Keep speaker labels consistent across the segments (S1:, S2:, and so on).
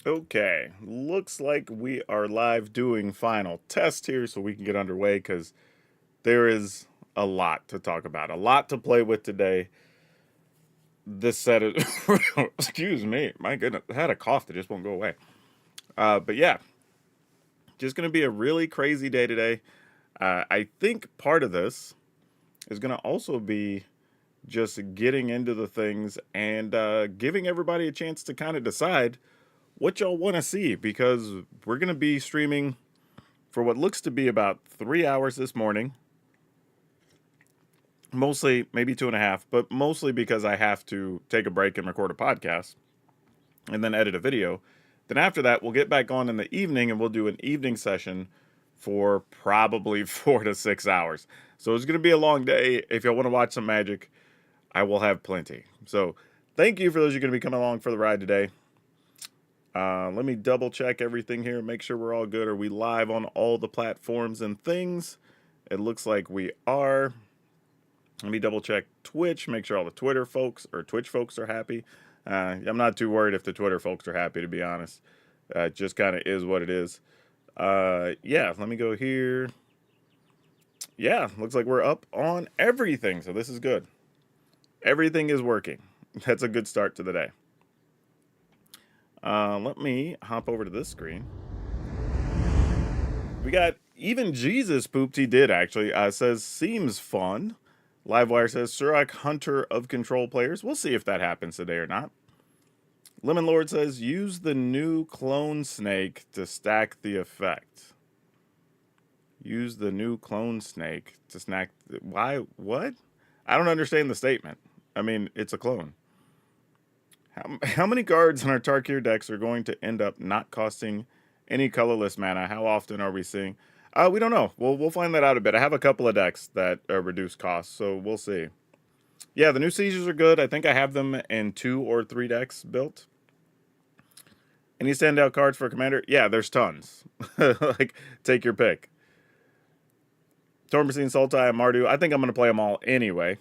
S1: Okay, looks like we are live doing final test here so we can get underway because there is a lot to talk about, a lot to play with today. This set is, excuse me, my goodness, I had a cough that just won't go away. But yeah, just going to be a really crazy day today. I think part of this is going to also be just getting into the things and giving everybody a chance to kind of decide what y'all want to see because we're going to be streaming for what looks to be about 3 hours this morning. Mostly, maybe 2.5, but mostly because I have to take a break and record a podcast and then edit a video. Then after that, we'll get back on in the evening and we'll do an evening session for probably 4 to 6 hours. So it's going to be a long day. If y'all want to watch some magic, I will have plenty. So thank you for those who are going to be coming along for the ride today. Let me double check everything here, make sure we're all good. Are we live on all the platforms and things? It looks like we are. Let me double check Twitch, make sure all the Twitter folks or Twitch folks are happy. I'm not too worried if the Twitter folks are happy, to be honest. It just kind of is what it is. Yeah, let me go here. Yeah, looks like we're up on everything, so this is good. Everything is working. That's a good start to the day. Let me hop over to this screen. We got even Jesus pooped. He did actually. Says seems fun. Livewire says Surak Hunter of Control players. We'll see if that happens today or not. Lemon Lord says use the new clone snake to stack the effect. Use the new clone snake to snack. Why? What? I don't understand the statement. I mean, it's a clone. How many cards in our Tarkir decks are going to end up not costing any colorless mana? How often are we seeing? We don't know. We'll find that out a bit. I have a couple of decks that reduce costs, so we'll see. Yeah, the new seizures are good. I think I have them in 2 or 3 decks built. Any standout cards for Commander? Yeah, there's tons. Like, take your pick. Tormacine, Sultai, and Mardu. I think I'm going to play them all anyway.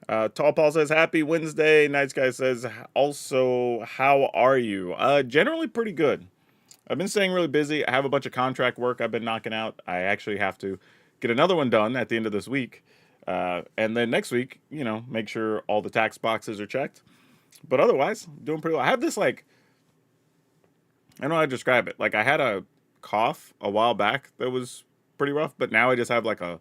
S1: Tall Paul says, happy Wednesday. Night Sky says, also, how are you? Generally pretty good. I've been staying really busy. I have a bunch of contract work I've been knocking out. I actually have to get another one done at the end of this week. And then next week, make sure all the tax boxes are checked. But otherwise, doing pretty well. I have this, I don't know how to describe it. Like, I had a cough a while back that was pretty rough, but now I just have, a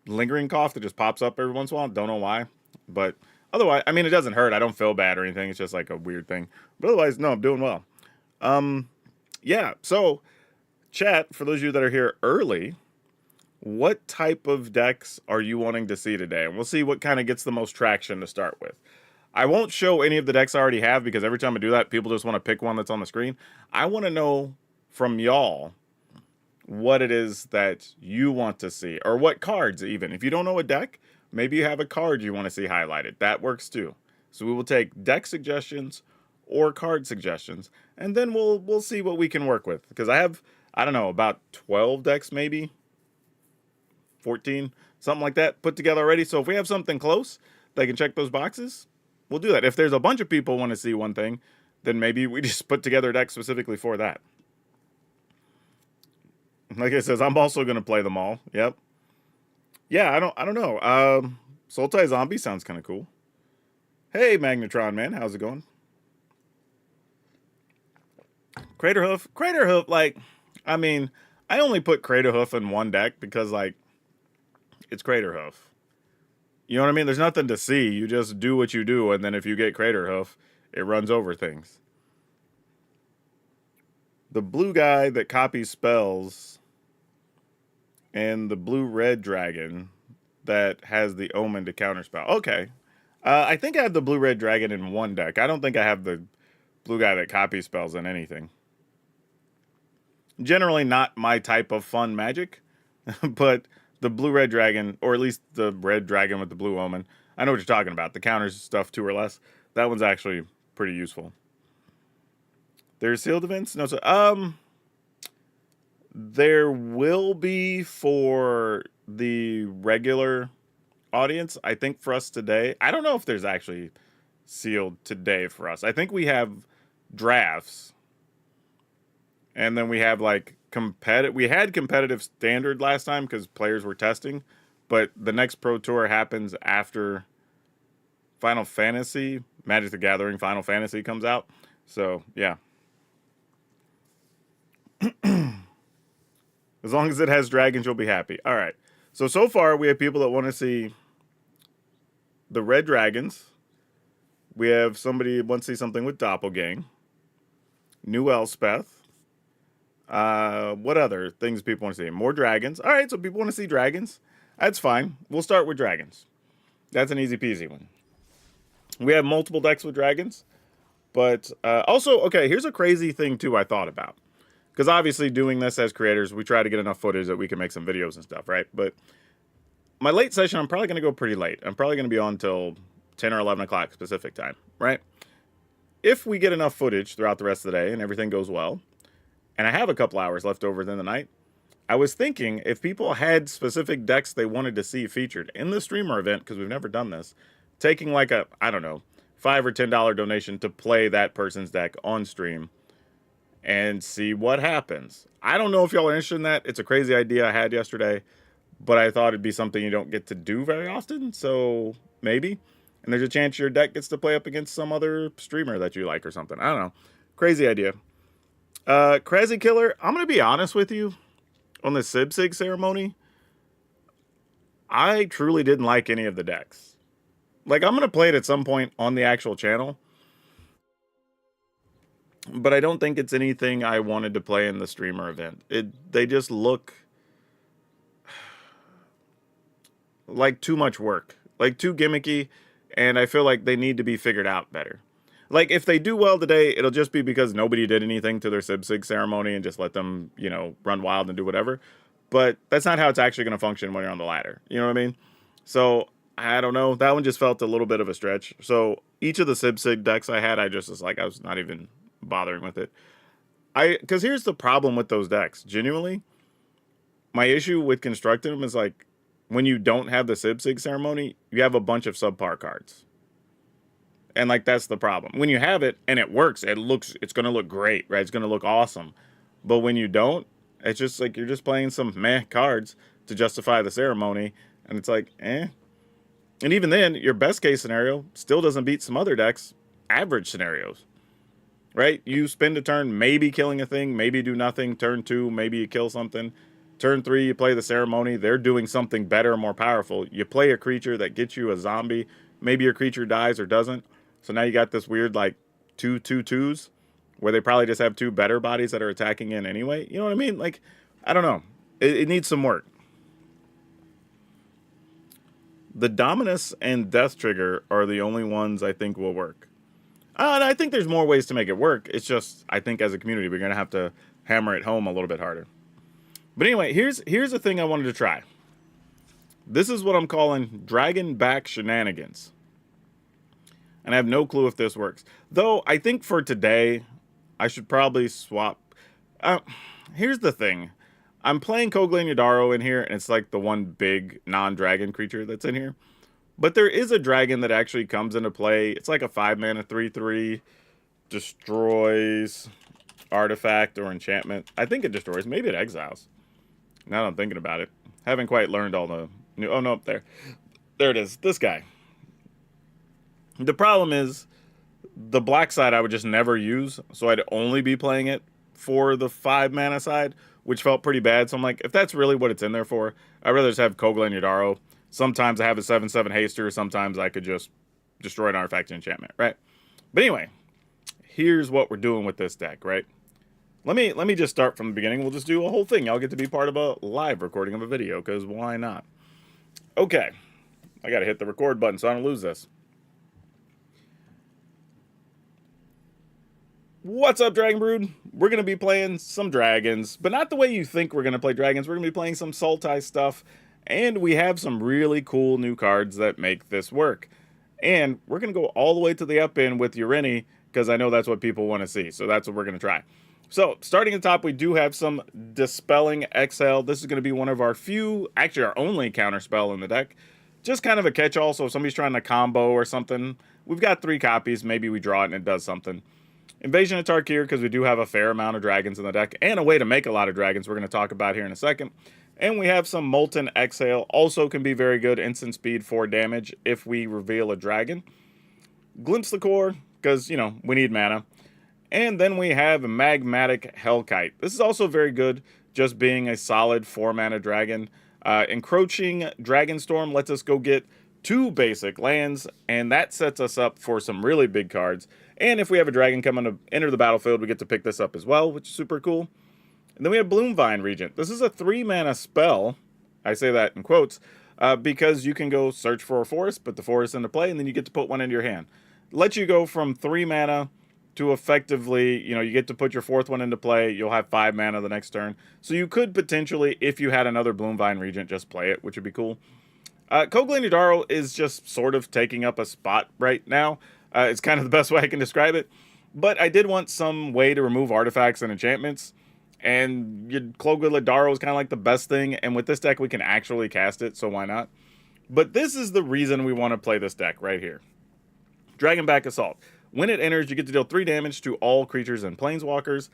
S1: lingering cough that just pops up every once in a while. Don't know why. But otherwise, I mean, it doesn't hurt. I don't feel bad or anything. It's just, a weird thing. But otherwise, no, I'm doing well. Yeah, so, chat, for those of you that are here early, what type of decks are you wanting to see today? And we'll see what kind of gets the most traction to start with. I won't show any of the decks I already have because every time I do that, people just want to pick one that's on the screen. I want to know from y'all what it is that you want to see, or what cards even. If you don't know a deck, maybe you have a card you want to see highlighted. That works too. So we will take deck suggestions or card suggestions, and then we'll see what we can work with. Because I have, I don't know, about 12 decks maybe, 14, something like that put together already. So if we have something close that can check those boxes, we'll do that. If there's a bunch of people want to see one thing, then maybe we just put together a deck specifically for that. Like it says, I'm also going to play them all. Yep. Yeah, I don't know. Sultai Zombie sounds kind of cool. Hey, Magnetron man, how's it going? Craterhoof, I mean, I only put Craterhoof in one deck because, it's Craterhoof. You know what I mean? There's nothing to see. You just do what you do, and then if you get Craterhoof, it runs over things. The blue guy that copies spells and the blue-red dragon that has the omen to counterspell. Okay. I think I have the blue-red dragon in one deck. I don't think I have the blue guy that copies spells in anything. Generally not my type of fun magic, but the blue-red dragon, or at least the red dragon with the blue omen, I know what you're talking about. The counters stuff 2 or less. That one's actually pretty useful. There's sealed events? No, so, there will be for the regular audience. I think for us today, I don't know if there's actually sealed today for us. I think we have drafts, and then we have like competitive. We had competitive standard last time because players were testing, but the next Pro Tour happens after Final Fantasy, Magic the Gathering Final Fantasy comes out. So yeah, as long as it has dragons, you'll be happy. All right. So far we have people that want to see the red dragons. We have somebody who wants to see something with Doppelgang, New Elspeth. What other things people want to see? More dragons. All right, so people want to see dragons. That's fine. We'll start with dragons. That's an easy peasy one. We have multiple decks with dragons. But also, okay, here's a crazy thing, too, I thought about. Because obviously doing this as creators, we try to get enough footage that we can make some videos and stuff, right? But my late session, I'm probably going to go pretty late. I'm probably going to be on till 10 or 11 o'clock Pacific time, right? If we get enough footage throughout the rest of the day and everything goes well, and I have a couple hours left over in the night, I was thinking if people had specific decks they wanted to see featured in the streamer event, because we've never done this, taking like a, I don't know, $5 or $10 donation to play that person's deck on stream and see what happens. I don't know if y'all are interested in that. It's a crazy idea I had yesterday, but I thought it'd be something you don't get to do very often, so maybe. And there's a chance your deck gets to play up against some other streamer that you like or something. I don't know. Crazy idea. Crazy Killer, I'm going to be honest with you. On the Sib-Sig ceremony, I truly didn't like any of the decks. Like, I'm going to play it at some point on the actual channel. But I don't think it's anything I wanted to play in the streamer event. They just look like too much work. Like, too gimmicky. And I feel like they need to be figured out better. Like, if they do well today, it'll just be because nobody did anything to their Sib-Sig ceremony and just let them, you know, run wild and do whatever. But that's not how it's actually going to function when you're on the ladder. You know what I mean? So, I don't know. That one just felt a little bit of a stretch. So, each of the Sib-Sig decks I had, I just was like, I was not even bothering with it. Because here's the problem with those decks. Genuinely, my issue with constructing them is like, when you don't have the Sib-Sig ceremony, you have a bunch of subpar cards. And like, that's the problem. When you have it and it works, it's going to look great, right? It's going to look awesome. But when you don't, it's just like you're just playing some meh cards to justify the ceremony. And it's like, eh. And even then, your best case scenario still doesn't beat some other decks' average scenarios, right? You spend a turn maybe killing a thing, maybe do nothing. Turn 2, maybe you kill something. Turn 3, you play the ceremony. They're doing something better, more powerful. You play a creature that gets you a zombie. Maybe your creature dies or doesn't. So now you got this weird, like, 2/2/2s, where they probably just have 2 better bodies that are attacking in anyway. You know what I mean? Like, I don't know. It needs some work. The Dominus and Death Trigger are the only ones I think will work. And I think there's more ways to make it work. It's just, I think as a community, we're going to have to hammer it home a little bit harder. But anyway, here's the thing I wanted to try. This is what I'm calling Dragon Back Shenanigans. And I have no clue if this works. Though, I think for today, I should probably swap. Here's the thing. I'm playing Koglan Yadaro in here, and it's like the one big non-dragon creature that's in here. But there is a dragon that actually comes into play. It's like a 5-mana 3/3. Destroys artifact or enchantment. I think it destroys. Maybe it exiles. Now that I'm thinking about it. Haven't quite learned all the new... Oh, no, up there. There it is. This guy. The problem is, the black side I would just never use, so I'd only be playing it for the 5-mana side, which felt pretty bad. So I'm like, if that's really what it's in there for, I'd rather just have Koglan Yadaro. Sometimes I have a 7/7 haster, sometimes I could just destroy an artifact and enchantment, right? But anyway, here's what we're doing with this deck, right? Let me just start from the beginning. We'll just do a whole thing. Y'all get to be part of a live recording of a video, because why not? Okay. I got to hit the record button so I don't lose this. What's up, Dragon Brood? We're going to be playing some dragons, but not the way you think we're going to play dragons. We're going to be playing some Sultai stuff, and we have some really cool new cards that make this work. And we're going to go all the way to the up end with Urini, because I know that's what people want to see, so that's what we're going to try. So, starting at the top, we do have some Dispelling Exhale. This is going to be one of our few, actually our only counterspell in the deck. Just kind of a catch-all, so if somebody's trying to combo or something, we've got 3 copies. Maybe we draw it and it does something. Invasion of Tarkir, because we do have a fair amount of dragons in the deck, and a way to make a lot of dragons we're going to talk about here in a second. And we have some Molten Exhale, also can be very good, instant speed for damage if we reveal a dragon. Glimpse the Core, because, you know, we need mana. And then we have Magmatic Hellkite. This is also very good, just being a solid 4-mana dragon. Encroaching Dragonstorm lets us go get 2 basic lands, and that sets us up for some really big cards. And if we have a dragon coming to enter the battlefield, we get to pick this up as well, which is super cool. And then we have Bloomvine Regent. This is a 3-mana spell. I say that in quotes, because you can go search for a forest, put the forest into play, and then you get to put one into your hand. Let you go from 3 mana to effectively, you know, you get to put your 4th one into play. You'll have 5 mana the next turn. So you could potentially, if you had another Bloomvine Regent, just play it, which would be cool. Koglan Yadaro is just sort of taking up a spot right now. It's kind of the best way I can describe it. But I did want some way to remove artifacts and enchantments. And Koglan Yadaro is kind of like the best thing. And with this deck, we can actually cast it, so why not? But this is the reason we want to play this deck right here. Dragonback Assault. When it enters, you get to deal 3 damage to all creatures and planeswalkers.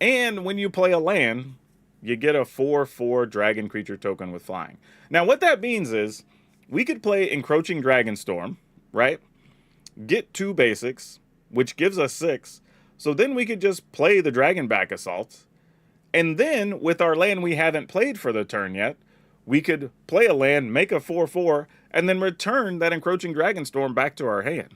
S1: And when you play a land, you get a 4/4 dragon creature token with flying. Now, what that means is we could play Encroaching Dragonstorm, right? Get 2 basics, which gives us 6. So then we could just play the Dragonback Assault. And then, with our land we haven't played for the turn yet, we could play a land, make a 4/4, and then return that Encroaching Dragonstorm back to our hand.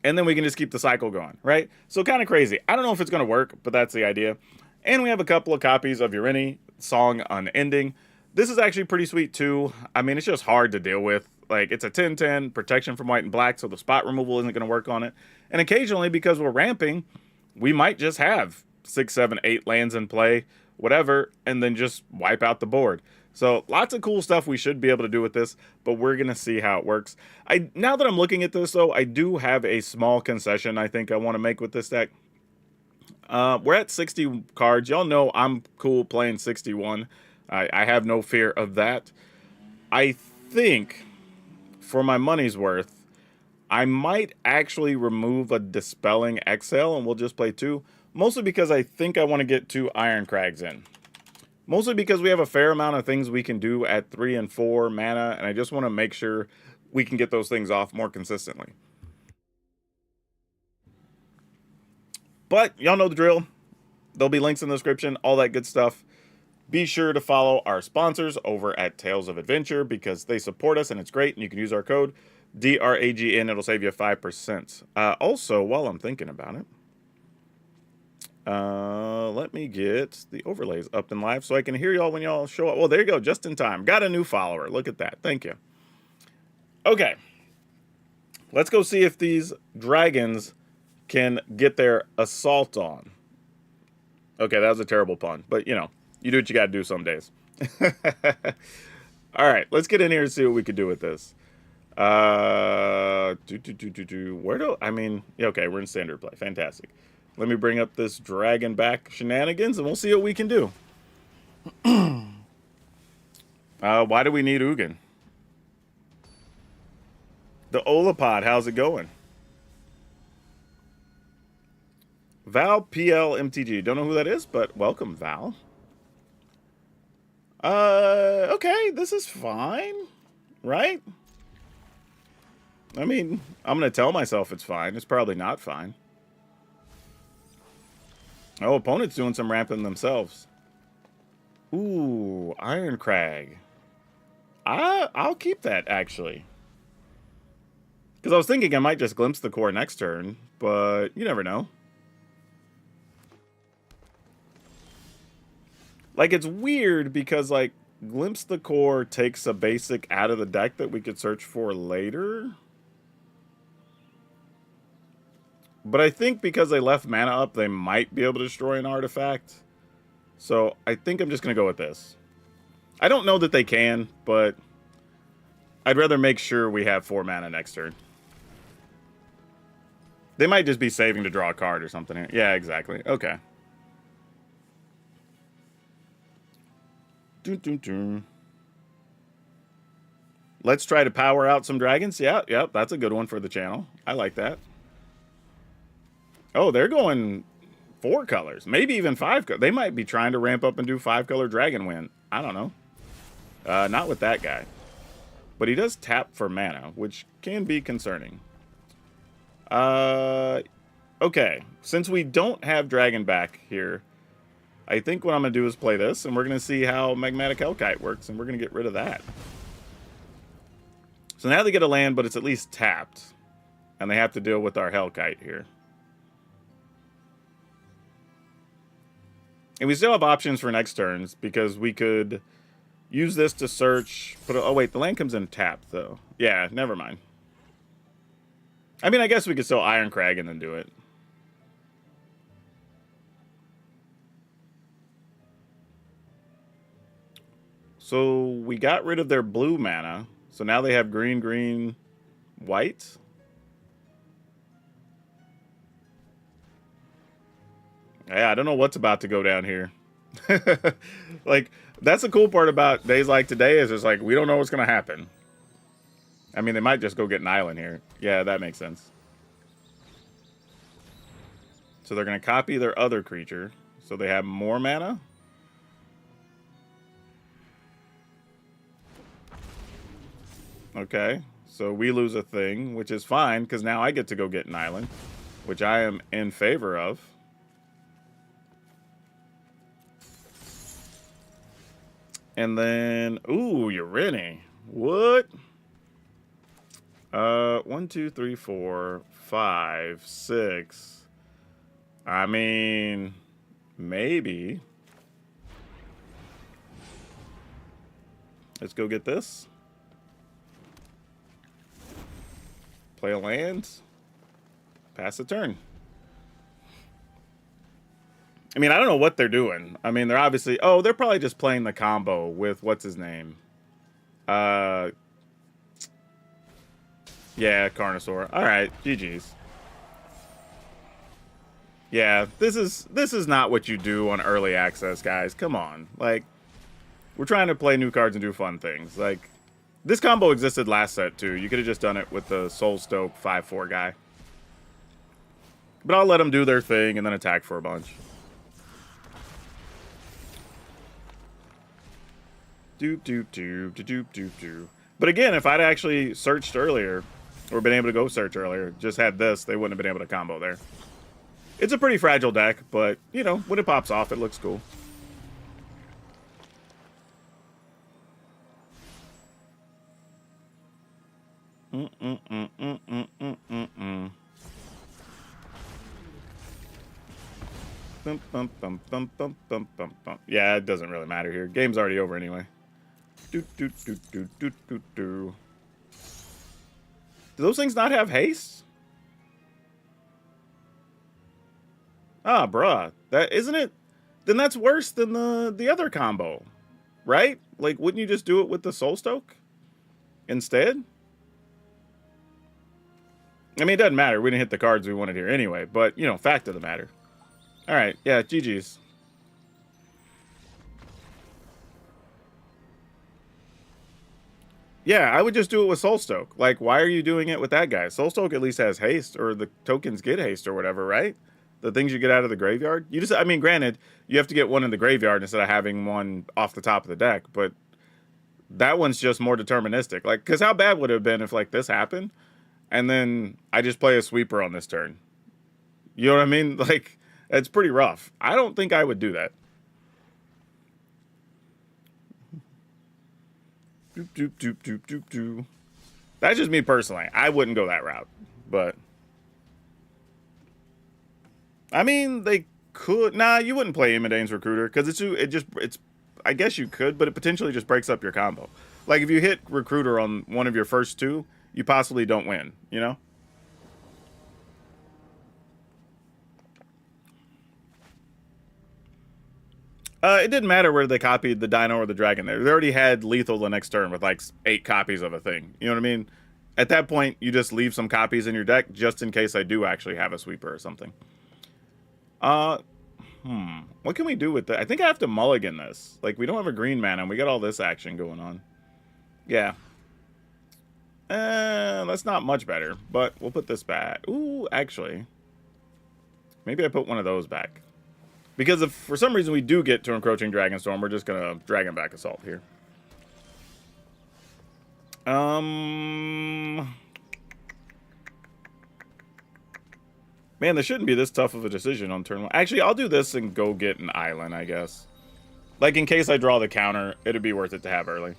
S1: And then we can just keep the cycle going, right? So kind of crazy. I don't know if it's going to work, but that's the idea. And we have a couple of copies of Urini, Song Unending. This is actually pretty sweet too. I mean, it's just hard to deal with. Like, it's a 10/10, protection from white and black, so the spot removal isn't going to work on it. And occasionally, because we're ramping, we might just have 6, 7, 8 lands in play, whatever, and then just wipe out the board. So lots of cool stuff we should be able to do with this, but we're going to see how it works. Now that I'm looking at this, though, I do have a small concession I think I want to make with this deck. We're at 60 cards. Y'all know I'm cool playing 61. I have no fear of that. I think, for my money's worth, I might actually remove a Dispelling Exhale, and we'll just play 2. Mostly because I think I want to get 2 Iron Crags in. Mostly because we have a fair amount of things we can do at 3 and 4 mana, and I just want to make sure we can get those things off more consistently. But y'all know the drill. There'll be links in the description, all that good stuff. Be sure to follow our sponsors over at Tales of Adventure because they support us and it's great, and you can use our code DRAGN. It'll save you 5%. Also, while I'm thinking about it, let me get the overlays up and live so I can hear y'all when y'all show up. Well, there you go, just in time. Got a new follower. Look at that. Thank you. Okay. Let's go see if these dragons can get their assault on. Okay, that was a terrible pun, but you know, you do what you gotta do some days. All right, let's get in here and see what we could do with this. Where do I mean? Yeah, okay, we're in standard play. Fantastic. Let me bring up this dragon back shenanigans, and we'll see what we can do. Why do we need Ugin? The Olapod, how's it going? Val PL MTG. Don't know who that is, but welcome, Val. Okay, this is fine, right? I mean, I'm going to tell myself it's fine. It's probably not fine. Oh, opponent's doing some ramping themselves. Ooh, Iron Crag. I'll keep that, actually. Because I was thinking I might just glimpse the core next turn, but you never know. Like, it's weird because, like, glimpse the core takes a basic out of the deck that we could search for later. But I think because they left mana up, they might be able to destroy an artifact. So I think I'm just going to go with this. I don't know that they can, but I'd rather make sure we have 4 mana next turn. They might just be saving to draw a card or something. Yeah, exactly. Okay. Let's try to power out some dragons. Yeah, that's a good one for the channel. I like that. Oh, they're going 4 colors, maybe even 5 colors. They might be trying to ramp up and do 5-color Dragon Wind. I don't know. Not with that guy. But he does tap for mana, which can be concerning. Okay. Since we don't have Dragon back here, I think what I'm going to do is play this, and we're going to see how Magmatic Hellkite works, and we're going to get rid of that. So now they get a land, but it's at least tapped. And they have to deal with our Hellkite here. And we still have options for next turns, because we could use this to search. Oh, wait, the land comes in tapped, though. Yeah, never mind. I mean, I guess we could still Iron Crag and then do it. So we got rid of their blue mana. So now they have green, green, white. Yeah, I don't know what's about to go down here. Like, that's the cool part about days like today is it's like, we don't know what's going to happen. I mean, they might just go get an island here. Yeah, that makes sense. So they're going to copy their other creature. So they have more mana. Okay, so we lose a thing, which is fine, because now I get to go get an island, which I am in favor of. And then, ooh, Urini. What? 1, 2, 3, 4, 5, 6. I mean, maybe. Let's go get this. Play a land. Pass the turn. I mean, I don't know what they're doing. I mean, they're obviously... Oh, they're probably just playing the combo with... What's his name? Yeah, Carnosaur. Alright, GG's. Yeah, this is not what you do on early access, guys. Come on. Like, we're trying to play new cards and do fun things. Like, this combo existed last set, too. You could have just done it with the Soul Stoke 5/4 guy. But I'll let them do their thing and then attack for a bunch. Doop, doop, doop, doop, doop, doop. But again, if I'd actually searched earlier, or been able to go search earlier, just had this, they wouldn't have been able to combo there. It's a pretty fragile deck, but, you know, when it pops off, it looks cool. Yeah, it doesn't really matter here. Game's already over anyway. Do those things not have haste? Ah, bruh. That isn't it? Then that's worse than the other combo, right? Like, wouldn't you just do it with the Soul Stoke instead? I mean, it doesn't matter. We didn't hit the cards we wanted here anyway. But, you know, fact of the matter. All right. Yeah, GG's. Yeah, I would just do it with Soul Stoke. Like, why are you doing it with that guy? Soul Stoke at least has haste, or the tokens get haste or whatever, right? The things you get out of the graveyard. You just, I mean, granted, you have to get one in the graveyard instead of having one off the top of the deck, but that one's just more deterministic. Like, because how bad would it have been if, like, this happened, and then I just play a sweeper on this turn? You know what I mean? Like, it's pretty rough. I don't think I would do that. Doop, doop, doop, doop, doop, doop. That's just me personally. I wouldn't go that route, but I mean, they could. Nah, you wouldn't play Imidane's Recruiter because it's. I guess you could, but it potentially just breaks up your combo. Like if you hit Recruiter on one of your first two, you possibly don't win. You know. It didn't matter where they copied the Dino or the Dragon there. They already had lethal the next turn with like 8 copies of a thing. You know what I mean? At that point, you just leave some copies in your deck just in case I do actually have a sweeper or something. What can we do with that? I think I have to mulligan this. Like, we don't have a green mana, and we got all this action going on. Yeah. That's not much better, but we'll put this back. Ooh, actually. Maybe I put one of those back. Because if for some reason we do get to Encroaching Dragonstorm, we're just going to Dragon back Assault here. Man, this shouldn't be this tough of a decision on turn 1. Actually, I'll do this and go get an island, I guess. Like, in case I draw the counter, it'd be worth it to have early.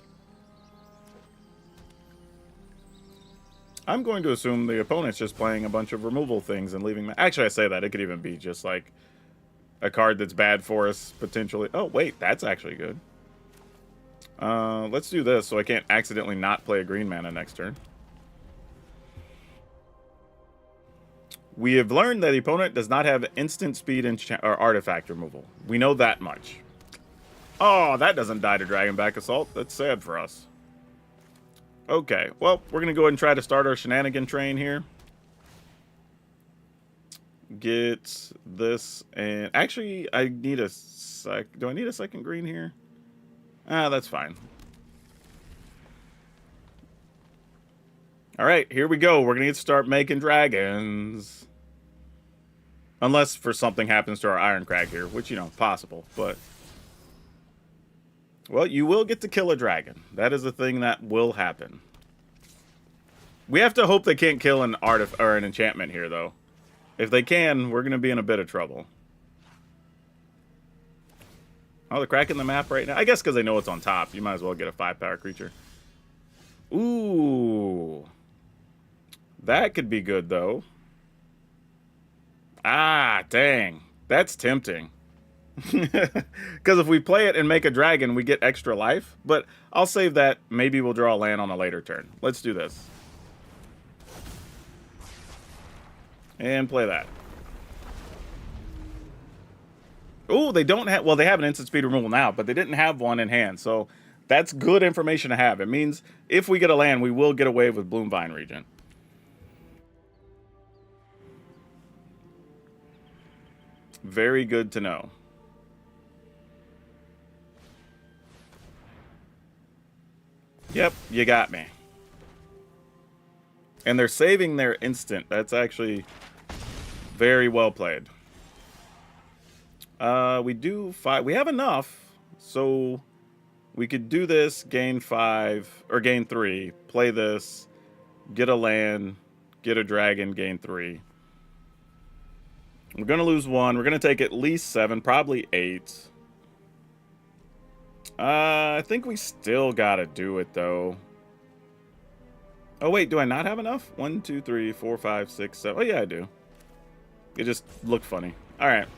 S1: I'm going to assume the opponent's just playing a bunch of removal things and leaving... Actually, I say that. It could even be just, like, a card that's bad for us, potentially. Oh, wait. That's actually good. Let's do this so I can't accidentally not play a green mana next turn. We have learned that the opponent does not have instant speed or artifact removal. We know that much. Oh, that doesn't die to Dragon back Assault. That's sad for us. Okay, well, we're going to go ahead and try to start our shenanigan train here. Get this, and actually, I need a do I need a second green here? Ah, that's fine. All right, here we go. We're going to start making dragons. Unless for something happens to our Iron Crag here, which, you know, possible, but... Well, you will get to kill a dragon. That is a thing that will happen. We have to hope they can't kill an or an enchantment here, though. If they can, we're going to be in a bit of trouble. Oh, they're cracking the map right now. I guess because they know it's on top. You might as well get a 5-power creature. Ooh. That could be good, though. Ah, dang. That's tempting. Because if we play it and make a dragon, we get extra life. But I'll save that. Maybe we'll draw a land on a later turn. Let's do this. And play that. Oh, they don't have... Well, they have an instant speed removal now, but they didn't have one in hand. So that's good information to have. It means if we get a land, we will get away with Bloomvine Regent. Very good to know. Yep, you got me. And they're saving their instant. That's actually very well played. We do 5. We have enough. So we could do this, gain 5, or gain 3. Play this, get a land, get a dragon, gain 3. We're going to lose 1. We're going to take at least 7, probably 8. I think we still gotta do it, though. Oh, wait, do I not have enough? 1, 2, 3, 4, 5, 6, 7. Oh, yeah, I do. It just looked funny. All right.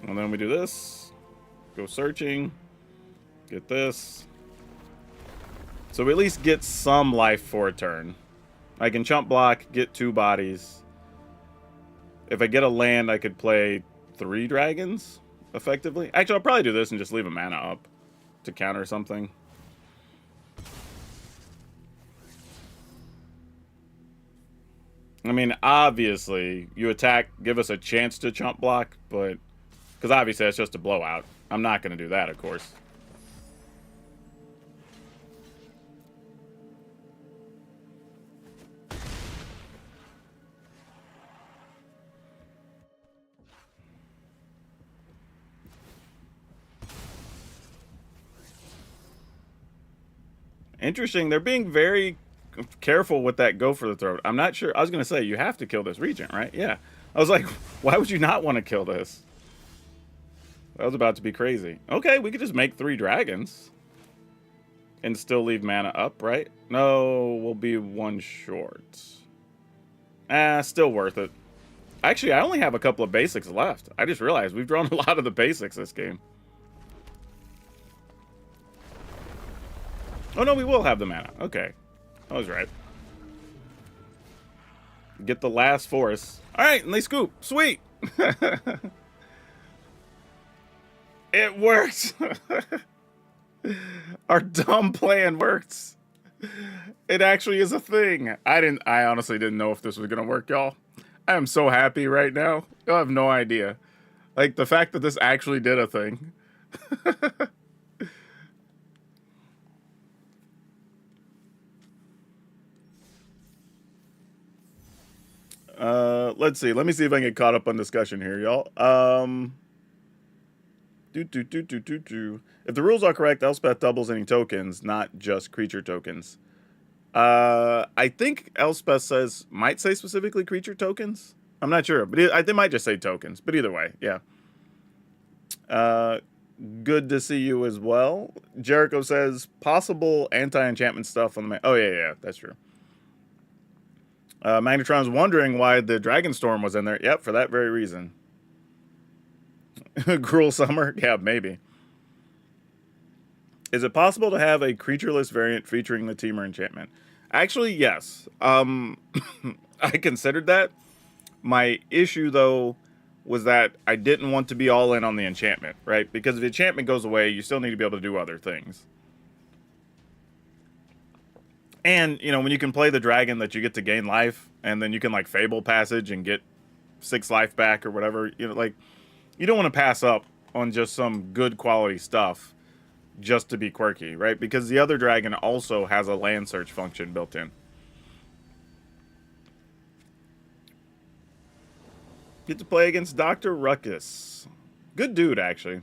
S1: And then we do this. Go searching. Get this. So we at least get some life for a turn. I can chump block, get 2 bodies. If I get a land, I could play 3 dragons, effectively. Actually, I'll probably do this and just leave a mana up to counter something. I mean, obviously, you attack, give us a chance to chump block, but... Because obviously that's just a blowout. I'm not going to do that, of course. Interesting. They're being very careful with that go for the throat. I'm not sure. I was going to say, you have to kill this regent, right? Yeah. I was like, why would you not want to kill this? That was about to be crazy. Okay, we could just make 3 dragons. And still leave mana up, right? No, we'll be 1 short. Still worth it. Actually, I only have a couple of basics left. I just realized we've drawn a lot of the basics this game. Oh, no, we will have the mana. Okay. I was right. Get the last force. All right, and they scoop. Sweet. It works. Our dumb plan works. It actually is a thing. I honestly didn't know if this was going to work, y'all. I am so happy right now. You'll have no idea. Like, the fact that this actually did a thing. Let's see. Let me see if I can get caught up on discussion here, y'all. If the rules are correct, Elspeth doubles any tokens, not just creature tokens. I think Elspeth might say specifically creature tokens. I'm not sure, but they might just say tokens. But either way, yeah. Good to see you as well. Jericho says possible anti-enchantment stuff on the. Oh yeah, that's true. Magnetron's wondering why the Dragonstorm was in there. Yep, for that very reason. Cruel Summer? Yeah, maybe. Is it possible to have a creatureless variant featuring the Teamer enchantment? Actually, yes. I considered that. My issue, though, was that I didn't want to be all in on the enchantment, right? Because if the enchantment goes away, you still need to be able to do other things. And, you know, when you can play the dragon that you get to gain life, and then you can, like, Fable Passage and get 6 life back or whatever, you know, like, you don't want to pass up on just some good quality stuff just to be quirky, right? Because the other dragon also has a land search function built in. Get to play against Dr. Ruckus. Good dude, actually.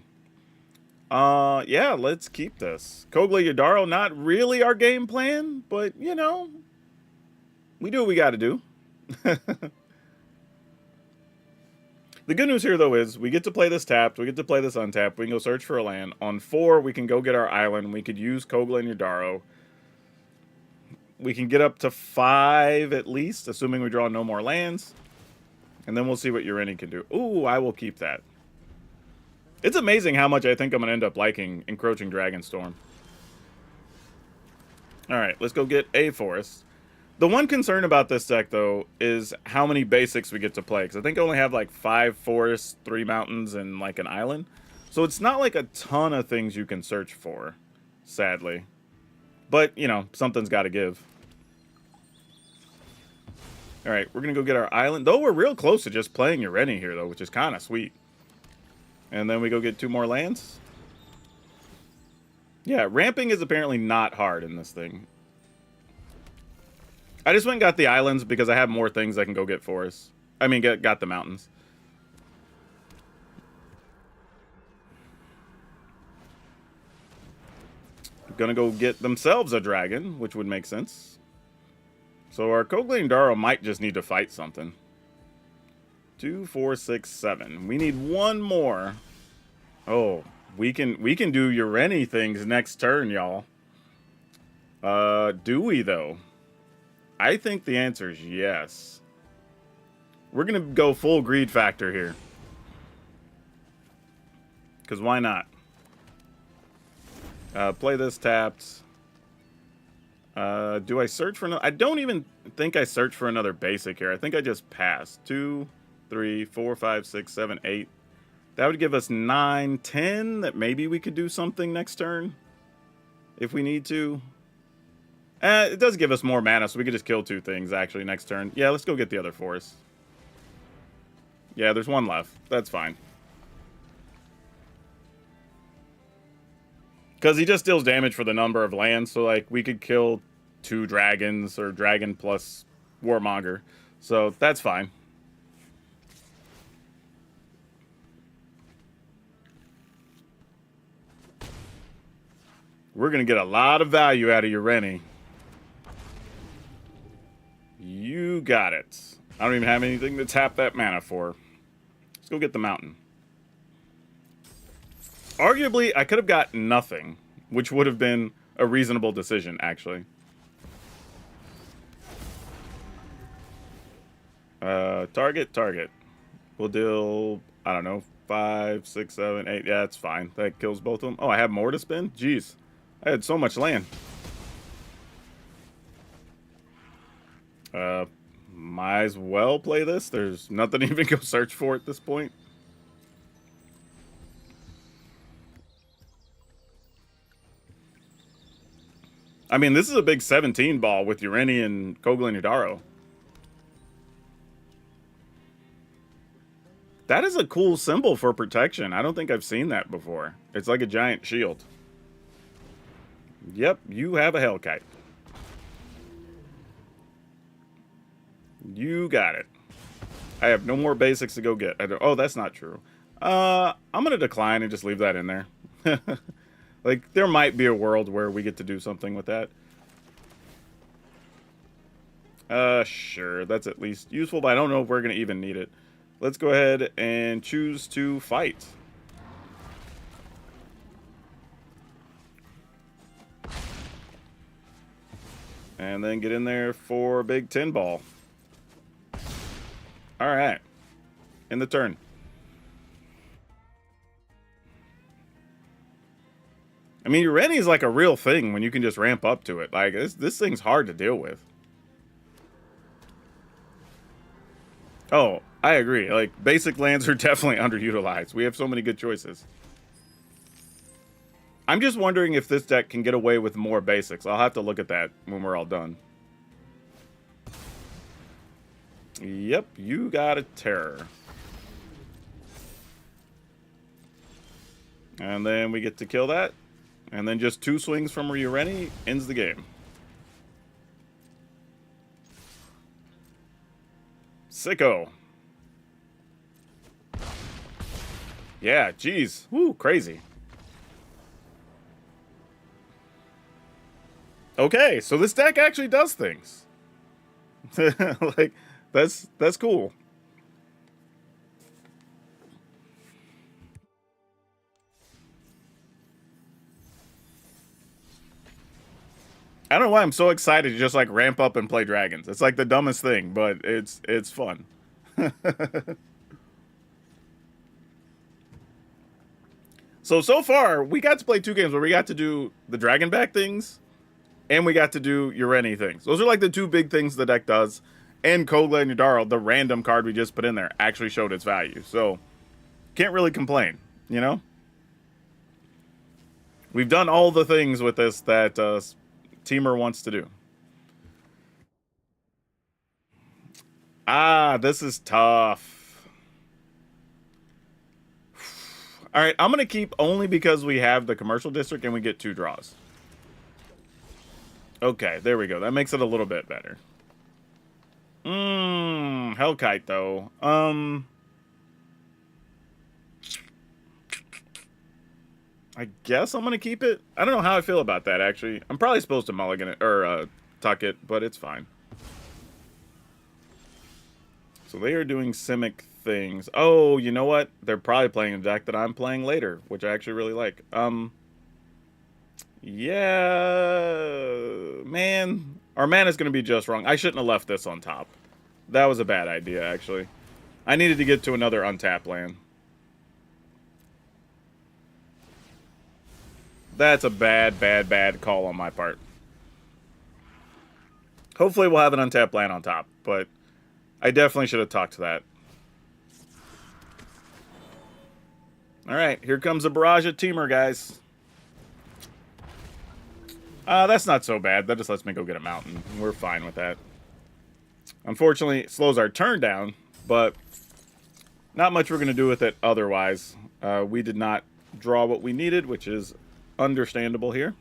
S1: Yeah, let's keep this. Kogla Yadaro, not really our game plan, but, you know, we do what we got to do. The good news here, though, is we get to play this tapped, we get to play this untapped, we can go search for a land. On 4, we can go get our island, we could use Kogla and Yadaro. We can get up to 5 at least, assuming we draw no more lands. And then we'll see what Ureni can do. Ooh, I will keep that. It's amazing how much I think I'm going to end up liking Encroaching Dragonstorm. Alright, let's go get a forest. The one concern about this deck, though, is how many basics we get to play. Because I think I only have like 5 forests, 3 mountains, and like an island. So it's not like a ton of things you can search for, sadly. But, you know, something's got to give. Alright, we're going to go get our island. Though we're real close to just playing Ureni here, though, which is kind of sweet. And then we go get 2 more lands. Yeah, ramping is apparently not hard in this thing. I just went and got the islands because I have more things I can go get forests. I mean, got the mountains. Gonna go get themselves a dragon, which would make sense. So our Kogla and Daro might just need to fight something. 2, 4, 6, 7. We need one more. Oh, we can do Ureni things next turn, y'all. Do we though? I think the answer is yes. We're gonna go full greed factor here. Because why not? Play this tapped. Do I search for another? I don't even think I search for another basic here. I think I just passed. 2, 3, 4, 5, 6, 7, 8. That would give us 9, 10. That maybe we could do something next turn. If we need to. It does give us more mana, so we could just kill 2 things, actually, next turn. Yeah, let's go get the other forest. Yeah, there's 1 left. That's fine. Because he just deals damage for the number of lands, so, like, we could kill 2 dragons, or dragon plus warmonger. So, that's fine. We're going to get a lot of value out of Ureni. You got it. I don't even have anything to tap that mana for. Let's go get the mountain. Arguably, I could have got nothing, which would have been a reasonable decision, actually. Target. We'll deal, I don't know, 5, 6, 7, 8. Yeah, that's fine. That kills both of them. Oh, I have more to spend? Jeez. I had so much land. Might as well play this. There's nothing to even go search for at this point. I mean, this is a big 17 ball with Ureni and Kogla and Yadaro. That is a cool symbol for protection. I don't think I've seen that before. It's like a giant shield. Yep, you have a Hellkite. You got it. I have no more basics to go get. Oh, that's not true. I'm gonna decline and just leave that in there. Like, there might be a world where we get to do something with that. Sure. That's at least useful, but I don't know if we're gonna even need it. Let's go ahead and choose to fight. And then get in there for big 10 ball. Alright. In the turn. I mean, Ureni is like a real thing when you can just ramp up to it. Like, this thing's hard to deal with. Oh, I agree. Like, basic lands are definitely underutilized. We have so many good choices. I'm just wondering if this deck can get away with more basics. I'll have to look at that when we're all done. Yep, you got a terror. And then we get to kill that. And then just 2 swings from Ureni ends the game. Sicko. Yeah, geez. Woo, crazy. Okay, so this deck actually does things. Like, that's cool. I don't know why I'm so excited to just like ramp up and play dragons. It's like the dumbest thing, but it's fun. So far, we got to play 2 games where we got to do the dragon back things, and we got to do Ureni things. Those are like the 2 big things the deck does. And Kogla and Yudaro, the random card we just put in there, actually showed its value. So, can't really complain, you know? We've done all the things with this that Teamer wants to do. Ah, this is tough. All right, I'm going to keep only because we have the commercial district and we get 2 draws. Okay, there we go. That makes it a little bit better. Hellkite, though. I guess I'm going to keep it. I don't know how I feel about that, actually. I'm probably supposed to mulligan it, or tuck it, but it's fine. So they are doing Simic things. Oh, you know what? They're probably playing a deck that I'm playing later, which I actually really like. Yeah, man. Our mana's going to be just wrong. I shouldn't have left this on top. That was a bad idea, actually. I needed to get to another untapped land. That's a bad call on my part. Hopefully we'll have an untapped land on top, but I definitely should have talked to that. Alright, here comes a barrage of Teamer, guys. That's not so bad. That just lets me go get a mountain. We're fine with that. Unfortunately, it slows our turn down, but not much we're going to do with it otherwise. We did not draw what we needed, which is understandable here.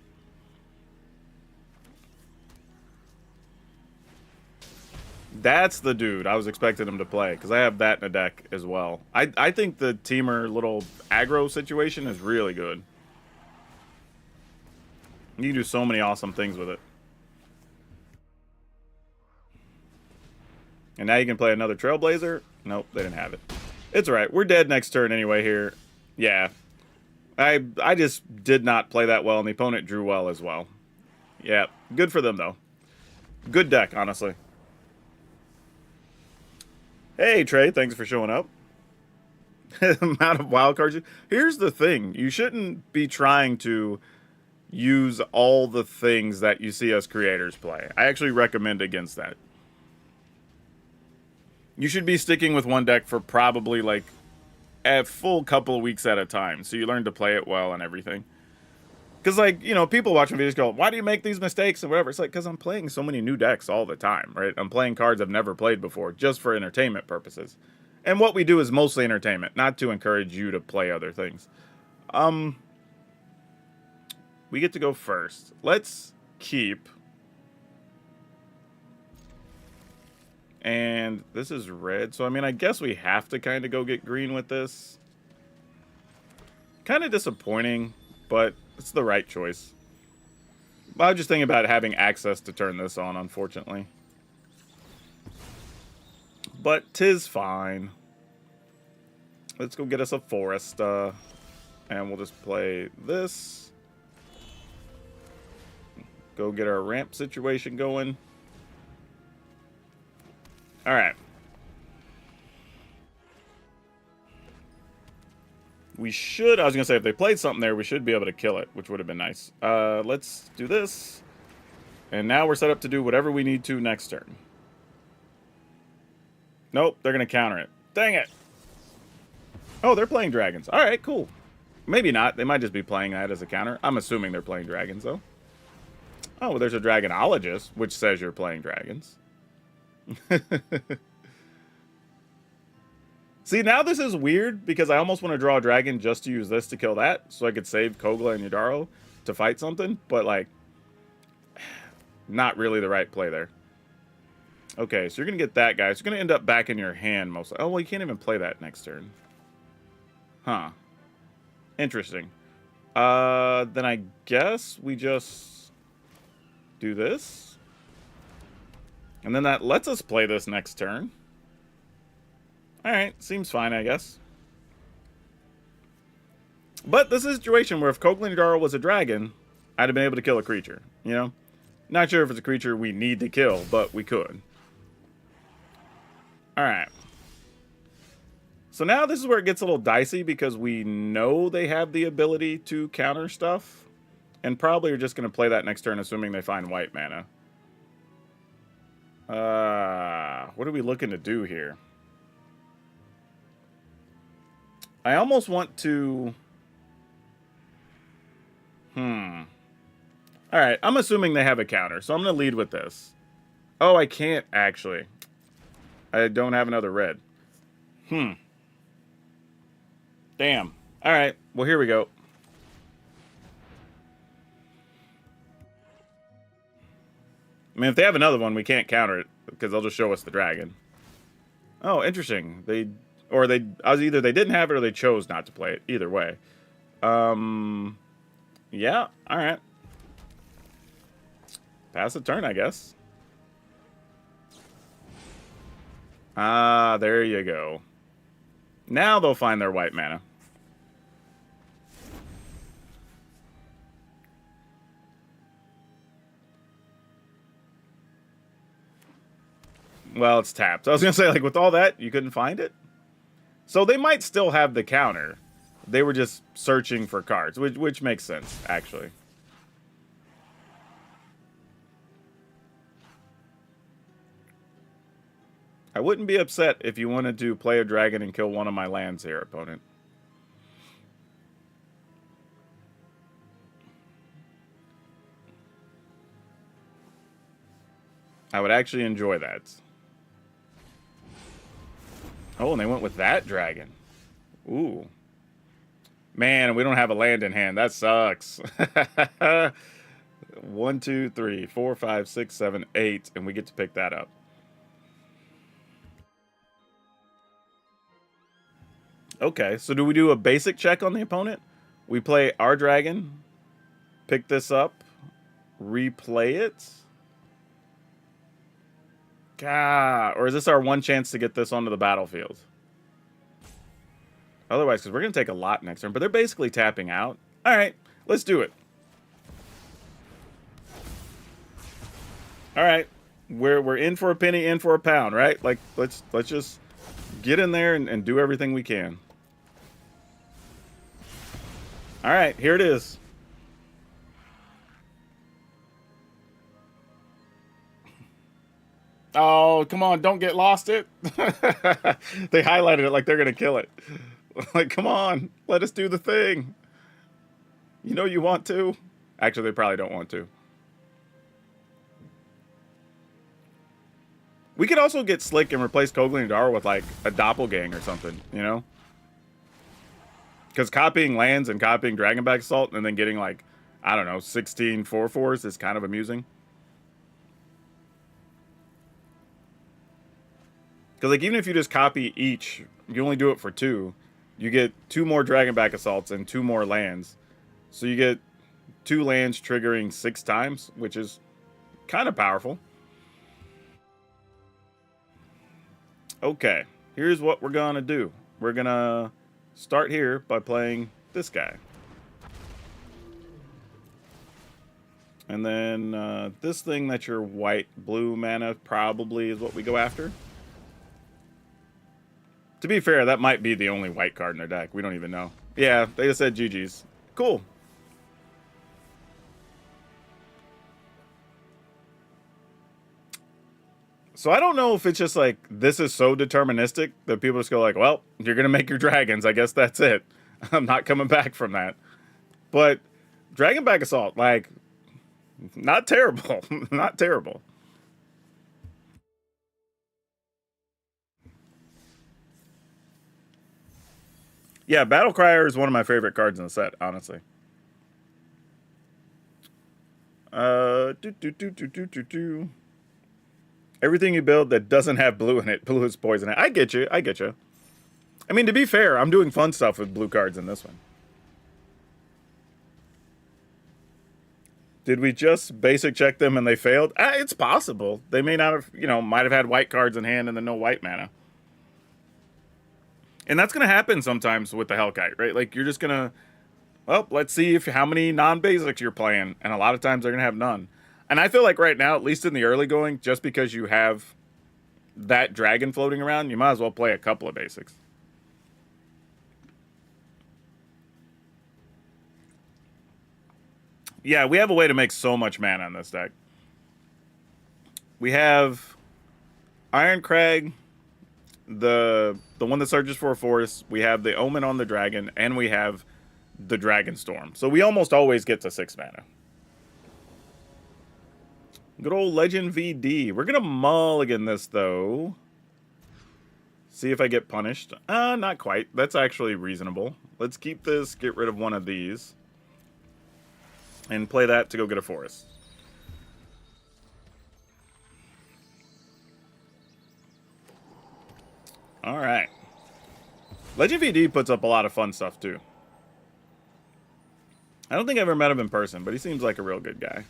S1: That's the dude I was expecting him to play, because I have that in a deck as well. I think the Teamer little aggro situation is really good. You can do so many awesome things with it. And now you can play another Trailblazer. Nope, they didn't have it. It's alright. We're dead next turn anyway here. Yeah. I just did not play that well, and the opponent drew well as well. Yeah, good for them, though. Good deck, honestly. Hey, Trey, thanks for showing up. Amount of wild cards. Here's the thing. You shouldn't be trying to use all the things that you see us creators play. I actually recommend against that. You should be sticking with one deck for probably like a full couple of weeks at a time, so you learn to play it well and everything. Because, like, you know, people watching videos go, why do you make these mistakes and whatever? It's like, because I'm playing so many new decks all the time, right? I'm playing cards I've never played before just for entertainment purposes. And what we do is mostly entertainment, not to encourage you to play other things. We get to go first. Let's keep... And this is red. So, I mean, I guess we have to kind of go get green with this. Kind of disappointing, but it's the right choice. I was just thinking about having access to turn this on, unfortunately. But 'tis fine. Let's go get us a forest. And we'll just play this. Go get our ramp situation going. Alright. We should, I was going to say, if they played something there, we should be able to kill it, which would have been nice. Let's do this. And now we're set up to do whatever we need to next turn. Nope, they're going to counter it. Dang it. Oh, they're playing dragons. Alright, cool. Maybe not. They might just be playing that as a counter. I'm assuming they're playing dragons, though. Oh, well, there's a dragonologist, which says you're playing dragons. See, now this is weird, because I almost want to draw a dragon just to use this to kill that, so I could save Kogla and Yadaro to fight something, but, like, not really the right play there. Okay, so you're going to get that guy. So you're going to end up back in your hand mostly. Oh, well, you can't even play that next turn. Huh. Interesting. Then I guess we just do this. And then that lets us play this next turn. Alright, seems fine, I guess. But this is a situation where if Kogla Yadaro was a dragon, I'd have been able to kill a creature, you know? Not sure if it's a creature we need to kill, but we could. Alright. So now this is where it gets a little dicey, because we know they have the ability to counter stuff. And probably are just going to play that next turn, assuming they find white mana. What are we looking to do here? I almost want to... Alright, I'm assuming they have a counter, so I'm going to lead with this. Oh, I can't, actually. I don't have another red. Damn. Alright, well, here we go. I mean, if they have another one, we can't counter it, because they'll just show us the dragon. Oh, interesting. Either they didn't have it, or they chose not to play it. Either way. Yeah, alright. Pass the turn, I guess. Ah, there you go. Now they'll find their white mana. Well, it's tapped. I was going to say, like, with all that, you couldn't find it? So they might still have the counter. They were just searching for cards, which makes sense, actually. I wouldn't be upset if you wanted to play a dragon and kill one of my lands here, opponent. I would actually enjoy that. Oh, and they went with that dragon. Ooh. Man, we don't have a land in hand. That sucks. 1, 2, 3, 4, 5, 6, 7, 8, and we get to pick that up. Okay, so do we do a basic check on the opponent? We play our dragon, pick this up, replay it. God, or is this our one chance to get this onto the battlefield? Otherwise, because we're going to take a lot next turn, but they're basically tapping out. All right, let's do it. All right, we're in for a penny, in for a pound, right? Like, let's just get in there and do everything we can. All right, here it is. Oh, come on, don't get lost it. They highlighted it like they're going to kill it. Like, come on, let us do the thing. You know you want to. Actually, they probably don't want to. We could also get slick and replace Kogla Yadaro with, like, a doppelgang or something, you know? Because copying lands and copying Dragonback Assault and then getting, like, I don't know, 16 4/4s is kind of amusing. Because, like, even if you just copy each, you only do it for 2. You get 2 more Dragonback Assaults and 2 more lands. So you get 2 lands triggering 6 times, which is kind of powerful. Okay, here's what we're going to do. We're going to start here by playing this guy. And then this thing that's your white-blue mana probably is what we go after. To be fair, that might be the only white card in their deck. We don't even know. Yeah, they just said GG's. Cool. So I don't know if it's just like, this is so deterministic that people just go like, well, you're going to make your dragons. I guess that's it. I'm not coming back from that. But Dragonback Assault, like, not terrible. Not terrible. Yeah, Battle Crier is one of my favorite cards in the set, honestly. Everything you build that doesn't have blue in it, blue is poison. I get you. I get you. I mean, to be fair, I'm doing fun stuff with blue cards in this one. Did we just basic check them and they failed? It's possible. They may not have, might have had white cards in hand and then no white mana. And that's going to happen sometimes with the Hellkite, right? Like, you're just going to, well, let's see how many non-basics you're playing. And a lot of times they're going to have none. And I feel like right now, at least in the early going, just because you have that dragon floating around, you might as well play a couple of basics. Yeah, we have a way to make so much mana in this deck. We have Iron Crag, the one that searches for a forest. We have the Omen on the dragon, and we have the Dragonstorm. So we almost always get to 6 mana. Good old Legend VD. We're going to mulligan this, though. See if I get punished. Not quite. That's actually reasonable. Let's keep this, get rid of one of these. And play that to go get a forest. Alright. Legend VD puts up a lot of fun stuff, too. I don't think I've ever met him in person, but he seems like a real good guy.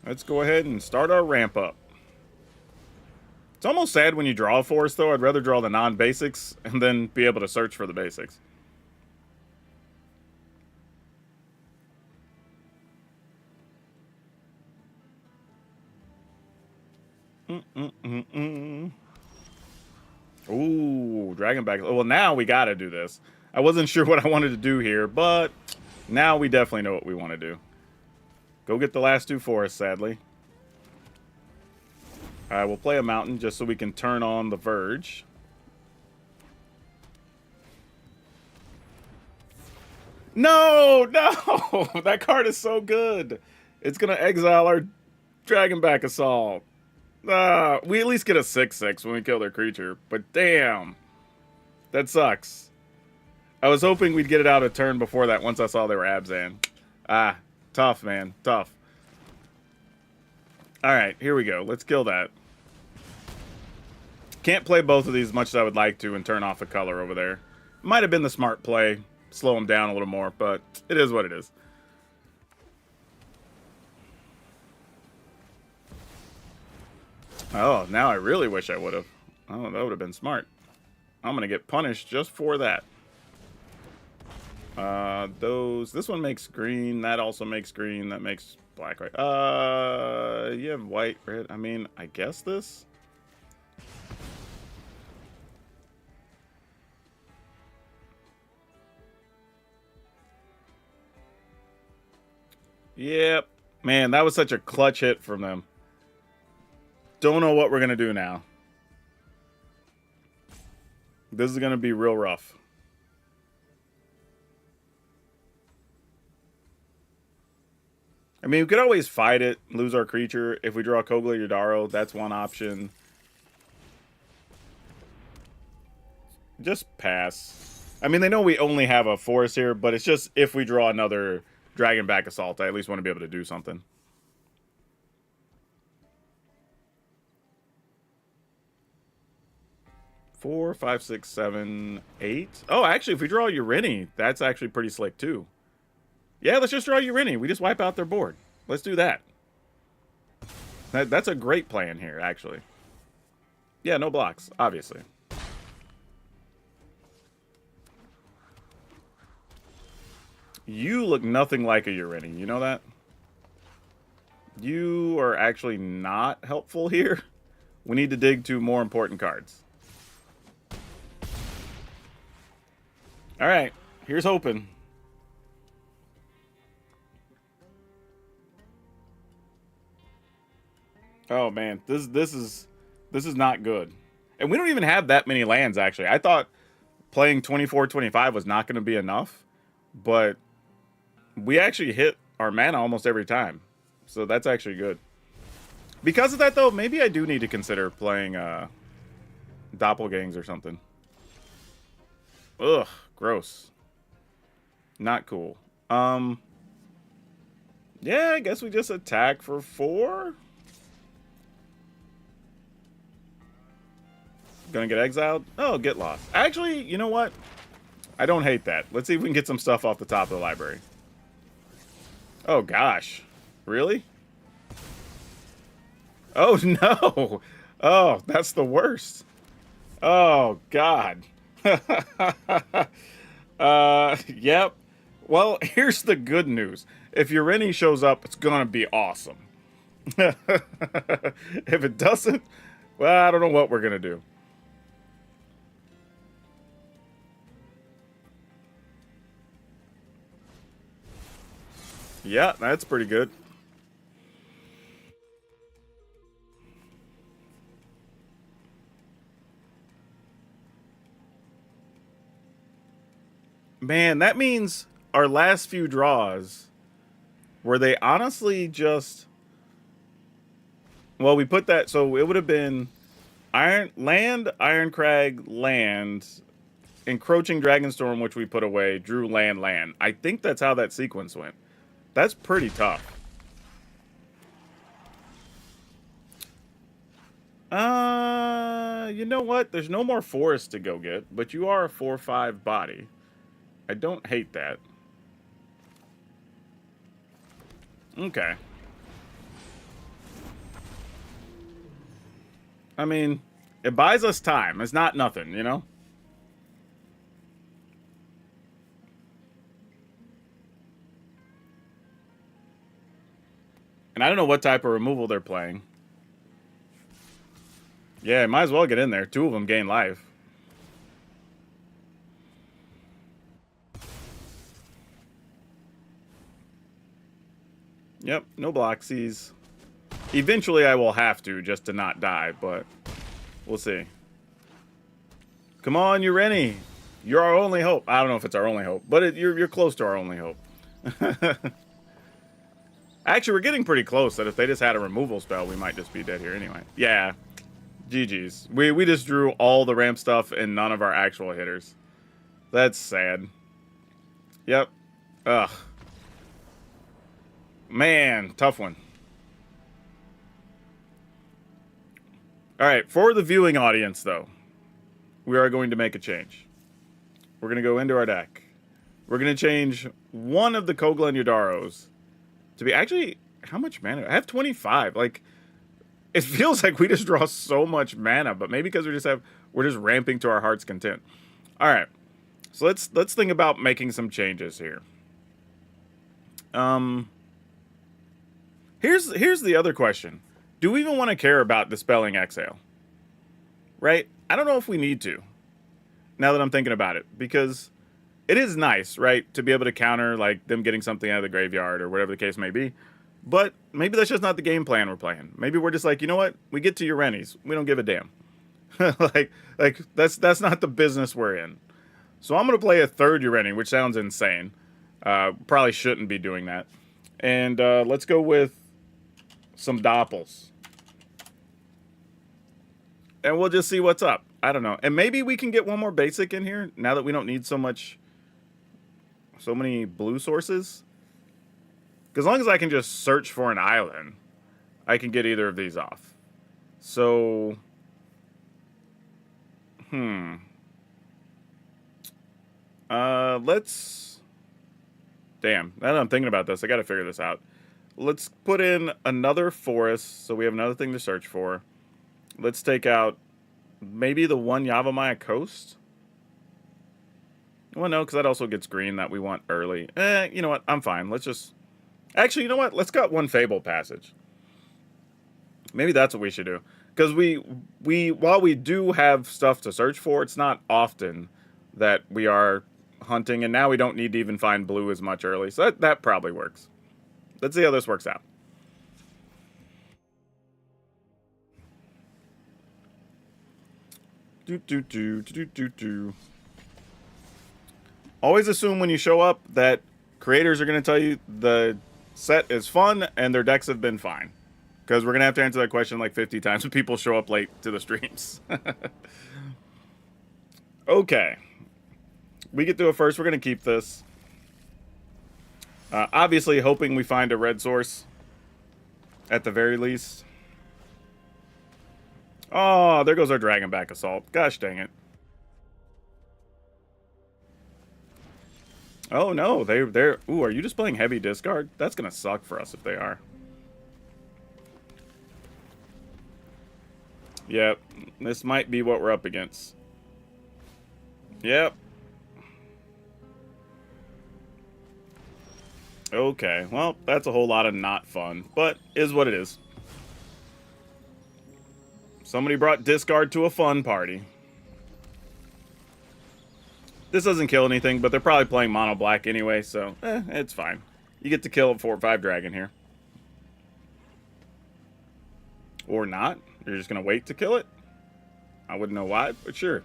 S1: Let's go ahead and start our ramp up. It's almost sad when you draw a forest, though. I'd rather draw the non-basics and then be able to search for the basics. Ooh, Dragonback. Well, now we gotta do this. I wasn't sure what I wanted to do here, but now we definitely know what we want to do. Go get the last 2 forests, sadly. We'll play a mountain just so we can turn on the Verge. No! That card is so good. It's going to exile our Dragonback Assault. We at least get a 6/6 when we kill their creature, but damn. That sucks. I was hoping we'd get it out a turn before that once I saw they were Abzan. Tough, man. Tough. Alright, here we go. Let's kill that. Can't play both of these as much as I would like to and turn off a color over there. Might have been the smart play. Slow them down a little more, but it is what it is. Oh, now I really wish I would have. Oh, that would have been smart. I'm going to get punished just for that. This one makes green. That also makes green. That makes black, right? You have white, red. I mean, I guess this. Yep. Man, that was such a clutch hit from them. Don't know what we're going to do now. This is going to be real rough. I mean, we could always fight it, lose our creature. If we draw Kogla Yodaro, that's one option. Just pass. I mean, they know we only have a forest here, but it's just if we draw another Dragonback Assault, I at least want to be able to do something. 4, 5, 6, 7, 8. Oh, actually, if we draw Urini, that's actually pretty slick too. Yeah, let's just draw Urini. We just wipe out their board. Let's do that. That's a great plan here, actually. Yeah, no blocks, obviously. You look nothing like a Urini. You know that? You are actually not helpful here. We need to dig to more important cards. All right, here's hoping. Oh man, this is not good. And we don't even have that many lands actually. I thought playing 24-25 was not going to be enough, but we actually hit our mana almost every time. So that's actually good. Because of that though, maybe I do need to consider playing doppelgangs or something. Ugh, gross. Not cool. Yeah, I guess we just attack for 4. Gonna get exiled? Oh, get lost. Actually, you know what? I don't hate that. Let's see if we can get some stuff off the top of the library. Oh, gosh. Really? Oh, no. Oh, that's the worst. Oh, God. Yep. Well, here's the good news. If Urini shows up, it's gonna be awesome. If it doesn't, well, I don't know what we're gonna do. Yeah, that's pretty good. Man, that means our last few draws, were they honestly just... Well, we put that... So it would have been Ironcrag, land, Encroaching Dragonstorm, which we put away, drew land, land. I think that's how that sequence went. That's pretty tough. You know what? There's no more forest to go get, but you are a 4/5 body. I don't hate that. Okay. I mean, it buys us time. It's not nothing, you know? And I don't know what type of removal they're playing. Yeah, might as well get in there. 2 of them gain life. Yep, no bloxies. Eventually I will have to, just to not die, but we'll see. Come on, Urini. You're our only hope. I don't know if it's our only hope, but you're close to our only hope. Actually, we're getting pretty close that if they just had a removal spell, we might just be dead here anyway. Yeah. GG's. We just drew all the ramp stuff and none of our actual hitters. That's sad. Yep. Ugh. Man, tough one. Alright, for the viewing audience, though, we are going to make a change. We're going to go into our deck. We're going to change one of the Kogla Yudaros to be... Actually, how much mana? I have 25. Like... It feels like we just draw so much mana, but maybe because we're just ramping to our heart's content. All right, so let's think about making some changes here. Here's the other question: do we even want to care about Dispelling Exhale? Right? I don't know if we need to. Now that I'm thinking about it, because it is nice, right, to be able to counter like them getting something out of the graveyard or whatever the case may be. But maybe that's just not the game plan we're playing. Maybe we're just like, you know what? We get to Urenis. We don't give a damn. like that's not the business we're in. So I'm going to play a 3rd Ureni, which sounds insane. Probably shouldn't be doing that. And let's go with some Doppels. And we'll just see what's up. I don't know. And maybe we can get one more basic in here now that we don't need so many blue sources. Because as long as I can just search for an island, I can get either of these off. So, Let's... Damn, now that I'm thinking about this, I gotta figure this out. Let's put in another forest, so we have another thing to search for. Let's take out maybe the one Yavimaya Coast. Well, no, because that also gets green that we want early. You know what? I'm fine. Let's just... Actually, you know what? Let's cut one Fable Passage. Maybe that's what we should do. Because while we do have stuff to search for, it's not often that we are hunting, and now we don't need to even find blue as much early. So that probably works. Let's see how this works out. Always assume when you show up that creators are going to tell you the set is fun and their decks have been fine. Because we're going to have to answer that question like 50 times when people show up late to the streams. Okay. We get to a first. We're going to keep this. Obviously, hoping we find a red source at the very least. Oh, there goes our Dragonback Assault. Gosh dang it. Oh no, they're... Ooh, are you just playing heavy discard? That's going to suck for us if they are. Yep, this might be what we're up against. Yep. Okay, well, that's a whole lot of not fun, but is what it is. Somebody brought discard to a fun party. This doesn't kill anything, but they're probably playing mono black anyway, so it's fine. You get to kill a 4/5 dragon here. Or not. You're just going to wait to kill it? I wouldn't know why, but sure.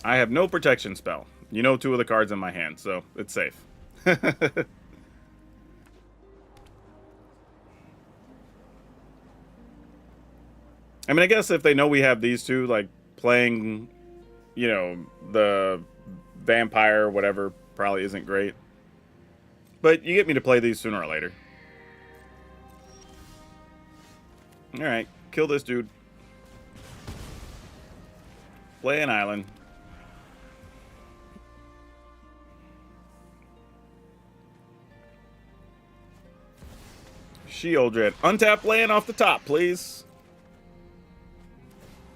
S1: I have no protection spell. You know 2 of the cards in my hand, so it's safe. I mean, I guess if they know we have these 2, like, playing, you know, the vampire or whatever probably isn't great. But you get me to play these sooner or later. Alright, kill this dude. Play an island. Sheoldred. Untap land off the top, please.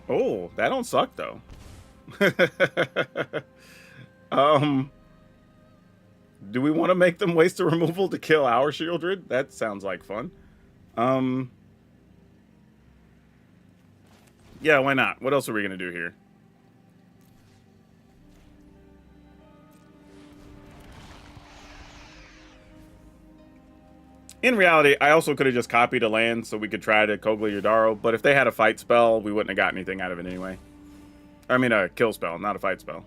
S1: Oh, that don't suck, though. Do we want to make them waste a removal to kill our Sheoldred? That sounds like fun. Yeah, why not? What else are we going to do here? In reality, I also could have just copied a land so we could try to Kogla Yodaro, but if they had a fight spell, we wouldn't have got anything out of it anyway. I mean, a kill spell, not a fight spell.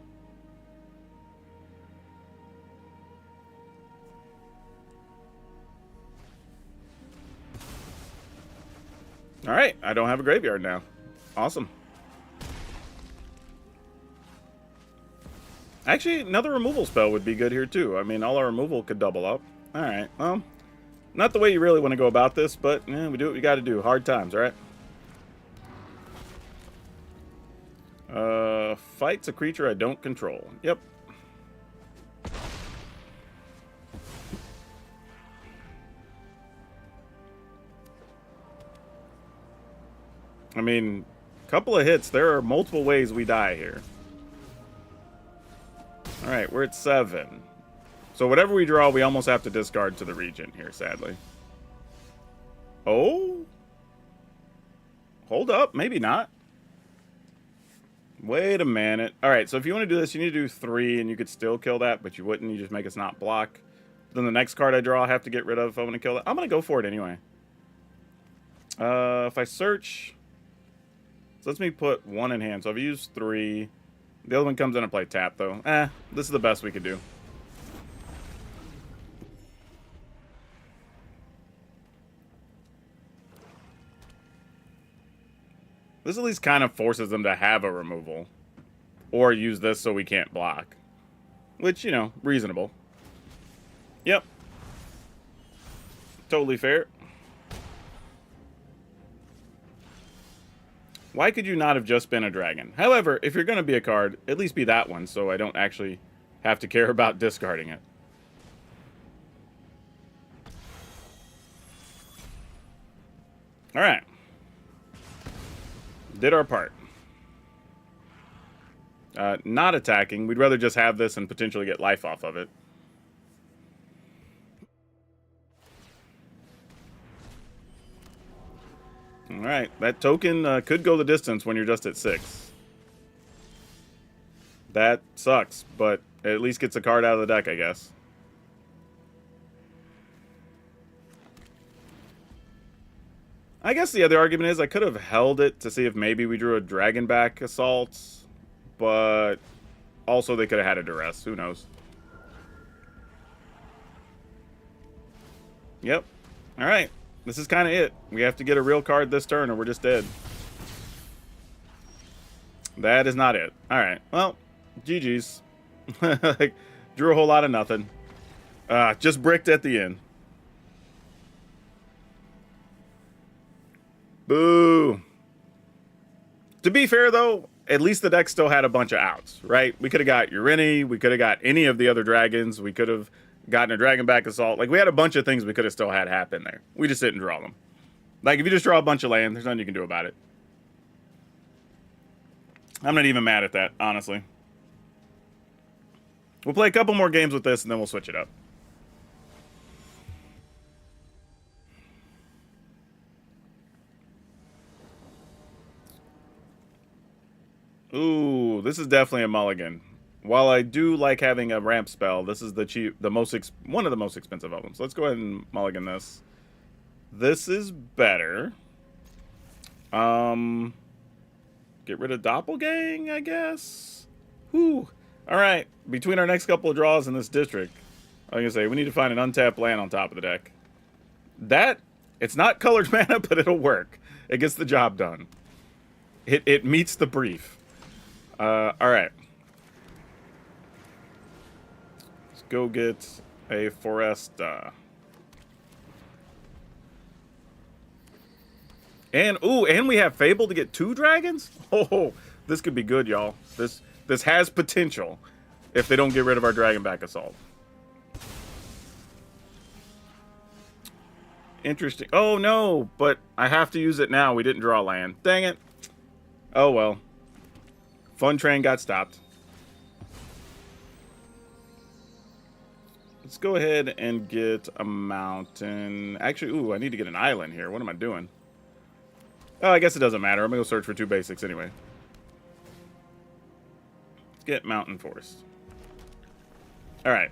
S1: Alright, I don't have a graveyard now. Awesome. Actually, another removal spell would be good here too. I mean, all our removal could double up. Alright, well, not the way you really want to go about this, but we do what we got to do. Hard times, alright? Fights a creature I don't control. Yep. I mean, couple of hits. There are multiple ways we die here. Alright, we're at 7. So whatever we draw, we almost have to discard to the Regent here, sadly. Oh? Hold up. Maybe not. Wait a minute. Alright, so if you want to do this, you need to do 3, and you could still kill that, but you wouldn't. You just make us not block. Then the next card I draw, I have to get rid of if I want to kill that. I'm going to go for it anyway. If I search... So let's me put 1 in hand. So I've used 3. The other one comes in and play tap, though. This is the best we could do. This at least kind of forces them to have a removal. Or use this so we can't block. Which, you know, reasonable. Yep. Totally fair. Why could you not have just been a dragon? However, if you're going to be a card, at least be that one, so I don't actually have to care about discarding it. All right. Did our part. Not attacking. We'd rather just have this and potentially get life off of it. All right. That token could go the distance when you're just at 6. That sucks, but it at least gets a card out of the deck, I guess. I guess the other argument is I could have held it to see if maybe we drew a Dragonback Assault, but also they could have had a Duress. Who knows? Yep. All right. This is kind of it. We have to get a real card this turn or we're just dead. That is not it. All right. Well, GG's. Like, drew a whole lot of nothing. Just bricked at the end. Boo. To be fair, though, at least the deck still had a bunch of outs, right? We could have got Urini. We could have got any of the other dragons. We could have gotten a Dragonback Assault. Like, we had a bunch of things we could have still had happen there. We just didn't draw them. Like, if you just draw a bunch of land, there's nothing you can do about it. I'm not even mad at that, honestly. We'll play a couple more games with this, and then we'll switch it up. Ooh, this is definitely a mulligan. While I do like having a ramp spell, this is one of the most expensive of them. So let's go ahead and mulligan this. This is better. Get rid of Doppelgang, I guess. Whew. All right. Between our next couple of draws in this district, I was gonna say we need to find an untapped land on top of the deck. It's not colored mana, but it'll work. It gets the job done. It meets the brief. All right. Let's go get a Foresta. And we have Fable to get 2 dragons? Oh, this could be good, y'all. This has potential if they don't get rid of our Dragonback Assault. Interesting. Oh, no, but I have to use it now. We didn't draw land. Dang it. Oh, well. Fun train got stopped. Let's go ahead and get a mountain. Actually, I need to get an island here. What am I doing? Oh, I guess it doesn't matter. I'm going to go search for 2 basics anyway. Let's get Mountain Forest. All right.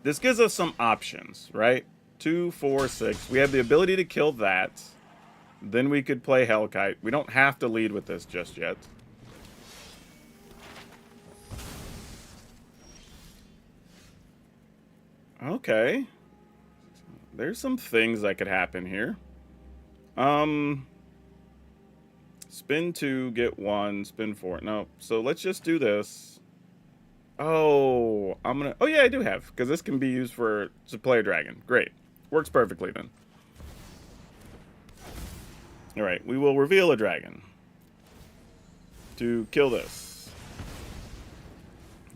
S1: This gives us some options, right? 2, 4, 6. We have the ability to kill that. Then we could play Hellkite. We don't have to lead with this just yet. Okay. There's some things that could happen here. Spin 2, get 1, spin 4. No, so let's just do this. Oh, oh yeah, I do have, because this can be used to play a dragon. Great. Works perfectly then. All right, we will reveal a dragon to kill this.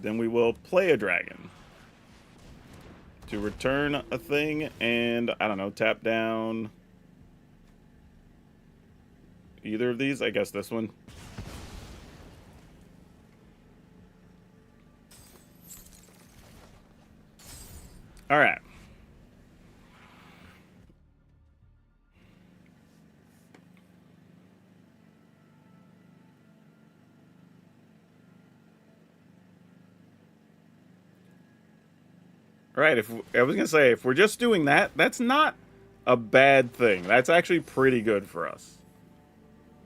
S1: Then we will play a dragon to return a thing and, I don't know, tap down either of these. I guess this one. All right. Right, I was going to say, if we're just doing that, that's not a bad thing. That's actually pretty good for us.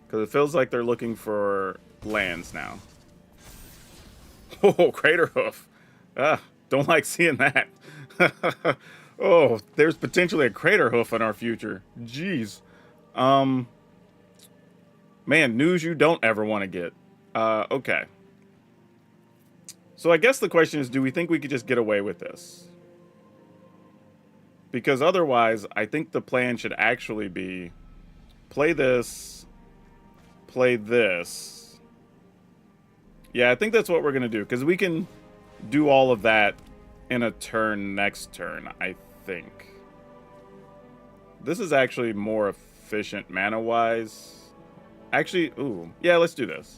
S1: Because it feels like they're looking for lands now. Oh, Crater Hoof. Don't like seeing that. Oh, there's potentially a Crater Hoof in our future. Jeez. Man, news you don't ever want to get. Okay. So I guess the question is, do we think we could just get away with this? Because otherwise, I think the plan should actually be play this, play this. Yeah, I think that's what we're going to do. Because we can do all of that in a turn next turn, I think. This is actually more efficient mana-wise. Actually, ooh. Yeah, let's do this.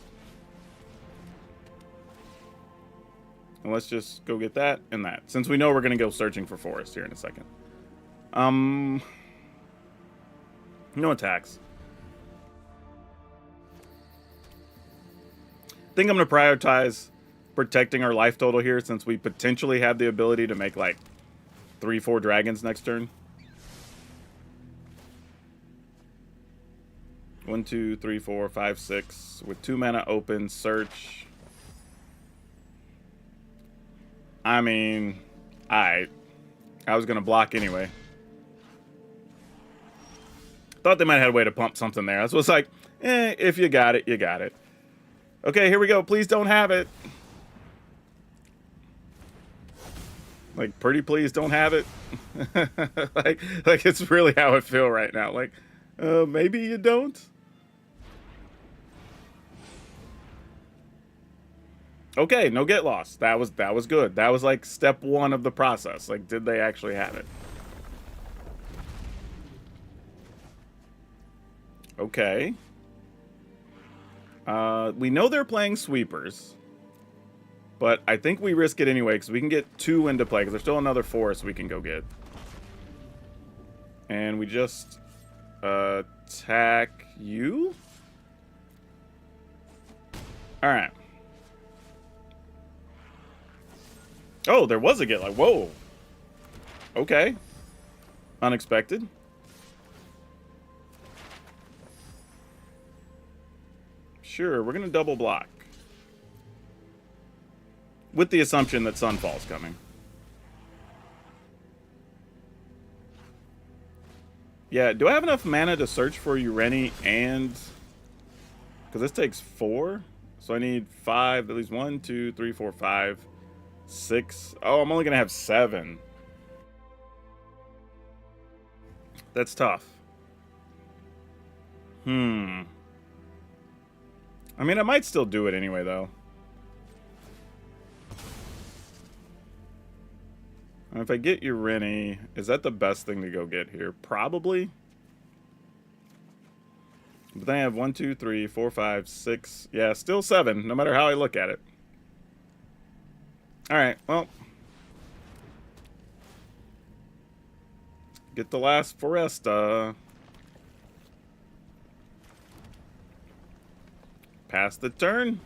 S1: And let's just go get that and that. Since we know we're going to go searching for forest here in a second. No attacks. I think I'm going to prioritize protecting our life total here since we potentially have the ability to make like 3-4 dragons next turn. 1, 2, 3, 4, 5, 6 with 2 mana open, search. I mean, I was going to block anyway. Thought they might have had a way to pump something there. That's what's like, if you got it, you got it. Okay, here we go. Please don't have it. Like, pretty please don't have it. like it's really how I feel right now. Like, maybe you don't. Okay, no get lost. That was good. That was like step 1 of the process. Like, did they actually have it? Okay. We know they're playing sweepers. But I think we risk it anyway, because we can get 2 into play, because there's still another forest we can go get. And we just attack you? Alright. Oh, there was a get, like, whoa. Okay. Unexpected. Sure, we're going to double block. With the assumption that Sunfall's coming. Yeah, do I have enough mana to search for Ureni and... Because this takes 4. So I need 5, at least 1, 2, 3, 4, 5, 6. Oh, I'm only going to have 7. That's tough. I mean, I might still do it anyway, though. If I get Ureni, is that the best thing to go get here? Probably. But then I have 1, 2, 3, 4, 5, 6. Yeah, still 7, no matter how I look at it. Alright, well. Get the last Foresta. Pass the turn.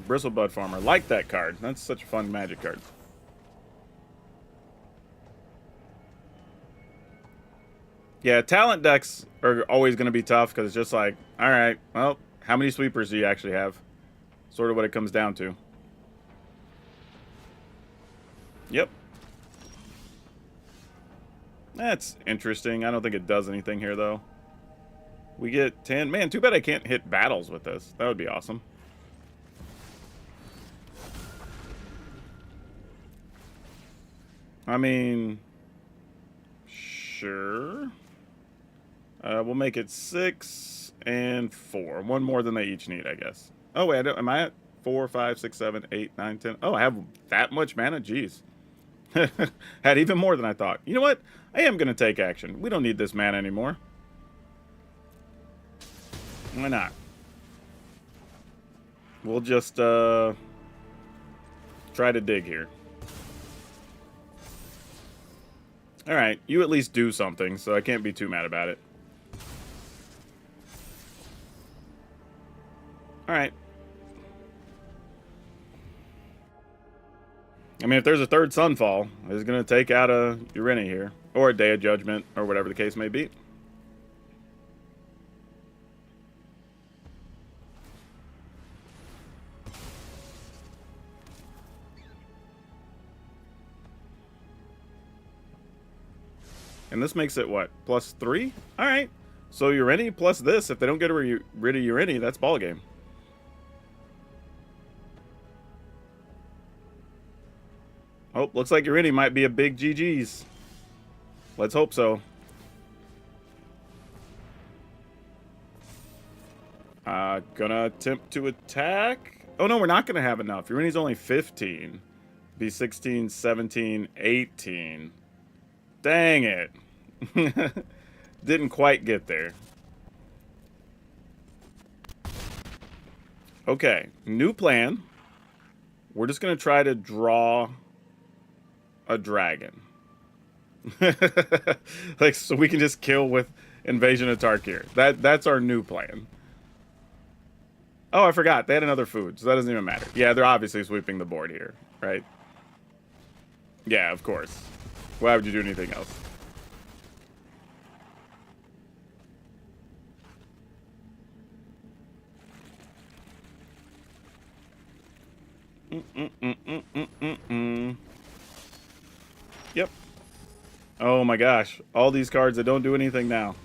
S1: Bristlebud Farmer. Like that card. That's such a fun magic card. Yeah, talent decks are always going to be tough because it's just like, alright, well, how many sweepers do you actually have? Sort of what it comes down to. Yep. That's interesting. I don't think it does anything here, though. We get 10. Man, too bad I can't hit battles with this. That would be awesome. I mean, sure. We'll make it 6 and 4. 1 more than they each need, I guess. Oh, wait, am I at 4, 5, 6, 7, 8, 9, 10? Oh, I have that much mana? Jeez. Had even more than I thought. You know what? I am going to take action. We don't need this mana anymore. Why not? We'll just try to dig here. Alright, you at least do something, so I can't be too mad about it. Alright. I mean, if there's a third Sunfall, it's going to take out a Ureni here. Or a Day of Judgment, or whatever the case may be. And this makes it, what, +3? Alright. So Ureni plus this, if they don't get rid of Ureni, that's ballgame. Oh, looks like your innie might be a big GG's. Let's hope so. Gonna attempt to attack. Oh, no, we're not gonna have enough. Your innie's only 15. Be 16, 17, 18. Dang it. Didn't quite get there. Okay, new plan. We're just going to try to draw a dragon. Like, so we can just kill with Invasion of Tarkir. That's our new plan. Oh, I forgot. They had another food, so that doesn't even matter. Yeah, they're obviously sweeping the board here, right? Yeah, of course. Why would you do anything else? Yep. Oh my gosh. All these cards that don't do anything now.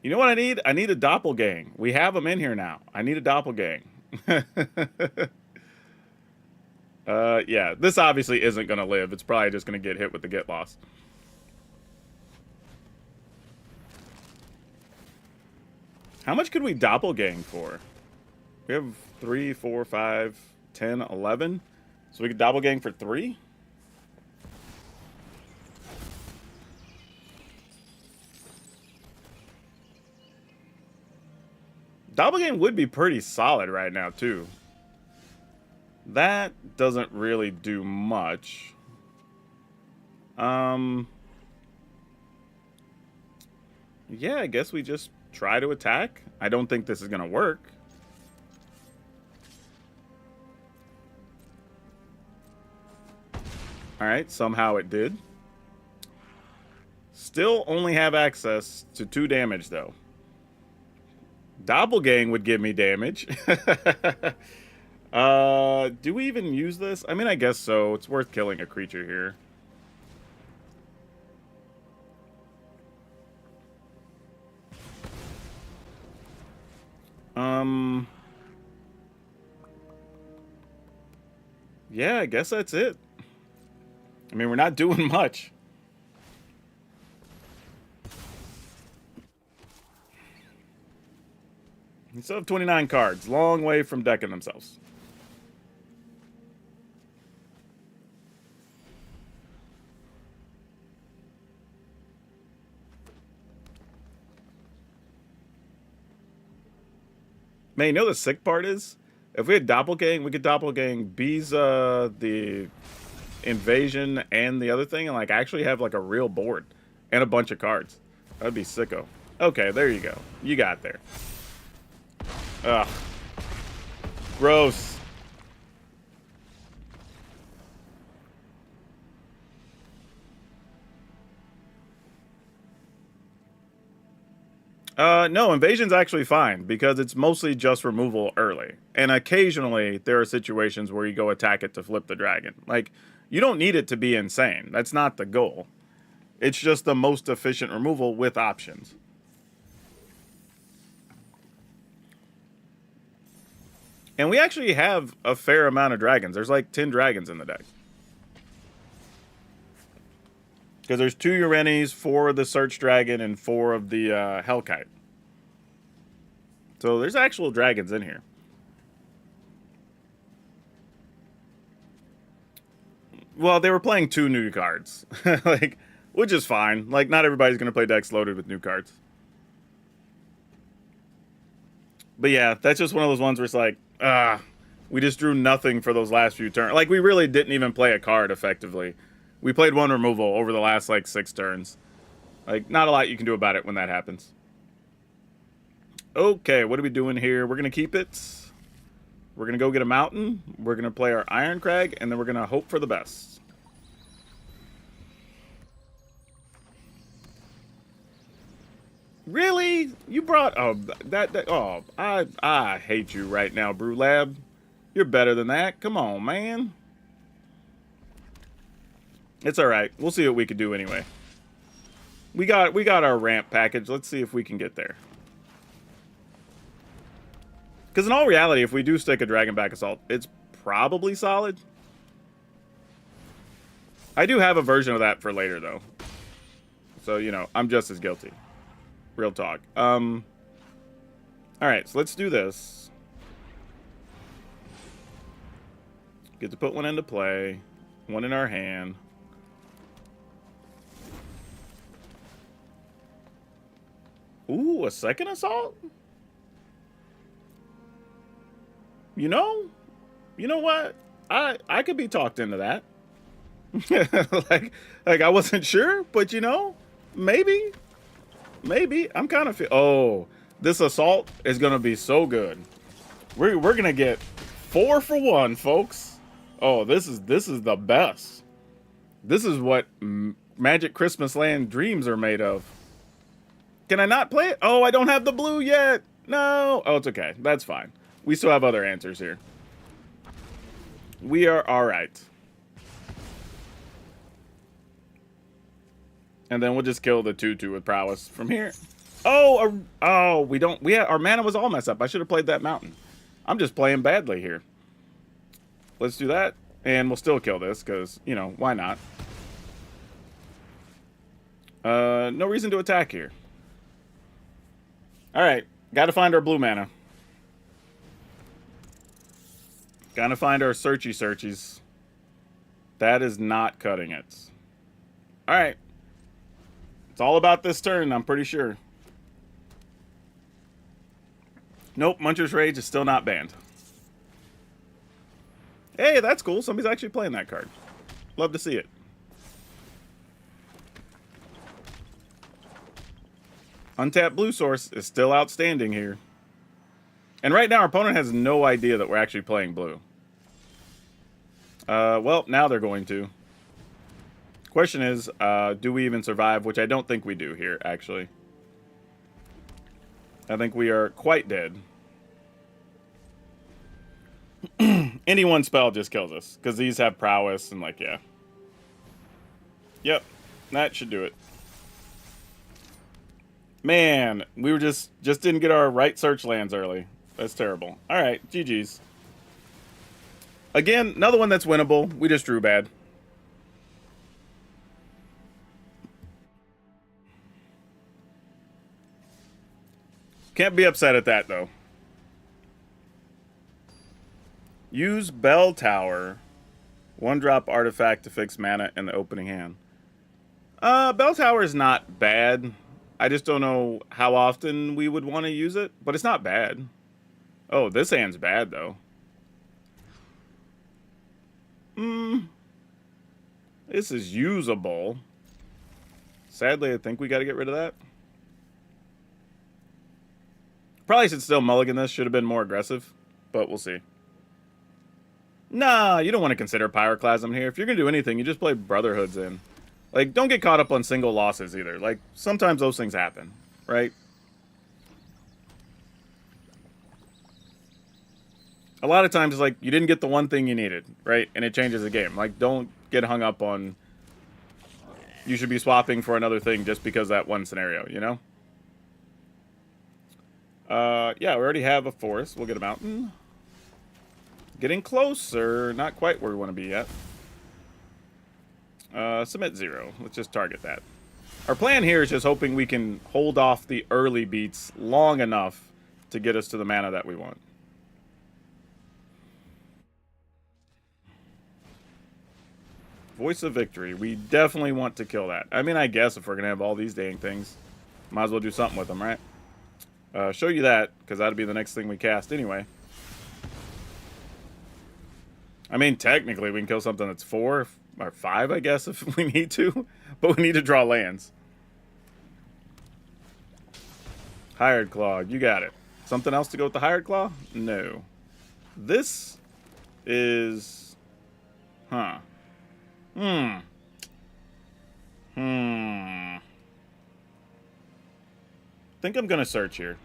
S1: You know what I need? I need a doppelgang. We have them in here now. I need a doppelgang. Yeah. This obviously isn't going to live. It's probably just going to get hit with the get lost. How much could we doppelgang for? We have 3, 4, 5, 10, 11. So we could doppelgang for 3? Doppelgang would be pretty solid right now, too. That doesn't really do much. Yeah, I guess we just try to attack. I don't think this is going to work. Alright, somehow it did. Still only have access to 2 damage, though. Doppelgang would give me damage. Do we even use this? I mean, I guess so. It's worth killing a creature here. Yeah, I guess that's it. I mean, we're not doing much. We still have 29 cards. Long way from decking themselves. Man, you know the sick part is? If we had Doppelgang, we could Doppelgang B's, the Invasion and the other thing, and, like, actually have, like, a real board. And a bunch of cards. That'd be sicko. Okay, there you go. You got there. Ugh. Gross. No, Invasion's actually fine, because it's mostly just removal early. And occasionally, there are situations where you go attack it to flip the dragon. Like, you don't need it to be insane. That's not the goal. It's just the most efficient removal with options. And we actually have a fair amount of dragons. There's like 10 dragons in the deck. Because there's 2 Urenis, 4 of the Search Dragon, and 4 of the Hellkite. So there's actual dragons in here. Well, they were playing 2 new cards. Like, which is fine. Like, not everybody's going to play decks loaded with new cards. But yeah, that's just one of those ones where it's like, we just drew nothing for those last few turns. Like, we really didn't even play a card effectively. We played 1 removal over the last, like, 6 turns. Like, not a lot you can do about it when that happens. Okay, what are we doing here? We're going to keep it. We're going to go get a mountain. We're going to play our Iron Crag, and then we're going to hope for the best. Really? You brought... Oh, oh, I hate you right now, Brew Lab. You're better than that. Come on, man. It's alright. We'll see what we can do anyway. We got our ramp package. Let's see if we can get there. Because in all reality, if we do stick a Dragonback Assault, it's probably solid. I do have a version of that for later, though. So, you know, I'm just as guilty. Real talk. Alright, so let's do this. Get to put one into play. One in our hand. Ooh, a second assault? You know what? I could be talked into that. like I wasn't sure, but you know, maybe I'm kind of this assault is gonna be so good. We're gonna get 4 for 1, folks. Oh, this is the best. This is what Magic Christmas Land dreams are made of. Can I not play it? Oh, I don't have the blue yet. No. Oh, it's okay. That's fine. We still have other answers here. We are all right. And then we'll just kill the 2/2 with prowess from here. Oh, we don't. Our mana was all messed up. I should have played that mountain. I'm just playing badly here. Let's do that, and we'll still kill this because you know why not? No reason to attack here. All right, got to find our blue mana. Got to find our searchies. That is not cutting it. All right. It's all about this turn, I'm pretty sure. Nope, Muncher's Rage is still not banned. Hey, that's cool. Somebody's actually playing that card. Love to see it. Untapped blue source is still outstanding here. And right now, our opponent has no idea that we're actually playing blue. Well, now they're going to. Question is, do we even survive? Which I don't think we do here, actually. I think we are quite dead. Any one spell just kills us. Because these have prowess and like, yeah. Yep. That should do it. Man, we were just didn't get our right search lands early. That's terrible. Alright, GG's. Again, another one that's winnable. We just drew bad. Can't be upset at that, though. Use Bell Tower. 1-drop artifact to fix mana in the opening hand. Bell Tower is not bad. I just don't know how often we would want to use it, but it's not bad. Oh, this hand's bad, though. This is usable. Sadly, I think we got to get rid of that. Probably should still mulligan this. Should have been more aggressive, but we'll see. Nah, you don't want to consider Pyroclasm here. If you're going to do anything, you just play Brotherhoods in. Like, don't get caught up on single losses either. Like, sometimes those things happen, right? A lot of times, it's like, you didn't get the one thing you needed, right? And it changes the game. Like, don't get hung up on you should be swapping for another thing just because that one scenario, you know? Yeah, we already have a forest. We'll get a mountain. Getting closer. Not quite where we want to be yet. Submit 0. Let's just target that. Our plan here is just hoping we can hold off the early beats long enough to get us to the mana that we want. Voice of Victory. We definitely want to kill that. I mean, I guess if we're going to have all these dang things, might as well do something with them, right? Show you that, because that'll be the next thing we cast anyway. I mean, technically, we can kill something that's 4 or 5, I guess, if we need to. But we need to draw lands. Hired Claw. You got it. Something else to go with the Hired Claw? No. This is... Huh. I think I'm going to search here.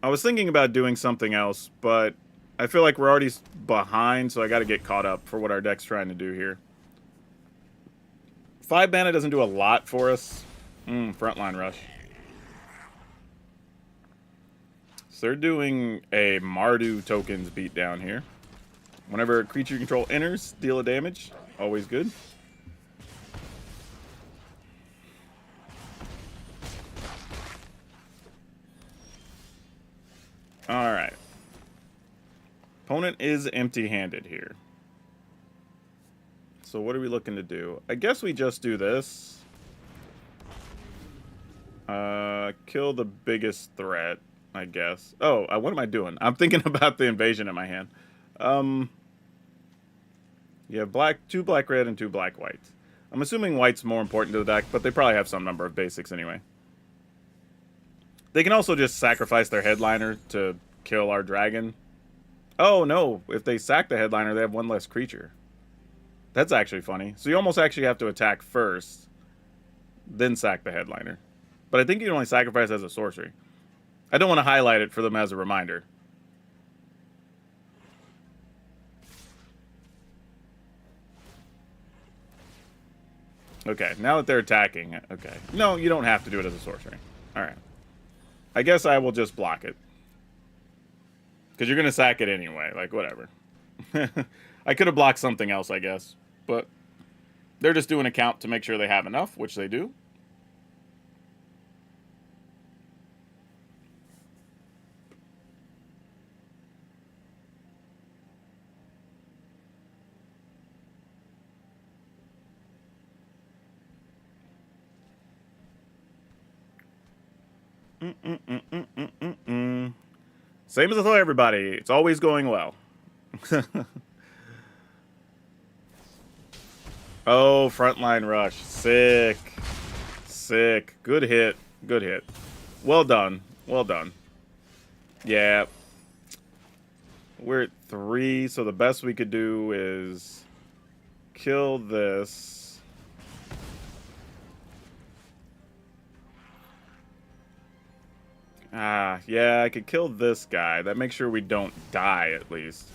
S1: I was thinking about doing something else, but I feel like we're already behind, so I got to get caught up for what our deck's trying to do here. 5 mana doesn't do a lot for us. Frontline Rush. So they're doing a Mardu tokens beatdown here. Whenever a creature you control enters, deal a damage. Always good. Alright. Opponent is empty-handed here. So what are we looking to do? I guess we just do this. Kill the biggest threat, I guess. Oh, what am I doing? I'm thinking about the invasion in my hand. You have 2 black-red and 2 black-white. I'm assuming white's more important to the deck, but they probably have some number of basics anyway. They can also just sacrifice their headliner to kill our dragon. Oh, no. If they sack the headliner, they have 1 less creature. That's actually funny. So you almost actually have to attack first, then sack the headliner. But I think you can only sacrifice as a sorcery. I don't want to highlight it for them as a reminder. Okay, now that they're attacking, okay. No, you don't have to do it as a sorcery. Alright. I guess I will just block it. Because you're going to sack it anyway, like, whatever. I could have blocked something else, I guess. But they're just doing a count to make sure they have enough, which they do. Same as I thought, everybody. It's always going well. Oh, frontline rush. Sick. Sick. Good hit. Good hit. Well done. Well done. Yeah. We're at 3, so the best we could do is kill this. Yeah, I could kill this guy. That makes sure we don't die, at least.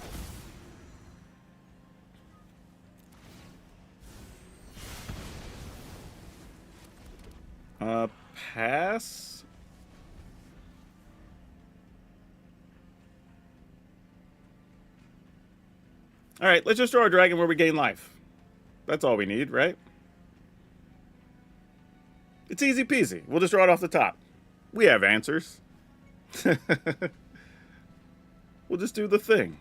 S1: Pass? Alright, let's just draw a dragon where we gain life. That's all we need, right? It's easy peasy. We'll just draw it off the top. We have answers. We'll just do the thing.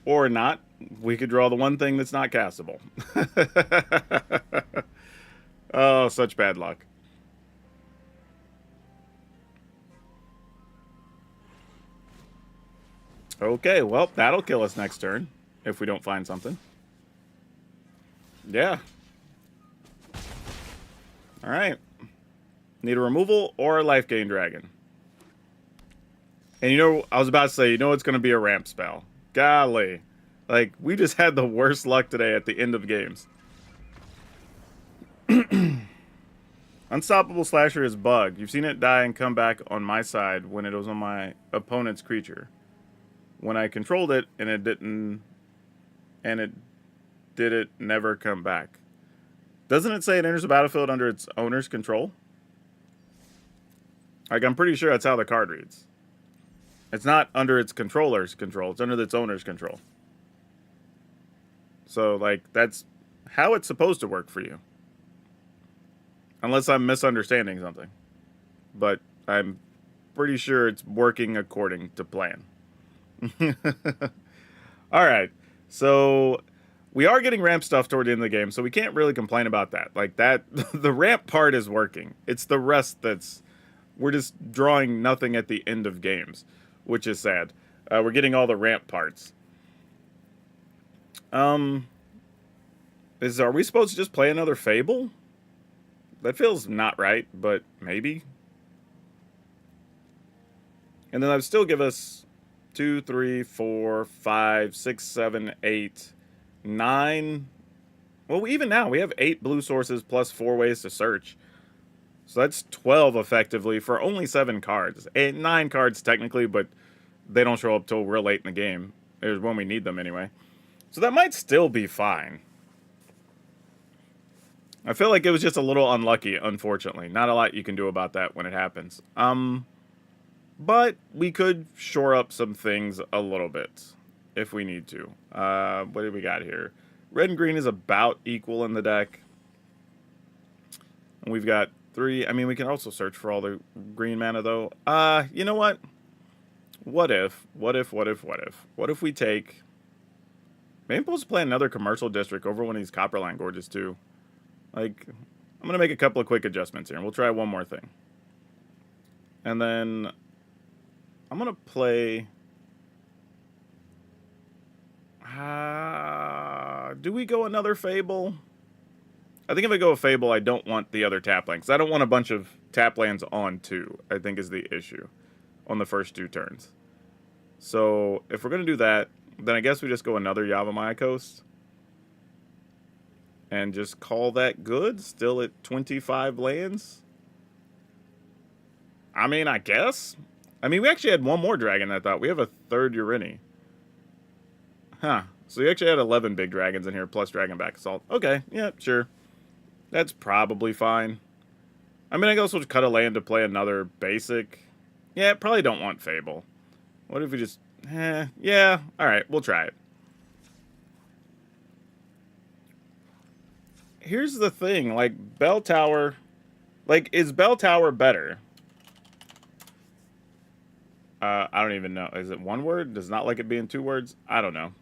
S1: Or not. We could draw the one thing that's not castable. Oh, such bad luck. Okay, well, that'll kill us next turn. If we don't find something. Yeah. Alright. Need a removal or a life gain dragon. And you know, I was about to say, you know it's going to be a ramp spell. Golly. Like, we just had the worst luck today at the end of games. Unstoppable Slasher is bugged. You've seen it die and come back on my side when it was on my opponent's creature. When I controlled it, and it didn't... And it did it never come back. Doesn't it say it enters the battlefield under its owner's control? Like, I'm pretty sure that's how the card reads. It's not under its controller's control. It's under its owner's control. So, like, that's how it's supposed to work for you. Unless I'm misunderstanding something. But I'm pretty sure it's working according to plan. Alright. So, we are getting ramp stuff toward the end of the game, so we can't really complain about that. Like, that, the ramp part is working. It's the rest that's... We're just drawing nothing at the end of games, which is sad. We're getting all the ramp parts. Are we supposed to just play another Fable? That feels not right, but maybe. And then that would still give us 2, 3, 4, 5, 6, 7, 8, 9. Well, even now, we have 8 blue sources plus 4 ways to search. So that's 12 effectively for only 7 cards. 9 cards technically, but they don't show up till real late in the game. It's when we need them anyway. So that might still be fine. I feel like it was just a little unlucky, unfortunately. Not a lot you can do about that when it happens. But we could shore up some things a little bit if we need to. What do we got here? Red and green is about equal in the deck. And we've got 3. I mean, we can also search for all the green mana, though. You know what? What if we take... Maybe we'll just play another commercial district over one of these Copperline Gorges, too. Like, I'm going to make a couple of quick adjustments here, and we'll try one more thing. And then I'm going to play... do we go another Fable? I think if I go a Fable, I don't want the other tap land, because I don't want a bunch of tap lands on 2, I think is the issue, on the first 2 turns. So, if we're going to do that, then I guess we just go another Yavimaya Coast. And just call that good, still at 25 lands. I mean, I guess. I mean, we actually had one more dragon, I thought. We have a 3rd Urini. Huh. So we actually had 11 big dragons in here, plus Dragonback Assault. Okay, yeah, sure. That's probably fine. I mean, I guess we'll just cut a land to play another basic. Yeah, probably don't want Fable. What if we just... yeah, alright, we'll try it. Here's the thing, like, Bell Tower... Like, is Bell Tower better? I don't even know. Is it 1 word? Does not like it being 2 words? I don't know.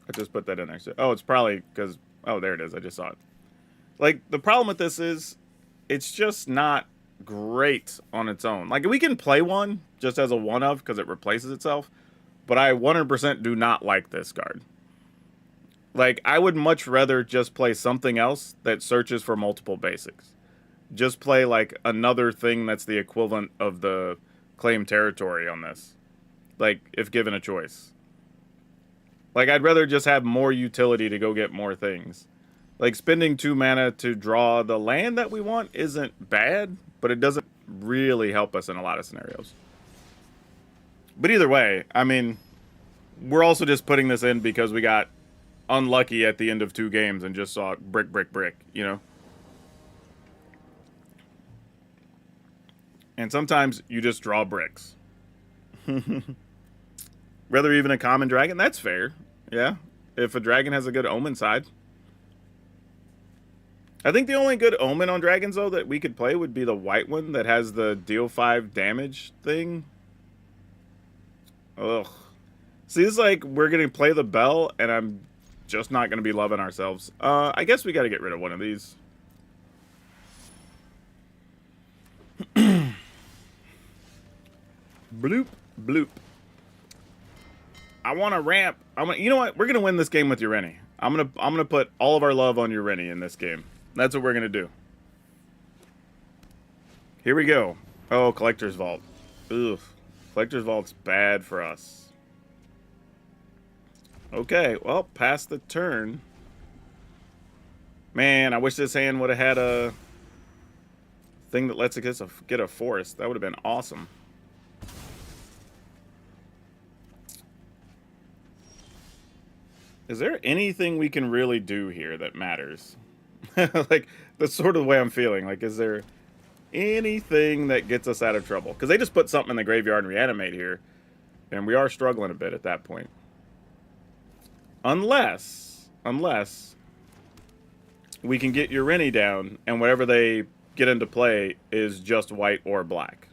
S1: I just put that in there. Oh, it's probably because... Oh, there it is. I just saw it. Like, the problem with this is, it's just not great on its own. Like, we can play one just as a one-of because it replaces itself, but I 100% do not like this card. Like, I would much rather just play something else that searches for multiple basics. Just play, like, another thing that's the equivalent of the claim territory on this. Like, if given a choice. Like, I'd rather just have more utility to go get more things. Like, spending 2 mana to draw the land that we want isn't bad, but it doesn't really help us in a lot of scenarios. But either way, I mean, we're also just putting this in because we got unlucky at the end of 2 games and just saw brick, brick, brick, you know? And sometimes you just draw bricks. Rather even a common dragon, that's fair. Yeah, if a dragon has a good omen side. I think the only good omen on dragons, though, that we could play would be the white one that has the deal 5 damage thing. Ugh. See, it's like we're going to play the bell, and I'm just not going to be loving ourselves. I guess we got to get rid of one of these. Bloop, bloop. I want to ramp. You know what? We're going to win this game with Urini. I'm gonna put all of our love on Urini in this game. That's what we're going to do. Here we go. Oh, Collector's Vault. Ugh. Collector's Vault's bad for us. Okay, well, past the turn. Man, I wish this hand would have had a thing that lets us get a forest. That would have been awesome. Is there anything we can really do here that matters? Like, that's sort of the way I'm feeling. Like, is there anything that gets us out of trouble? Because they just put something in the graveyard and reanimate here. And we are struggling a bit at that point. Unless we can get Urini down and whatever they get into play is just white or black.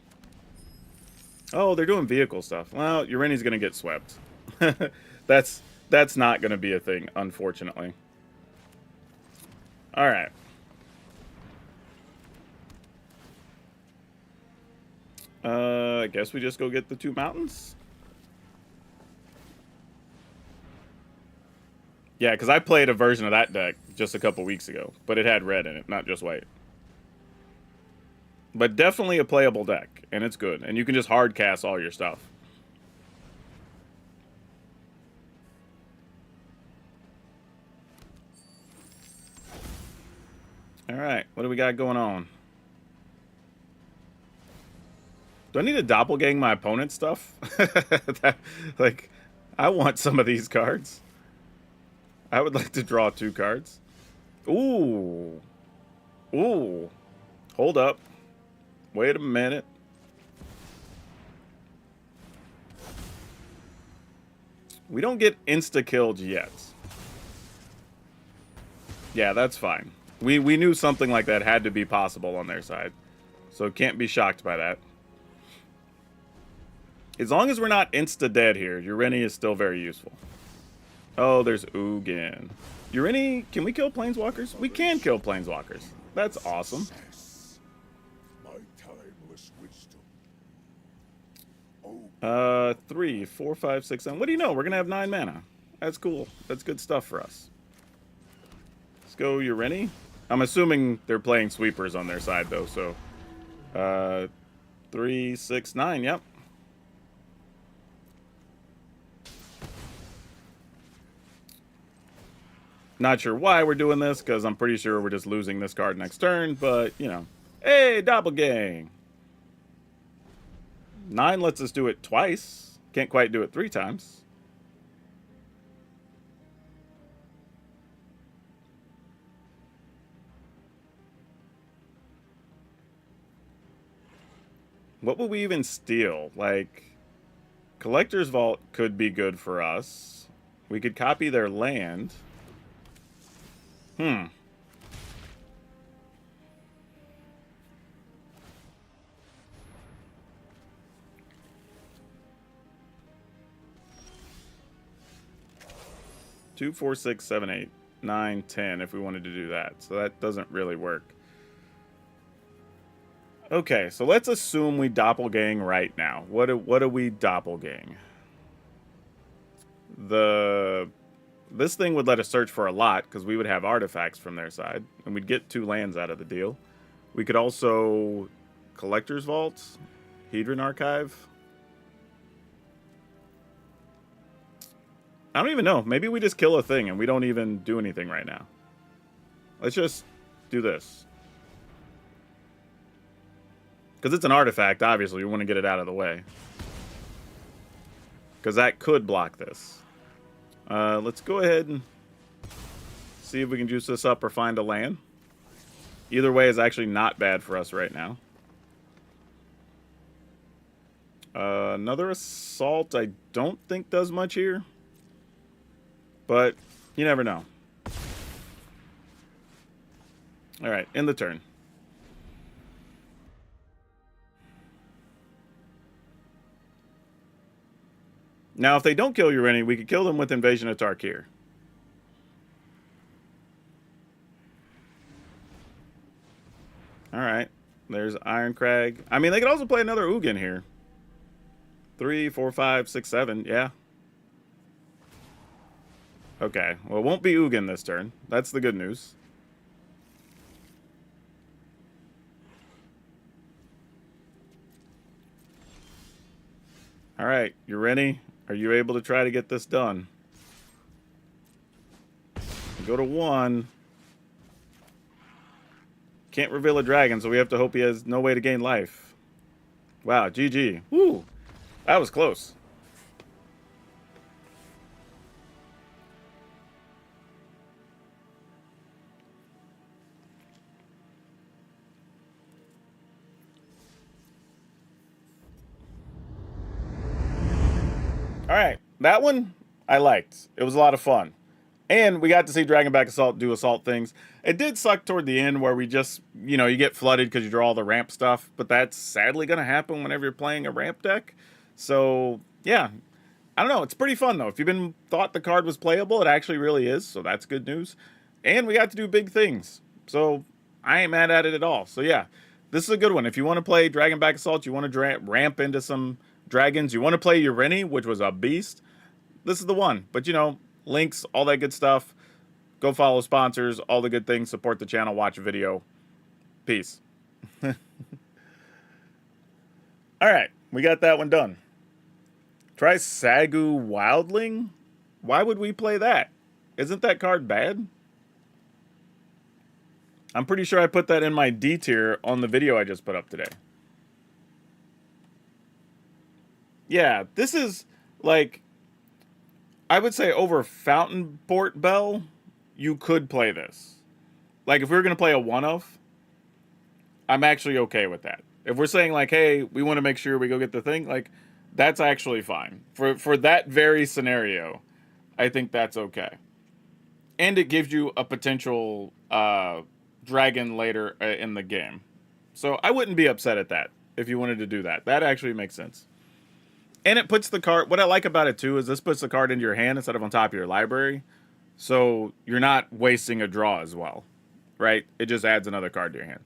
S1: Oh, they're doing vehicle stuff. Well, Urini's going to get swept. That's not going to be a thing, unfortunately. All right. I guess we just go get the 2 mountains. Yeah, because I played a version of that deck just a couple weeks ago, but it had red in it, not just white. But definitely a playable deck, and it's good. And you can just hard cast all your stuff. Alright, what do we got going on? Do I need to doppelgang my opponent's stuff? Like, I want some of these cards. I would like to draw 2 cards. Ooh. Ooh. Hold up. Wait a minute. We don't get insta-killed yet. Yeah, that's fine. We knew something like that had to be possible on their side. So can't be shocked by that. As long as we're not insta-dead here, Ureni is still very useful. Oh, there's Ugin. Ureni, can we kill planeswalkers? We can kill planeswalkers. That's awesome. 3, 4, 5, 6, 7. What do you know? We're gonna have 9 mana. That's cool. That's good stuff for us. Let's go Ureni. I'm assuming they're playing sweepers on their side though, so 3, 6, 9, yep. Not sure why we're doing this, because I'm pretty sure we're just losing this card next turn, but, you know. Hey, Doppelgang! 9 lets us do it twice. Can't quite do it 3 times. What would we even steal? Like, Collector's Vault could be good for us. We could copy their land. 2, 4, 6, 7, 8, 9, 10 if we wanted to do that. So that doesn't really work. Okay, so let's assume we doppelgang right now. What do we doppelgang? This thing would let us search for a lot, because we would have artifacts from their side, and we'd get 2 lands out of the deal. We could also Collector's Vault, Hedron Archive. I don't even know. Maybe we just kill a thing and we don't even do anything right now. Let's just do this. Because it's an artifact, obviously. We want to get it out of the way. Because that could block this. Let's go ahead and see if we can juice this up or find a land. Either way is actually not bad for us right now. Another assault I don't think does much here. But you never know. Alright, end the turn. Now, if they don't kill Ureni, we could kill them with Invasion of Tarkir. Alright. There's Ironcrag. I mean, they could also play another Ugin here. 3, 4, 5, 6, 7. Yeah. Okay. Well, it won't be Ugin this turn. That's the good news. Alright. Ureni, are you able to try to get this done? Go to 1. Can't reveal a dragon, so we have to hope he has no way to gain life. Wow, GG. Woo! That was close. Alright, that one I liked. It was a lot of fun. And we got to see Dragonback Assault do assault things. It did suck toward the end where we just, you know, you get flooded because you draw all the ramp stuff. But that's sadly going to happen whenever you're playing a ramp deck. So, yeah. I don't know. It's pretty fun, though. If you've been thought the card was playable, it actually really is. So that's good news. And we got to do big things. So I ain't mad at it at all. So, yeah. This is a good one. If you want to play Dragonback Assault, you want to ramp into some dragons, you want to play Ureni, which was a beast, this is the one. But, you know, links, all that good stuff. Go follow sponsors, all the good things. Support the channel, watch a video. Peace. All right, we got that one done. Try Sagu Wildling? Why would we play that? Isn't that card bad? I'm pretty sure I put that in my D tier on the video I just put up today. Yeah, this is like, I would say over Fountain Port Bell, you could play this. Like, if we were going to play a one of, I'm actually okay with that. If we're saying, like, hey, we want to make sure we go get the thing, like, that's actually fine. For that very scenario, I think that's okay. And it gives you a potential dragon later in the game. So I wouldn't be upset at that if you wanted to do that. That actually makes sense. And it puts the card, what I like about it too is this puts the card into your hand instead of on top of your library. So you're not wasting a draw as well, right? It just adds another card to your hand.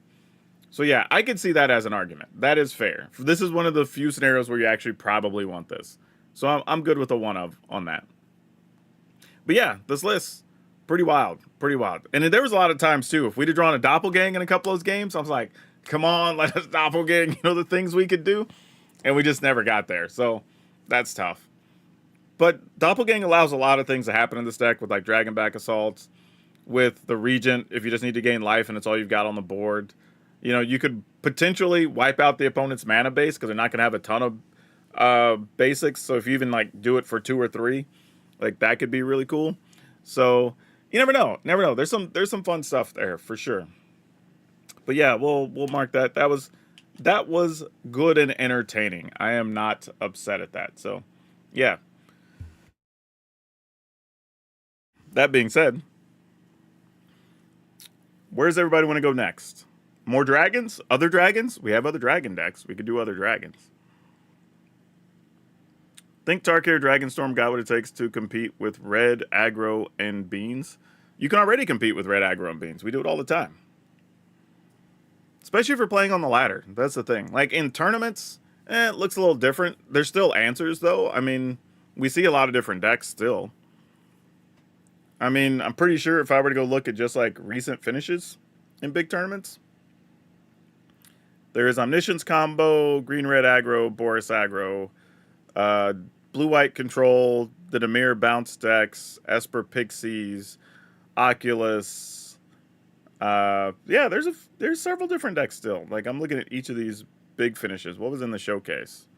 S1: So yeah, I could see that as an argument. That is fair. This is one of the few scenarios where you actually probably want this. So I'm good with a one of on that. But yeah, this list, pretty wild. Pretty wild. And there was a lot of times too, if we'd have drawn a doppelgang in a couple of those games, I was like, come on, let us doppelgang, you know, the things we could do. And we just never got there. So that's tough. But doppelgang allows a lot of things to happen in this deck with like dragon back assaults, with the regent, if you just need to gain life and it's all you've got on the board. You know, you could potentially wipe out the opponent's mana base because they're not going to have a ton of basics. So if you even like do it for 2 or 3, like that could be really cool. So you never know. Never know. There's some fun stuff there for sure. But yeah, we'll mark that. That was good and entertaining. I am not upset at that. So yeah. That being said, where's everybody want to go next? More dragons? Other dragons? We have other dragon decks. We could do other dragons. Think Tarkir Dragonstorm got what it takes to compete with red, aggro, and beans? You can already compete with red, aggro, and beans. We do it all the time. Especially if you're playing on the ladder. That's the thing. Like in tournaments, it looks a little different. There's still answers, though. I mean, we see a lot of different decks still. I mean, I'm pretty sure if I were to go look at just like recent finishes in big tournaments, there is Omniscience combo, green-red aggro, Boris aggro, blue-white control, the Dimir bounce decks, Esper Pixies, Oculus. Yeah, there's several different decks still. Like I'm looking at each of these big finishes. What was in the showcase?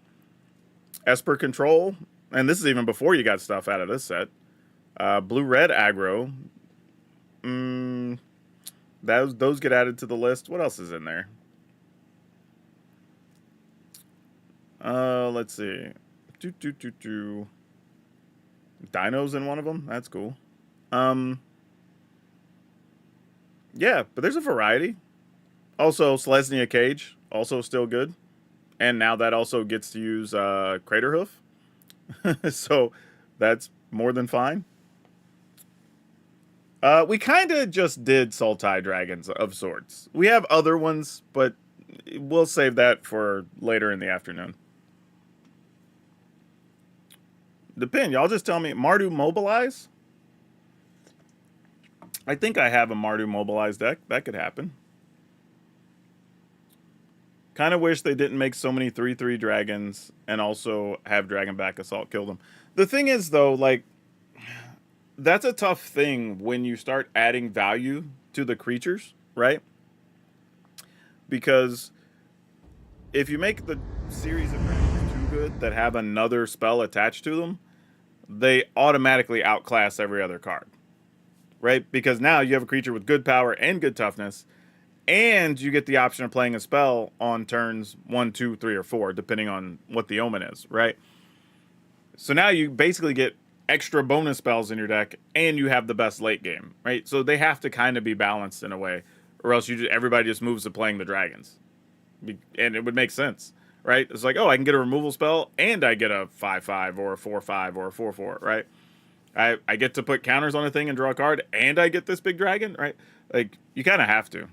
S1: Esper control, and this is even before you got stuff out of this set. Blue-red aggro. Those get added to the list. What else is in there? Let's see. Dinos in one of them. That's cool. Yeah, but there's a variety. Also, Selesnya Cage, also still good. And now that also gets to use Craterhoof. So that's more than fine. We kind of just did Sultai Dragons of sorts. We have other ones, but we'll save that for later in the afternoon. Depend. Y'all just tell me. Mardu Mobilize? I think I have a Mardu Mobilize deck. That could happen. Kind of wish they didn't make so many 3/3 dragons and also have Dragon Back Assault kill them. The thing is, though, like, that's a tough thing when you start adding value to the creatures, right? Because if you make the series of dragons too good that have another spell attached to them, they automatically outclass every other card, right? Because now you have a creature with good power and good toughness, and you get the option of playing a spell on turns 1, 2, 3, or 4, depending on what the omen is, right? So now you basically get extra bonus spells in your deck, and you have the best late game, right? So they have to kind of be balanced in a way, or else everybody just moves to playing the dragons, and it would make sense, right? It's like, oh, I can get a removal spell, and I get a 5/5 or a 4/5 or a 4/4, right? I get to put counters on a thing and draw a card, and I get this big dragon, right? Like, you kind of have to.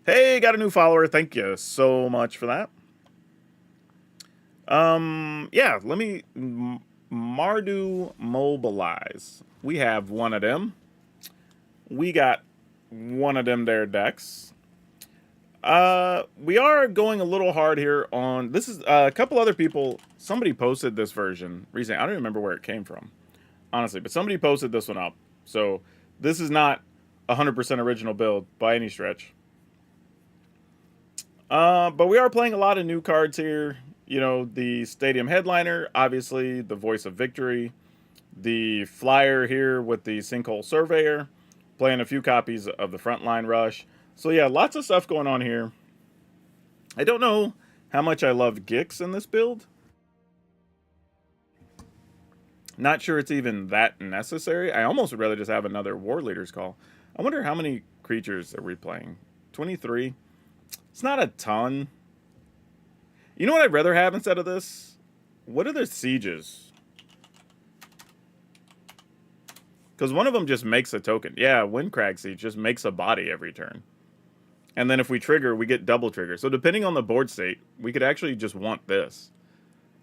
S1: Hey, got a new follower. Thank you so much for that. Yeah, let me Mardu Mobilize. We have one of them. We got one of them there decks. We are going a little hard here on this is a couple other people. Somebody posted this version recently. I don't even remember where it came from, honestly, but somebody posted this one up. So this is not 100% original build by any stretch. But we are playing a lot of new cards here. You know, the Stadium Headliner, obviously, the Voice of Victory, the Flyer here with the Sinkhole Surveyor, Playing a few copies of the Frontline Rush. So yeah, lots of stuff going on here. I don't know how much I love Gix in this build. Not sure it's even that necessary. I almost would rather just have another War Leader's Call. I wonder how many creatures are we playing? 23? It's not a ton. You know what I'd rather have instead of this? What are the sieges? Because one of them just makes a token. Yeah, Windcrag Siege just makes a body every turn. And then if we trigger, we get double trigger. So depending on the board state, we could actually just want this.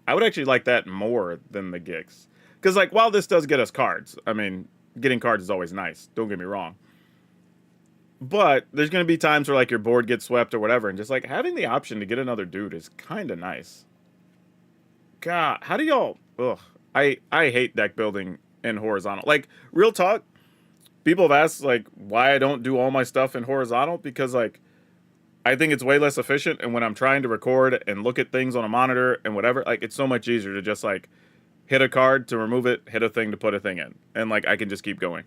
S1: I would actually like that more than the Gix. Because, like, while this does get us cards, I mean, getting cards is always nice. Don't get me wrong. But there's going to be times where, like, your board gets swept or whatever. And just, like, having the option to get another dude is kind of nice. God, how do y'all... Ugh. I hate deck building in horizontal. Like, real talk, people have asked, like, why I don't do all my stuff in horizontal. Because, like, I think it's way less efficient. And when I'm trying to record and look at things on a monitor and whatever, like, it's so much easier to just, like... hit a card to remove it, hit a thing to put a thing in. And, like, I can just keep going.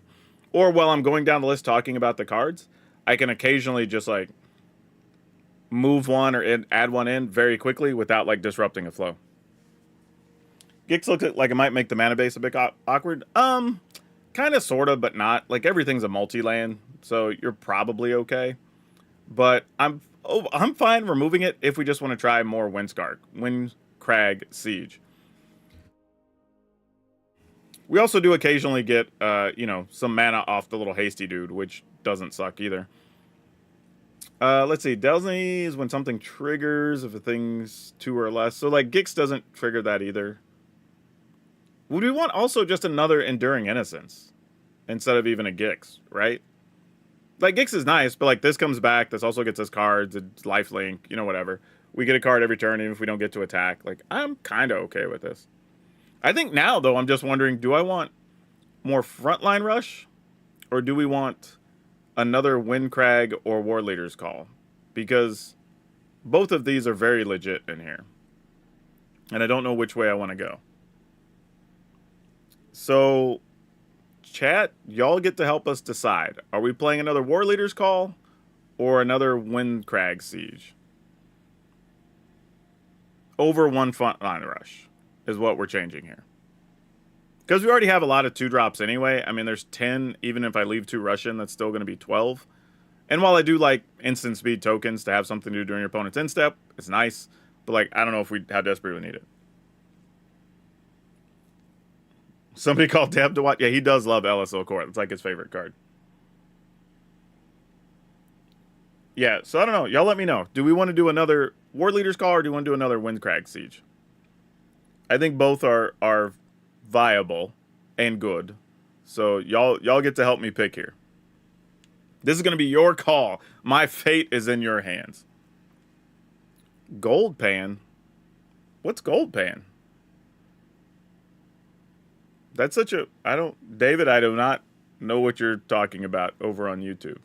S1: Or while I'm going down the list talking about the cards, I can occasionally just, like, move one or add one in very quickly without, like, disrupting a flow. Gix looks like it might make the mana base a bit awkward. Kind of, sort of, but not. Like, everything's a multi-land, so you're probably okay. But I'm fine removing it if we just want to try more Windcrag Siege. We also do occasionally get, you know, some mana off the little hasty dude, which doesn't suck either. Let's see. Delney is when something triggers if a thing's 2 or less. So, like, Gix doesn't trigger that either. Would we want also just another Enduring Innocence instead of even a Gix, right? Like, Gix is nice, but, like, this comes back. This also gets us cards. It's lifelink, you know, whatever. We get a card every turn even if we don't get to attack. Like, I'm kind of okay with this. I think now, though, I'm just wondering, do I want more Frontline Rush? Or do we want another Windcrag or War Leader's Call? Because both of these are very legit in here. And I don't know which way I want to go. So, chat, y'all get to help us decide. Are we playing another War Leader's Call or another Windcrag Siege? Over one Frontline Rush is what we're changing here. Because we already have a lot of 2-drops anyway. I mean, there's 10. Even if I leave 2 Russian, that's still going to be 12. And while I do like instant speed tokens to have something to do during your opponent's end step, it's nice. But, like, I don't know if how desperately we need it. Somebody called Deb to watch. Yeah, he does love LSL Court. It's like his favorite card. Yeah, so I don't know. Y'all let me know. Do we want to do another War Leader's Call or do we want to do another Windcrag Siege? I think both are viable and good. So y'all get to help me pick here. This is going to be your call. My fate is in your hands. Gold Pan? What's Gold Pan? That's such a... David, I do not know what you're talking about over on YouTube.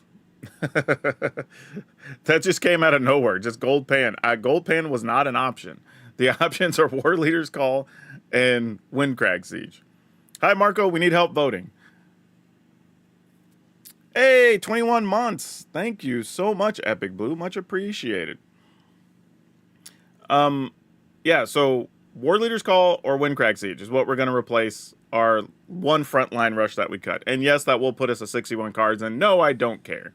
S1: That just came out of nowhere. Just Gold Pan. Gold Pan was not an option. The options are War Leader's Call and Windcrag Siege. Hi, Marco. We need help voting. Hey, 21 months. Thank you so much, Epic Blue. Much appreciated. Yeah, so War Leader's Call or Windcrag Siege is what we're going to replace our one Frontline Rush that we cut. And yes, that will put us at 61 cards. And no, I don't care.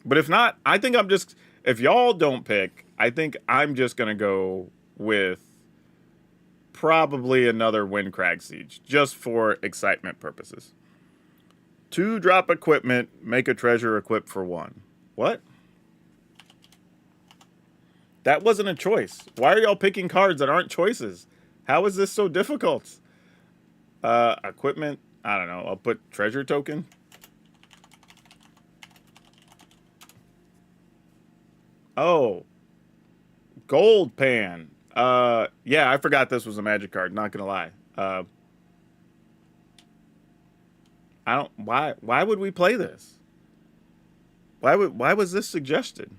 S1: But if not, I think I'm just... If y'all don't pick, I think I'm just going to go with probably another Windcrag Siege, just for excitement purposes. 2-drop equipment, make a treasure equip for 1. What? That wasn't a choice. Why are y'all picking cards that aren't choices? How is this so difficult? Equipment, I don't know. I'll put treasure token. Oh. Gold Pan. Yeah, I forgot this was a magic card, not gonna lie. Why would we play this? Why was this suggested?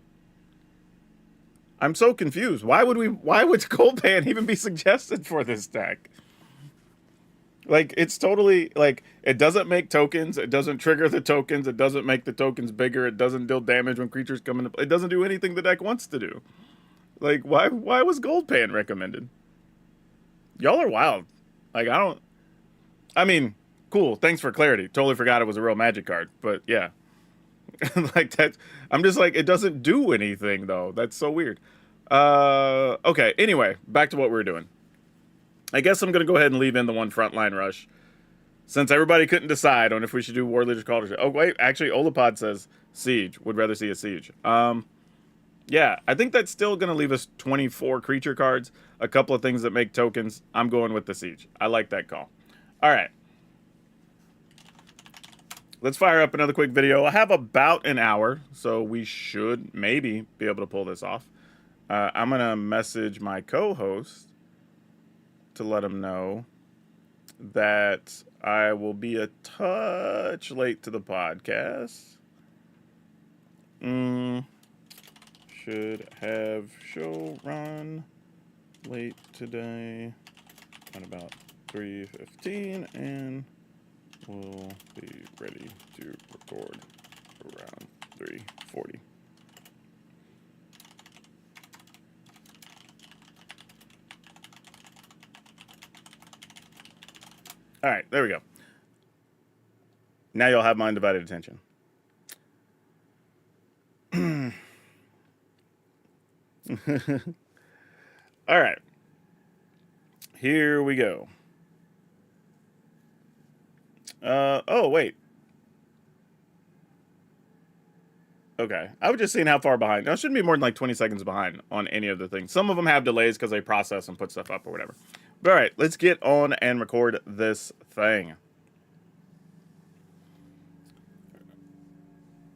S1: I'm so confused. Why would Gold Pan even be suggested for this deck? Like, it's totally, like, it doesn't make tokens, it doesn't trigger the tokens, it doesn't make the tokens bigger, it doesn't deal damage when creatures come into play. It doesn't do anything the deck wants to do. Like, why was Gold Pan recommended? Y'all are wild. Like, I mean, cool, thanks for clarity. Totally forgot it was a real Magic card, but yeah. Like, that, I'm just like, it doesn't do anything, though. That's so weird. Okay, anyway, back to what we were doing. I guess I'm going to go ahead and leave in the one frontline rush. Since everybody couldn't decide on if we should do War Leader's Call or... Oh, wait, actually, Olapod says Siege. Would rather see a Siege. Yeah, I think that's still going to leave us 24 creature cards. A couple of things that make tokens. I'm going with the Siege. I like that call. All right. Let's fire up another quick video. I have about an hour, so we should maybe be able to pull this off. I'm going to message my co-host to let him know that I will be a touch late to the podcast. Should have show run late today at about 3:15, and we'll be ready to record around 3:40. All right, there we go. Now you'll have my undivided attention. All right. Here we go. Oh, wait. Okay. I was just seeing how far behind. I shouldn't be more than like 20 seconds behind on any of the things. Some of them have delays because they process and put stuff up or whatever. But all right, let's get on and record this thing.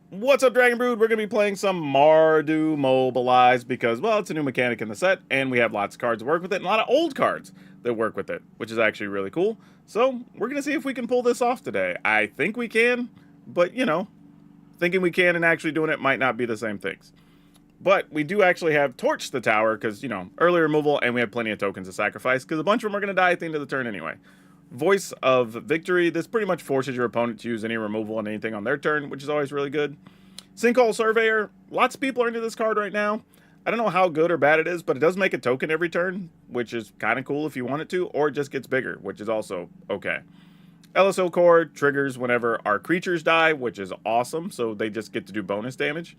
S1: What's up, Dragon Brood? We're going to be playing some Mardu Mobilize because, well, it's a new mechanic in the set, and we have lots of cards that work with it, and a lot of old cards that work with it, which is actually really cool. So, we're going to see if we can pull this off today. I think we can, but, you know, thinking we can and actually doing it might not be the same things. But we do actually have Torch the Tower because, you know, early removal, and we have plenty of tokens to sacrifice because a bunch of them are going to die at the end of the turn anyway. Voice of Victory. This pretty much forces your opponent to use any removal on anything on their turn, which is always really good. Sinkhole Surveyor. Lots of people are into this card right now. I don't know how good or bad it is, but it does make a token every turn, which is kind of cool if you want it to, or it just gets bigger, which is also okay. LSO Core triggers whenever our creatures die, which is awesome, so they just get to do bonus damage.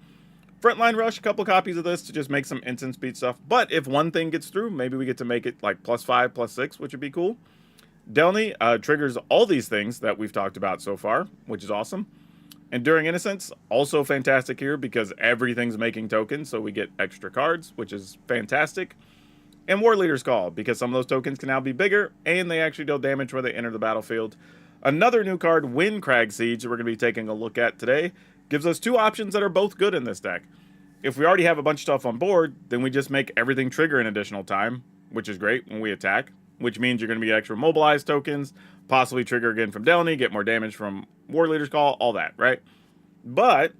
S1: Frontline Rush, a couple copies of this to just make some instant speed stuff, but if one thing gets through, maybe we get to make it like +5, +6, which would be cool. Delny triggers all these things that we've talked about so far, which is awesome. Enduring Innocence, also fantastic here because everything's making tokens, so we get extra cards, which is fantastic. And War Leader's Call, because some of those tokens can now be bigger, and they actually deal damage when they enter the battlefield. Another new card, Windcrag Siege, that we're going to be taking a look at today, gives us two options that are both good in this deck. If we already have a bunch of stuff on board, then we just make everything trigger an additional time, which is great when we attack, which means you're going to be extra mobilized tokens, possibly trigger again from Delny, get more damage from War Leader's Call, all that, right? But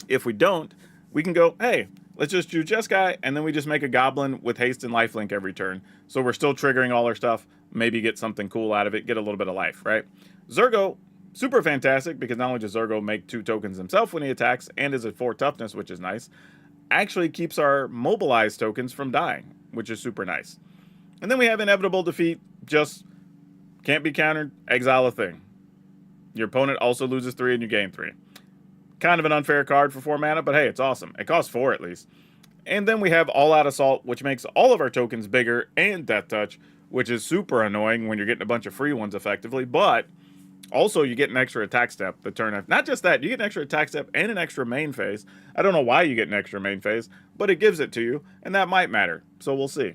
S1: if we don't, we can go, hey, let's just do Jeskai, and then we just make a Goblin with haste and lifelink every turn. So we're still triggering all our stuff, maybe get something cool out of it, get a little bit of life, right? Zurgo, super fantastic, because not only does Zurgo make 2 tokens himself when he attacks, and is at 4 toughness, which is nice, actually keeps our mobilized tokens from dying, which is super nice. And then we have Inevitable Defeat, just can't be countered, exile a thing. Your opponent also loses 3 and you gain 3. Kind of an unfair card for 4 mana, but hey, it's awesome. It costs 4 at least. And then we have All Out Assault, which makes all of our tokens bigger, and Death Touch, which is super annoying when you're getting a bunch of free ones effectively, but also you get an extra attack step the turn after. Not just that, you get an extra attack step and an extra main phase. I don't know why you get an extra main phase, but it gives it to you, and that might matter, so we'll see.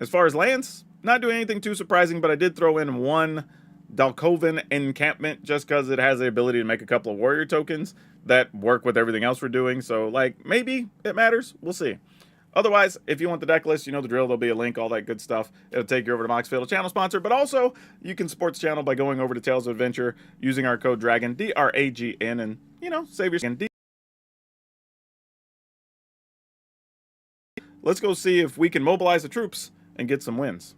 S1: As far as lands, not doing anything too surprising, but I did throw in 1 Dalkovan Encampment just because it has the ability to make a couple of warrior tokens that work with everything else we're doing. So, like, maybe it matters. We'll see. Otherwise, if you want the deck list, you know the drill. There'll be a link, all that good stuff. It'll take you over to Moxfield, a channel sponsor. But also, you can support the channel by going over to Tales of Adventure using our code DRAGN, DRAGN, and, you know, save your skin. Let's go see if we can mobilize the troops and get some wins.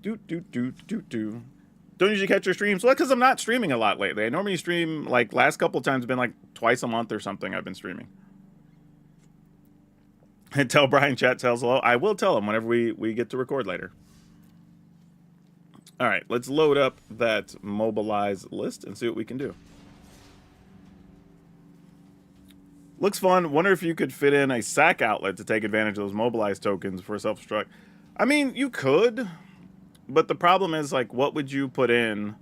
S1: Don't usually catch your streams? Well, because I'm not streaming a lot lately. I normally stream, like, last couple of times been like twice a month or something I've been streaming. And tell Brian chat tells hello. I will tell him whenever we get to record later. All right, let's load up that mobilize list and see what we can do. Looks fun. Wonder if you could fit in a sack outlet to take advantage of those mobilize tokens for self-destruct. I mean, you could, but the problem is, like, what would you put in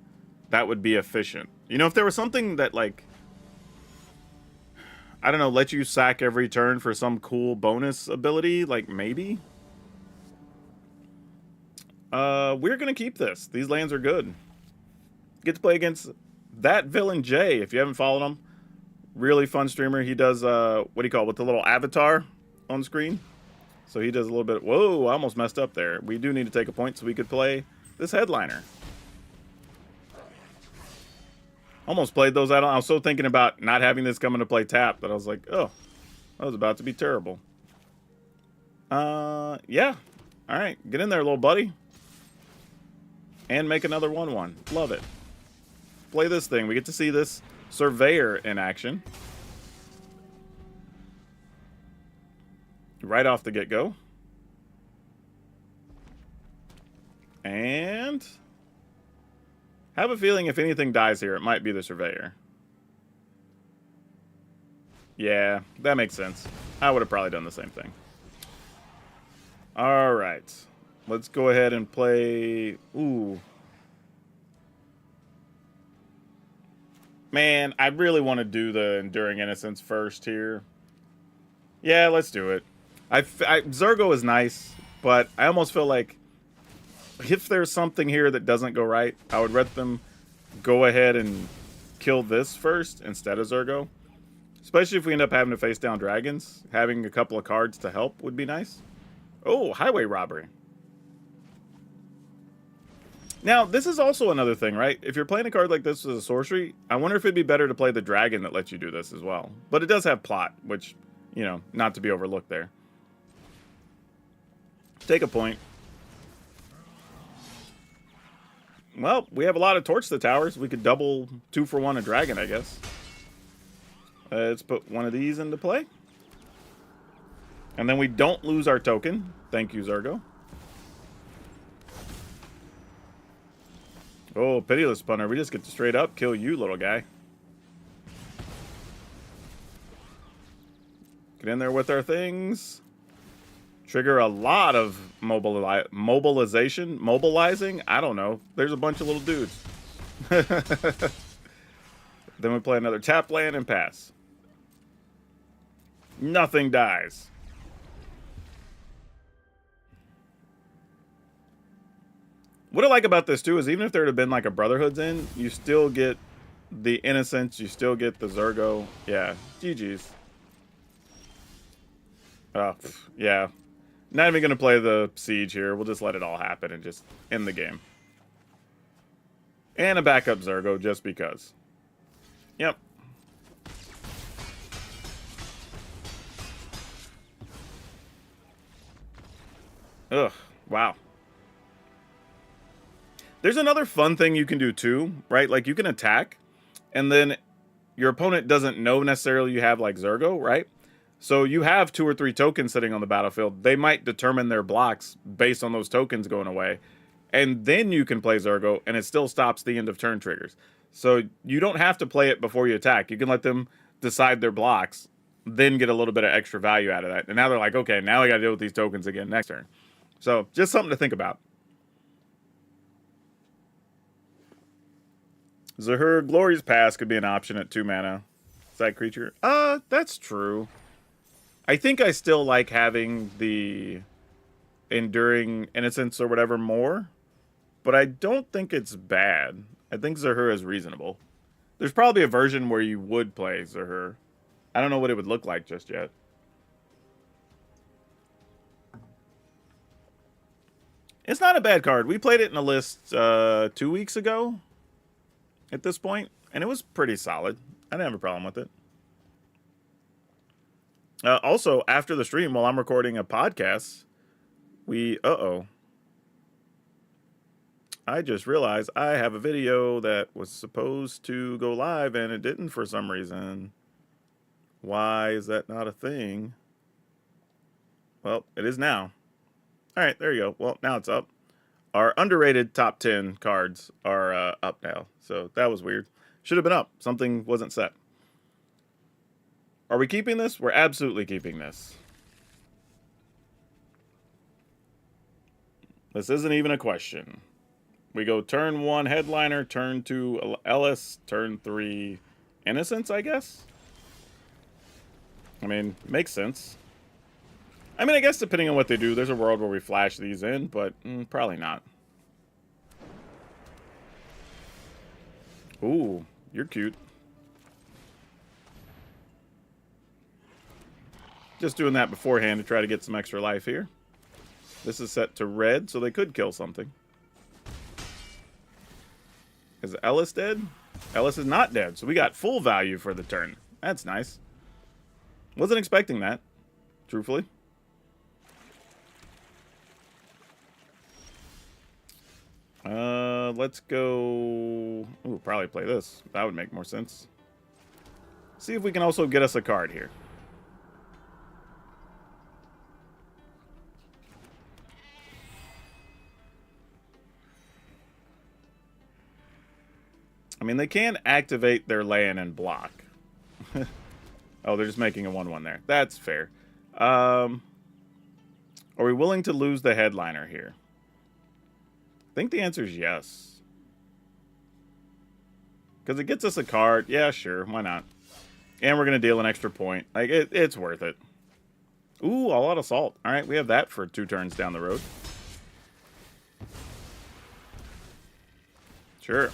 S1: that would be efficient? You know, if there was something that, like, I don't know, let you sack every turn for some cool bonus ability, like, maybe? We're going to keep this. These lands are good. Get to play against that villain Jay, if you haven't followed him. Really fun streamer. He does, what do you call it, with the little avatar on screen. So he does a little bit. Whoa, I almost messed up there. We do need to take a point so we could play this headliner. Almost played those out. I was so thinking about not having this come into play tap that I was like, oh, that was about to be terrible. Yeah. All right, get in there, little buddy. And make another 1/1. Love it. Play this thing. We get to see this Surveyor in action. Right off the get-go. And have a feeling if anything dies here, it might be the Surveyor. Yeah, that makes sense. I would have probably done the same thing. All right. Let's go ahead and play... Ooh. Man, I really want to do the Enduring Innocence first here. Yeah, let's do it. Zergo is nice, but I almost feel like if there's something here that doesn't go right, I would let them go ahead and kill this first instead of Zergo. Especially if we end up having to face down dragons. Having a couple of cards to help would be nice. Oh, highway robbery. Now, this is also another thing, right? If you're playing a card like this as a sorcery, I wonder if it'd be better to play the dragon that lets you do this as well. But it does have plot, which, you know, not to be overlooked there. Take a point. Well, we have a lot of Torch the Towers. We could double 2 for 1 a dragon, I guess. Let's put one of these into play. And then we don't lose our token. Thank you, Zergo. Oh, Pitiless Punter. We just get to straight up kill you, little guy. Get in there with our things. Trigger a lot of mobilizing. I don't know. There's a bunch of little dudes. Then we play another tap land and pass. Nothing dies. What I like about this too is even if there had been like a Brotherhood's in, you still get the Innocence, you still get the Zergo. Yeah, GG's. Yeah. Not even going to play the Siege here. We'll just let it all happen and just end the game. And a backup Zergo just because. Yep. Ugh, wow. There's another fun thing you can do too, right? Like you can attack, and then your opponent doesn't know necessarily you have like Zergo, right? So you have 2 or 3 tokens sitting on the battlefield. They might determine their blocks based on those tokens going away. And then you can play Zergo, and it still stops the end of turn triggers. So you don't have to play it before you attack. You can let them decide their blocks, then get a little bit of extra value out of that. And now they're like, okay, now I got to deal with these tokens again next turn. So just something to think about. Zahur Glory's Pass could be an option at 2 mana. Is that creature? That's true. I think I still like having the Enduring Innocence or whatever more, but I don't think it's bad. I think Zahur is reasonable. There's probably a version where you would play Zahur. I don't know what it would look like just yet. It's not a bad card. We played it in a list 2 weeks ago at this point, and it was pretty solid. I didn't have a problem with it. Also, after the stream, while I'm recording a podcast, I just realized I have a video that was supposed to go live and it didn't for some reason. Why is that not a thing? Well, it is now. All right, there you go. Well, now it's up. Our underrated top 10 cards are up now. So that was weird. Should have been up. Something wasn't set. Are we keeping this? We're absolutely keeping this. This isn't even a question. We go turn 1 Headliner, turn 2 Ellis, turn 3 Innocence, I guess? I mean, makes sense. I mean, I guess depending on what they do, there's a world where we flash these in, but probably not. Ooh, you're cute. Just doing that beforehand to try to get some extra life here. This is set to red, so they could kill something. Is Ellis dead? Ellis is not dead, so we got full value for the turn. That's nice. Wasn't expecting that, truthfully. Let's go... Ooh, probably play this. That would make more sense. See if we can also get us a card here. I mean, they can activate their land and block. Oh, they're just making a 1/1 there. That's fair. Are we willing to lose the Headliner here? I think the answer is yes. Because it gets us a card. Yeah, sure. Why not? And we're going to deal an extra point. Like, it's worth it. Ooh, all out assault. All right, we have that for 2 turns down the road. Sure.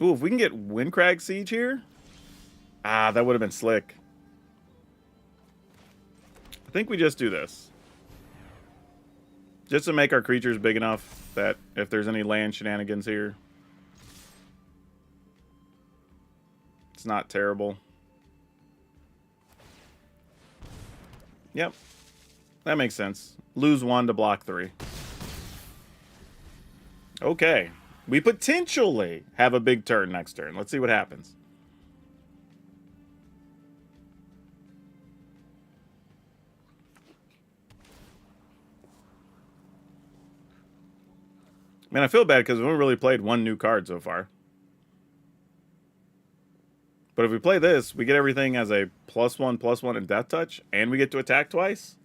S1: Ooh, if we can get Windcrag Siege here. Ah, that would have been slick. I think we just do this. Just to make our creatures big enough that if there's any land shenanigans here, it's not terrible. Yep. That makes sense. Lose 1 to block 3. Okay. We potentially have a big turn next turn. Let's see what happens. Man, I feel bad because we haven't really played 1 new card so far. But if we play this, we get everything as a +1/+1 and Death Touch, and we get to attack twice.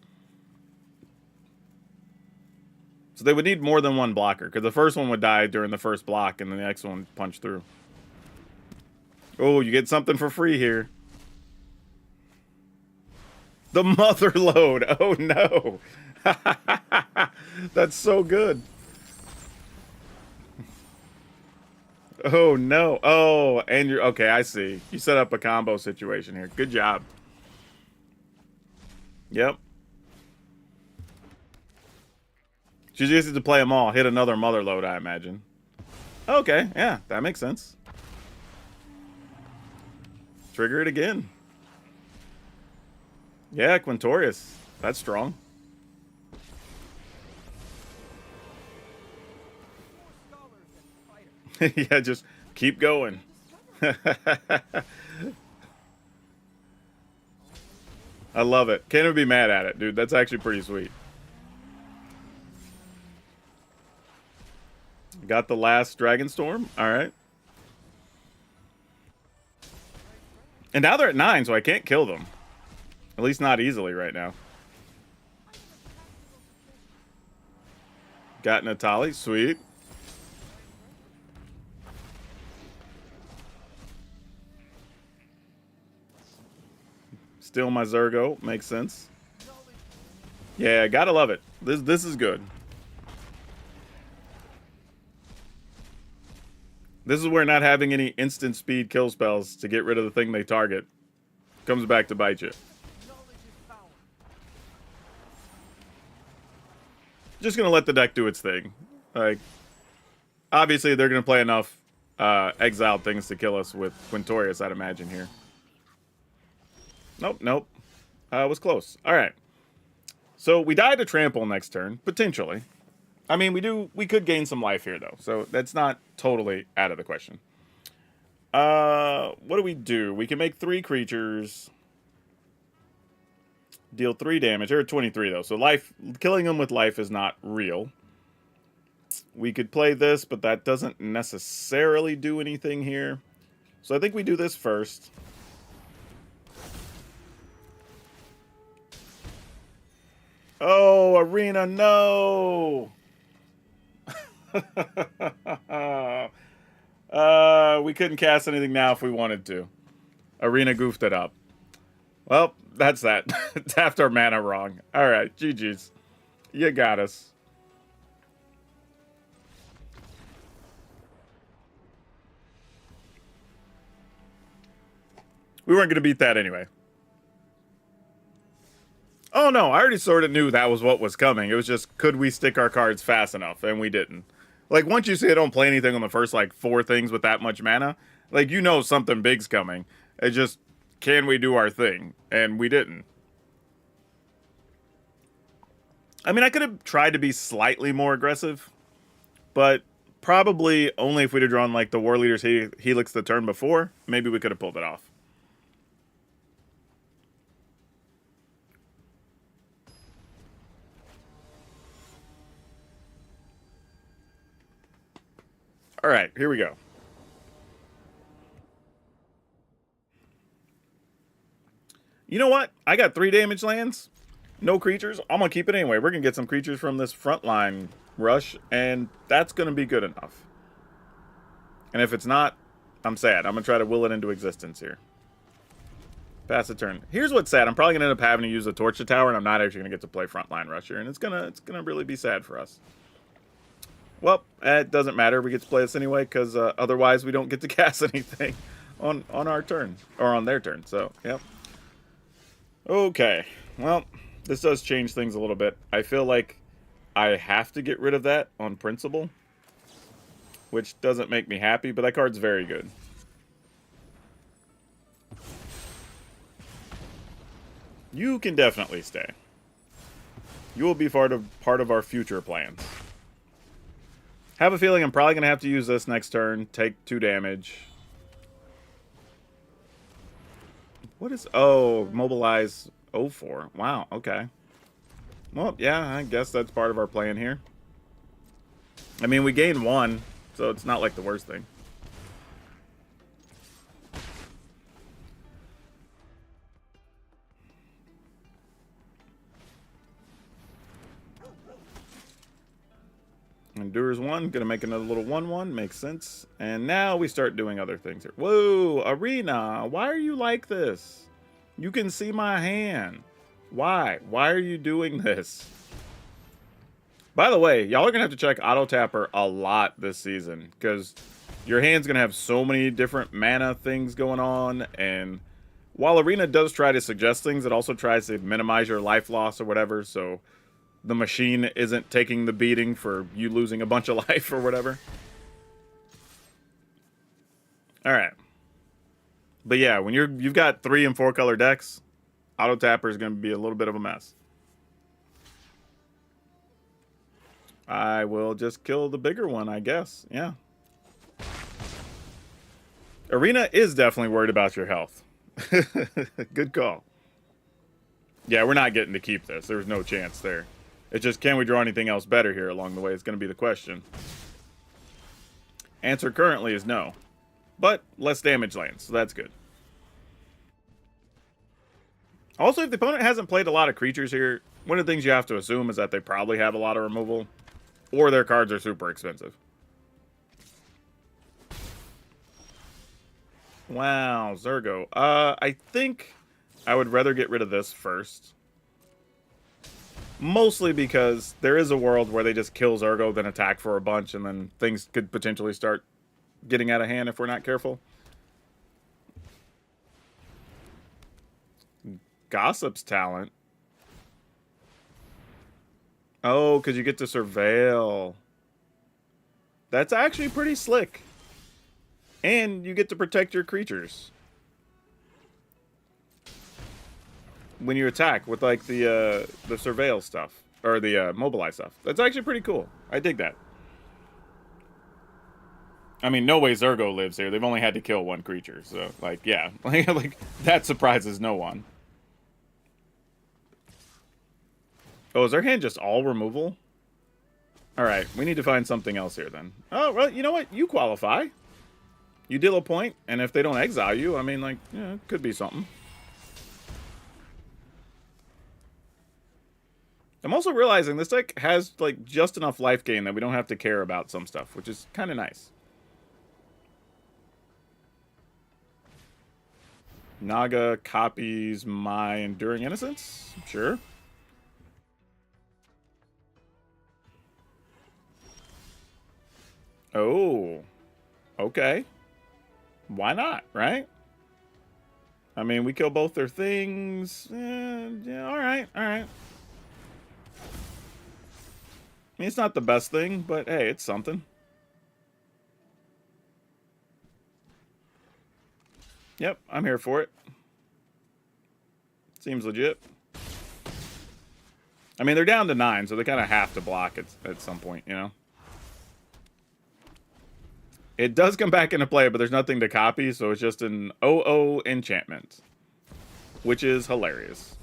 S1: So they would need more than 1 blocker, because the first one would die during the first block, and then the next one would punch through. Oh, you get something for free here. The Mother Load. Oh, no. That's so good. Oh, no. Oh, and you're... Okay, I see. You set up a combo situation here. Good job. Yep. She just needs to play them all. Hit another Mother Load, I imagine. Okay, yeah, that makes sense. Trigger it again. Yeah, Quintorius. That's strong. Yeah, just keep going. I love it. Can't even be mad at it, dude. That's actually pretty sweet. Got the last Dragonstorm. All right. And now they're at 9, so I can't kill them. At least not easily right now. Got Natali. Sweet. Steal my Zergo. Makes sense. Yeah, gotta love it. This is good. This is where not having any instant speed kill spells to get rid of the thing they target comes back to bite you. Just gonna let the deck do its thing. Like, obviously, they're going to play enough exiled things to kill us with Quintorius, I'd imagine, here. Nope, nope. Was close. All right. So we die to trample next turn, potentially. I mean, we could gain some life here, though. So that's not totally out of the question. What do? We can make 3 creatures. Deal 3 damage. They're at 23, though. So killing them with life is not real. We could play this, but that doesn't necessarily do anything here. So I think we do this first. Oh, Arena, no! We couldn't cast anything now if we wanted to. Arena goofed it up. Well, that's that. Tapped our mana wrong. Alright, GG's. You got us. We weren't going to beat that anyway. Oh no, I already sort of knew that was what was coming. It was just, could we stick our cards fast enough? And we didn't. Like, once you say I don't play anything on the first, like, 4 things with that much mana, like, you know something big's coming. It just, can we do our thing? And we didn't. I mean, I could have tried to be slightly more aggressive, but probably only if we'd have drawn, like, the War Leader's Helix the turn before, maybe we could have pulled it off. All right, here we go. You know what? I got 3 damage lands. No creatures. I'm going to keep it anyway. We're going to get some creatures from this frontline rush, and that's going to be good enough. And if it's not, I'm sad. I'm going to try to will it into existence here. Pass the turn. Here's what's sad. I'm probably going to end up having to use a Torch to Tower, and I'm not actually going to get to play frontline rush here, and it's gonna really be sad for us. Well, it doesn't matter. We get to play this anyway, because otherwise we don't get to cast anything on our turn, or on their turn. So, yep. Okay. Well, this does change things a little bit. I feel like I have to get rid of that on principle, which doesn't make me happy, but that card's very good. You can definitely stay. You will be part of our future plans. Have a feeling I'm probably going to have to use this next turn. Take 2 damage. What is... Oh, mobilize 04. Wow, okay. Well, yeah, I guess that's part of our plan here. I mean, we gained 1, so it's not like the worst thing. Endures 1, gonna make another little 1/1, makes sense. And now we start doing other things here. Whoa, Arena, why are you like this? You can see my hand. Why? Why are you doing this? By the way, y'all are gonna have to check Auto Tapper a lot this season, because your hand's gonna have so many different mana things going on, and while Arena does try to suggest things, it also tries to minimize your life loss or whatever, so the machine isn't taking the beating for you losing a bunch of life or whatever. Alright. But yeah, when you've got 3 and 4 color decks, Auto Tapper is going to be a little bit of a mess. I will just kill the bigger one, I guess. Yeah. Arena is definitely worried about your health. Good call. Yeah, we're not getting to keep this. There's no chance there. It's just, can we draw anything else better here along the way? It's going to be the question. Answer currently is no. But less damage lands, so that's good. Also, if the opponent hasn't played a lot of creatures here, one of the things you have to assume is that they probably have a lot of removal, or their cards are super expensive. Wow, Zergo. I think I would rather get rid of this first. Mostly because there is a world where they just kill Zergo, then attack for a bunch, and then things could potentially start getting out of hand if we're not careful. Gossip's talent. Oh, because you get to surveil. That's actually pretty slick. And you get to protect your creatures when you attack with like the surveil stuff or the mobilize stuff. That's actually pretty cool. I dig that. I mean, no way Zergo lives here. They've only had to kill one creature, so like, yeah, like that surprises no one. Oh, is their hand just all removal? All right, we need to find something else here then. Oh, well, you know what? You qualify. You deal a point, and if they don't exile you, I mean, like, yeah, it could be something. I'm also realizing this deck has, like, just enough life gain that we don't have to care about some stuff, which is kind of nice. Naga copies my Enduring Innocence? Sure. Oh. Okay. Why not, right? I mean, we kill both their things. Yeah, alright, alright. I mean, it's not the best thing, but hey, it's something. Yep, I'm here for it. Seems legit. I mean, they're down to 9, so they kind of have to block at some point, you know? It does come back into play, but there's nothing to copy, so it's just an 0/0 enchantment. Which is hilarious.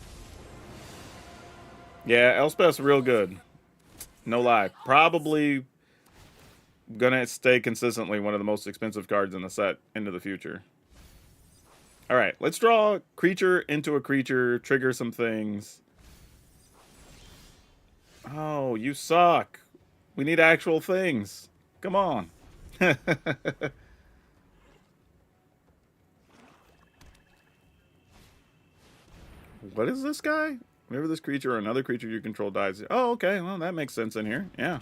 S1: Yeah, Elspeth's real good. No lie. Probably gonna stay consistently one of the most expensive cards in the set into the future. Alright, let's draw a creature into a creature, trigger some things. Oh, you suck. We need actual things. Come on. What is this guy? Whenever this creature or another creature you control dies. Oh, okay. Well, that makes sense in here. Yeah.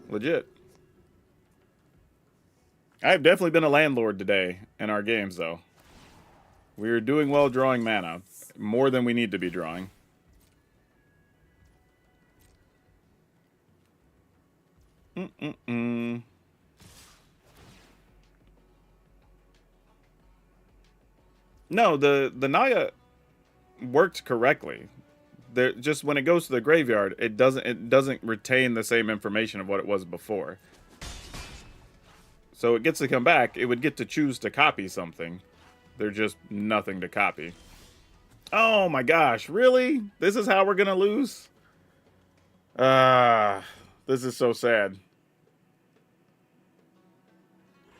S1: Legit. I've definitely been a landlord today in our games, though. We are doing well drawing mana. More than we need to be drawing. No, the Naya worked correctly. Just when it goes to the graveyard, it doesn't retain the same information of what it was before. So it gets to come back. It would get to choose to copy something. There's just nothing to copy. Oh my gosh, really? This is how we're gonna lose? This is so sad.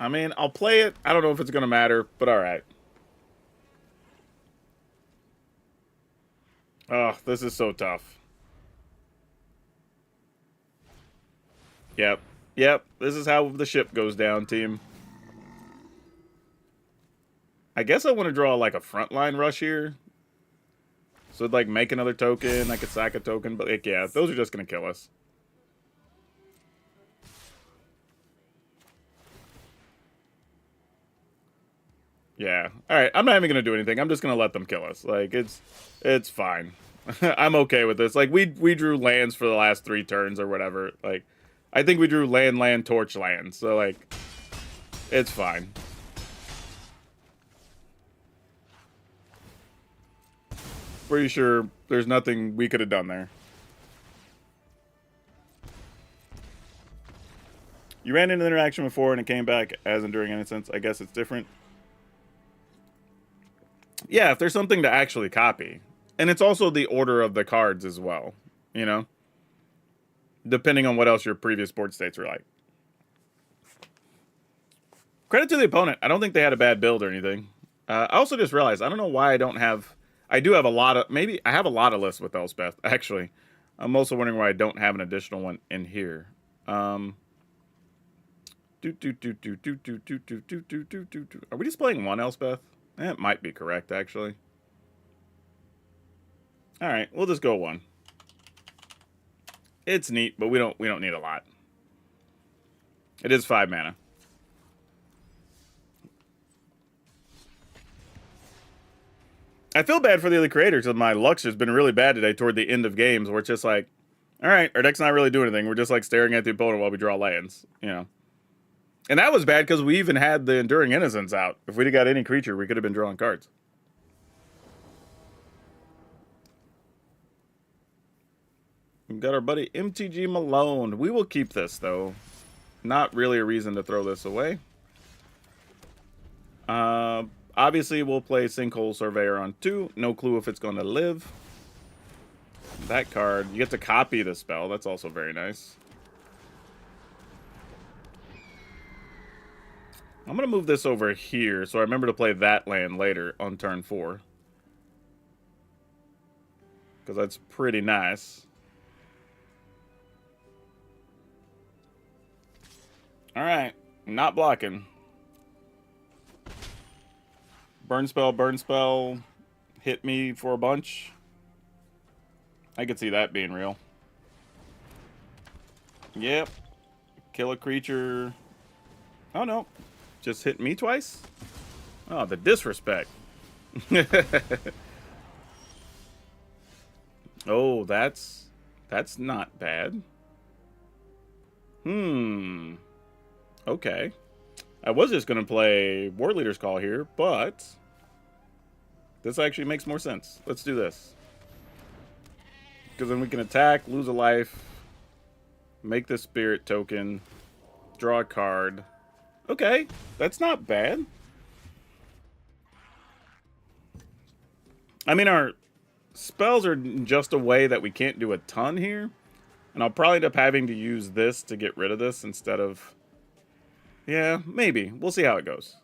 S1: I mean, I'll play it. I don't know if it's gonna matter, but alright. Oh, this is so tough. Yep. Yep. This is how the ship goes down, team. I guess I want to draw like a frontline rush here. So like make another token. I could sack a token, but like, yeah, those are just gonna kill us. Yeah. Alright, I'm not even gonna do anything. I'm just gonna let them kill us. Like it's fine. I'm okay with this. Like we drew lands for the last 3 turns or whatever. Like I think we drew land, torch, land. So like it's fine. Pretty sure there's nothing we could have done there. You ran into the interaction before and it came back as Enduring Innocence. I guess it's different. Yeah, if there's something to actually copy. And it's also the order of the cards as well, you know? Depending on what else your previous board states are like. Credit to the opponent. I don't think they had a bad build or anything. I also just realized, I don't know why I don't have... I do have a lot of... Maybe I have a lot of lists with Elspeth, actually. I'm also wondering why I don't have an additional one in here. Are we just playing one Elspeth? That might be correct, actually. Alright, we'll just go one. It's neat, but we don't need a lot. It is 5 mana. I feel bad for the other creators, because my luck's just been really bad today toward the end of games, where it's just like, All right, our deck's not really doing anything. We're just like staring at the opponent while we draw lands, you know. And that was bad because we even had the Enduring Innocence out. If we'd have got any creature, we could have been drawing cards. We've got our buddy MTG Malone. We will keep this, though. Not really a reason to throw this away. Obviously, we'll play Sinkhole Surveyor on 2. No clue if it's going to live. That card, you get to copy the spell. That's also very nice. I'm going to move this over here so I remember to play that land later on turn 4. Because that's pretty nice. Alright, not blocking. Burn spell, hit me for a bunch. I could see that being real. Yep. Kill a creature. Oh no. Just hit me twice? Oh, the disrespect. Oh, that's not bad. Okay. I was just going to play War Leader's Call here, but this actually makes more sense. Let's do this. Because then we can attack, lose a life, make the spirit token, draw a card. Okay, that's not bad. I mean, our spells are just a way that we can't do a ton here. And I'll probably end up having to use this to get rid of this instead of... Yeah, maybe. We'll see how it goes.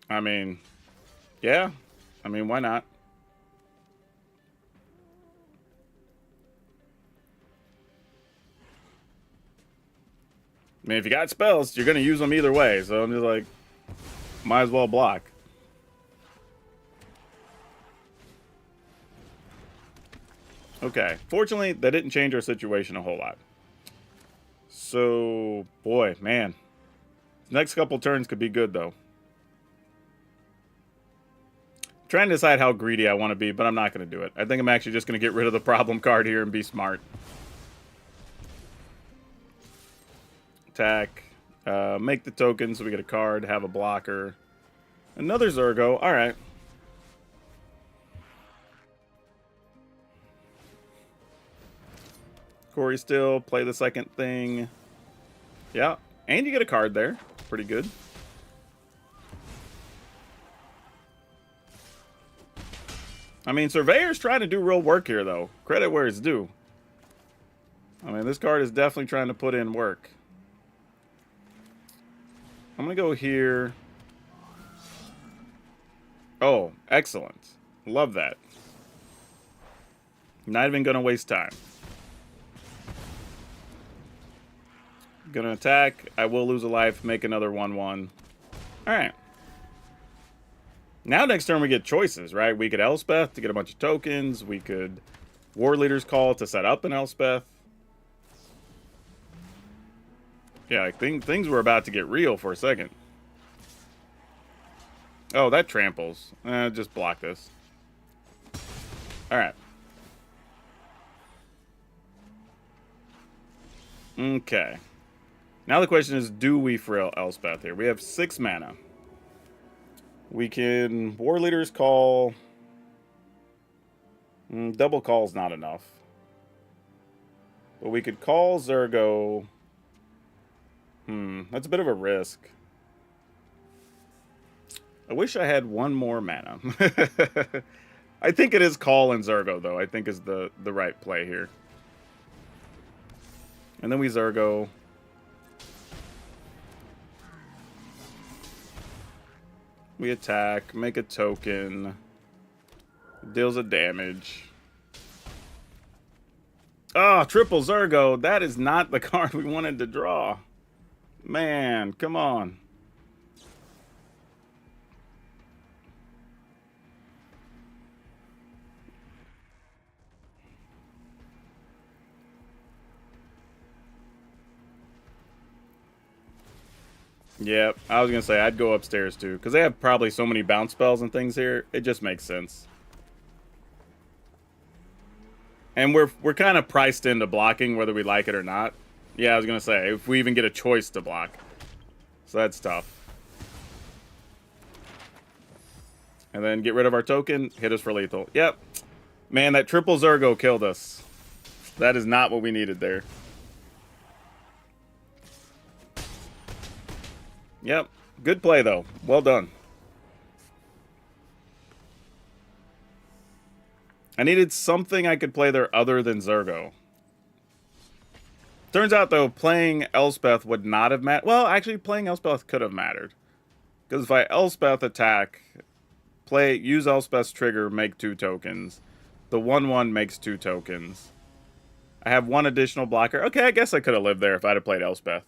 S1: I mean, yeah. I mean, why not? I mean, if you got spells, you're going to use them either way. So I'm just like, might as well block. Okay. Fortunately, that didn't change our situation a whole lot. So, boy, man. Next couple turns could be good, though. Trying to decide how greedy I want to be, but I'm not going to do it. I think I'm actually just going to get rid of the problem card here and be smart. Attack. Make the token so we get a card, have a blocker. Another Zurgo. Alright. Corey still. Play the second thing. Yeah. And you get a card there. Pretty good. I mean, Surveyor's trying to do real work here, though. Credit where it's due. I mean, this card is definitely trying to put in work. I'm going to go here. Oh, excellent. Love that. Not even going to waste time. Gonna attack. I will lose a life. Make another 1/1. Alright. Now next turn we get choices, right? We could Elspeth to get a bunch of tokens. We could War Leader's Call to set up an Elspeth. Yeah, I think things were about to get real for a second. Oh, that tramples. Just block this. Alright. Okay. Now the question is, do we Frail Elspeth here? We have 6 mana. We can War Leader's Call. Double Call's not enough. But we could call Zurgo. That's a bit of a risk. I wish I had one more mana. I think it is Call and Zurgo, though. I think is the right play here. And then we Zurgo. We attack, make a token, deals a damage. Oh, triple Zurgo. That is not the card we wanted to draw. Man, come on. Yep, I was going to say I'd go upstairs too, because they have probably so many bounce spells and things here, it just makes sense. And we're kind of priced into blocking whether we like it or not. Yeah, I was going to say, if we even get a choice to block. So that's tough. And then get rid of our token, hit us for lethal. Yep. Man, that triple Zergo killed us. That is not what we needed there. Yep. Good play, though. Well done. I needed something I could play there other than Zergo. Turns out, though, playing Elspeth would not have mattered. Well, actually, playing Elspeth could have mattered. Because if I Elspeth attack, use Elspeth's trigger, make 2 tokens. The 1/1 makes 2 tokens. I have 1 additional blocker. Okay, I guess I could have lived there if I'd have played Elspeth.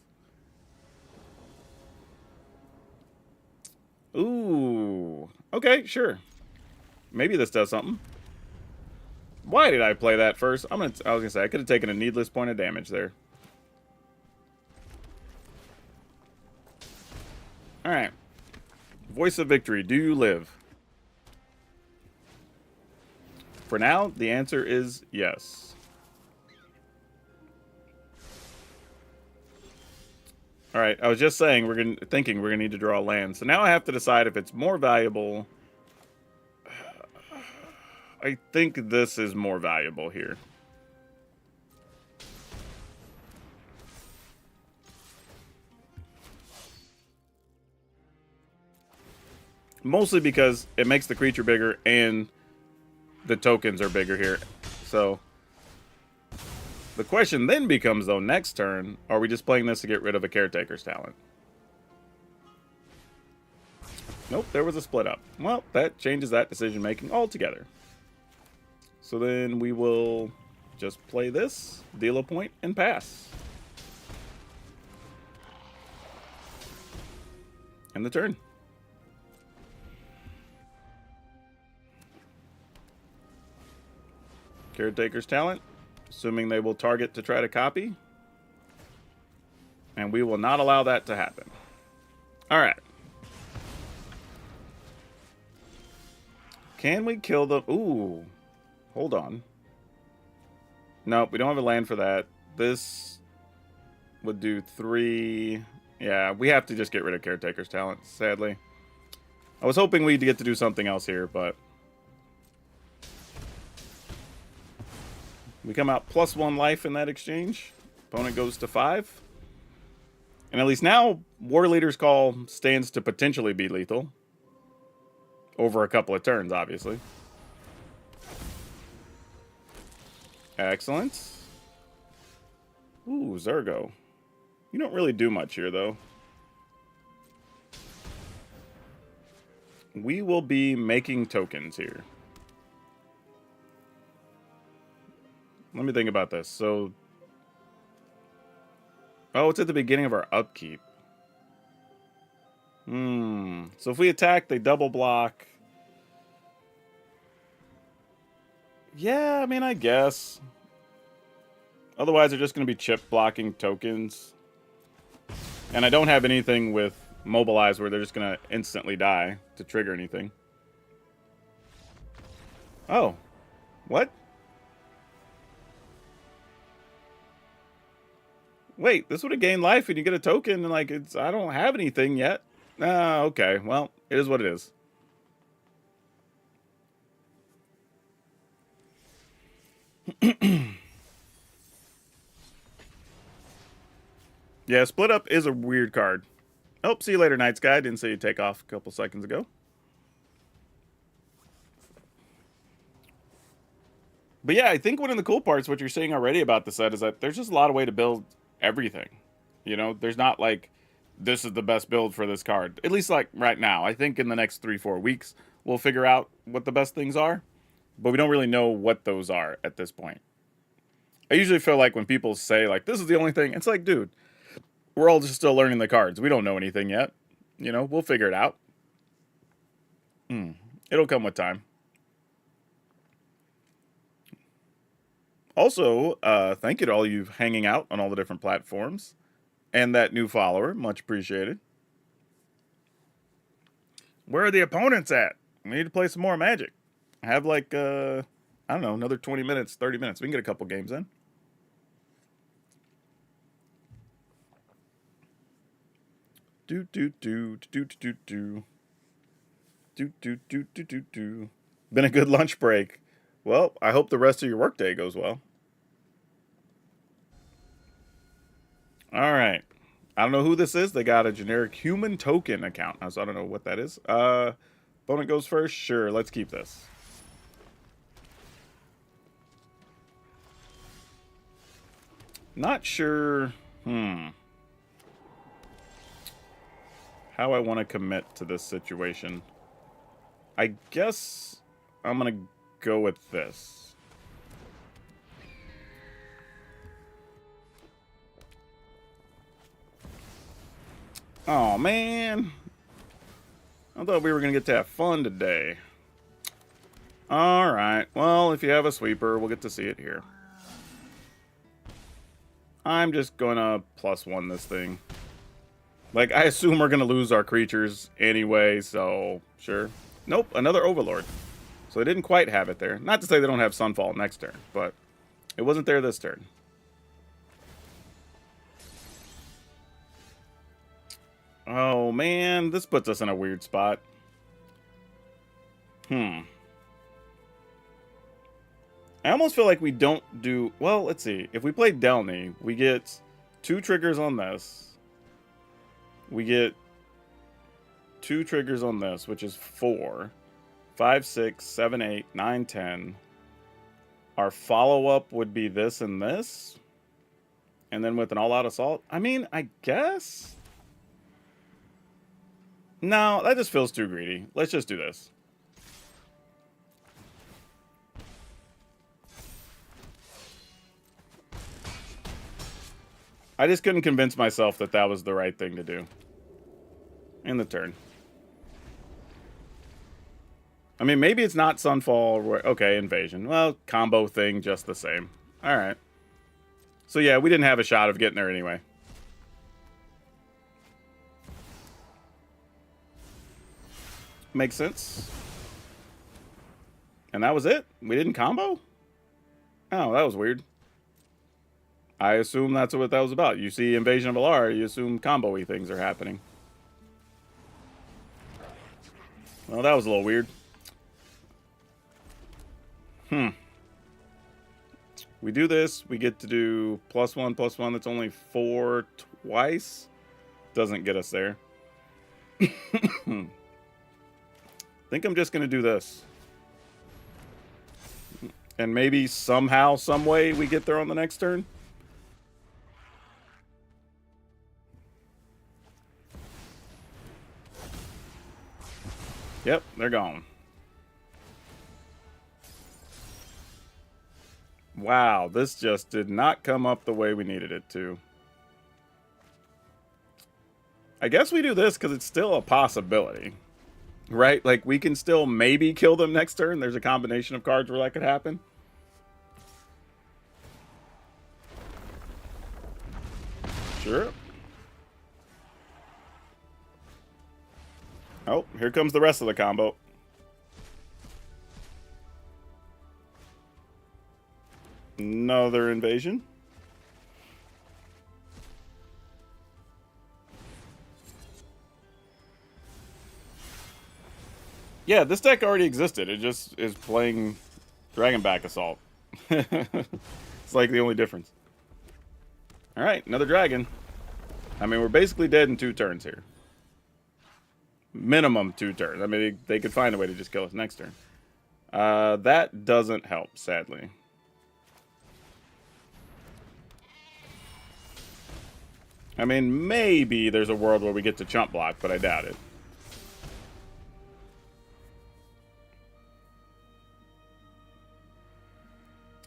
S1: Ooh. Okay, sure. Maybe this does something. Why did I play that first? I was gonna say I could have taken a needless point of damage there. Alright. Voice of victory. Do you live? For now, the answer is yes. Alright, I was just saying thinking we're gonna need to draw land. So now I have to decide if it's more valuable. I think this is more valuable here. Mostly because it makes the creature bigger and the tokens are bigger here. So the question then becomes, though, next turn, are we just playing this to get rid of a Caretaker's Talent? Nope, there was a split up. Well, that changes that decision making altogether. So then we will just play this, deal a point, and pass. End the turn. Caretaker's Talent, assuming they will target to try to copy. And we will not allow that to happen. Alright. Can we kill the... Ooh. Hold on. Nope, we don't have a land for that. This would do 3... Yeah, we have to just get rid of Caretaker's Talent, sadly. I was hoping we'd get to do something else here, but... We come out +1 life in that exchange. Opponent goes to 5. And at least now, War Leader's Call stands to potentially be lethal. Over a couple of turns, obviously. Excellent. Ooh, Zergo. You don't really do much here, though. We will be making tokens here. Let me think about this. So... Oh, it's at the beginning of our upkeep. So if we attack, they double block. Yeah, I mean, I guess. Otherwise, they're just going to be chip blocking tokens. And I don't have anything with mobilize where they're just going to instantly die to trigger anything. Oh. What? Wait, this would have gained life and you get a token and like I don't have anything yet. Okay. Well, it is what it is. Yeah, split up is a weird card. Oh, see you later, Night Sky. Didn't see you take off a couple seconds ago. But yeah, I think one of the cool parts, what you're seeing already about the set, is that there's just a lot of way to build everything. You know, there's not like, this is the best build for this card. At least like right now. I think in the next 3-4 weeks, we'll figure out what the best things are. But we don't really know what those are at this point. I usually feel like when people say, like, this is the only thing, it's like, dude, we're all just still learning the cards. We don't know anything yet. You know, we'll figure it out. It'll come with time. Also, thank you to all you hanging out on all the different platforms. And that new follower. Much appreciated. Where are the opponents at? We need to play some more Magic. I have like I don't know, another 20 minutes, 30 minutes. We can get a couple games in. Do do do do do do do do do do do do do. Been a good lunch break. Well, I hope the rest of your workday goes well. All right. I don't know who this is. They got a generic human token account. So I don't know what that is. Opponent goes first. Sure, let's keep this. Not sure. How I want to commit to this situation. I guess I'm going to go with this. Oh, man. I thought we were going to get to have fun today. Alright. Well, if you have a sweeper, we'll get to see it here. I'm just going to +1 this thing. Like, I assume we're going to lose our creatures anyway, so sure. Nope, another Overlord. So they didn't quite have it there. Not to say they don't have Sunfall next turn, but it wasn't there this turn. Oh, man, this puts us in a weird spot. I almost feel like we don't do... Well, let's see. If we play Delny, we get 2 triggers on this. We get 2 triggers on this, which is 4. 5, 6, 7, 8, 9, 10. Our follow-up would be this and this. And then with an all-out assault. I mean, I guess... No, that just feels too greedy. Let's just do this. I just couldn't convince myself that that was the right thing to do. In the turn. I mean, maybe it's not Sunfall. Okay, Invasion. Well, combo thing, just the same. Alright. So yeah, we didn't have a shot of getting there anyway. Makes sense. And that was it? We didn't combo? Oh, that was weird. I assume that's what that was about. You see Invasion of Alara, you assume combo-y things are happening. Well, that was a little weird. We do this, we get to do +1/+1. That's only 4 twice. Doesn't get us there. Think I'm just going to do this. And maybe somehow, some way, we get there on the next turn. Yep, they're gone. Wow, this just did not come up the way we needed it to. I guess we do this because it's still a possibility. Right? Like, we can still maybe kill them next turn. There's a combination of cards where that could happen. Sure. Oh, here comes the rest of the combo. Another invasion. Yeah, this deck already existed. It just is playing Dragonback Assault. It's like the only difference. Alright, another dragon. I mean, we're basically dead in 2 turns here. Minimum 2 turns. I mean, they could find a way to just kill us next turn. That doesn't help, sadly. I mean, maybe there's a world where we get to chump block, but I doubt it.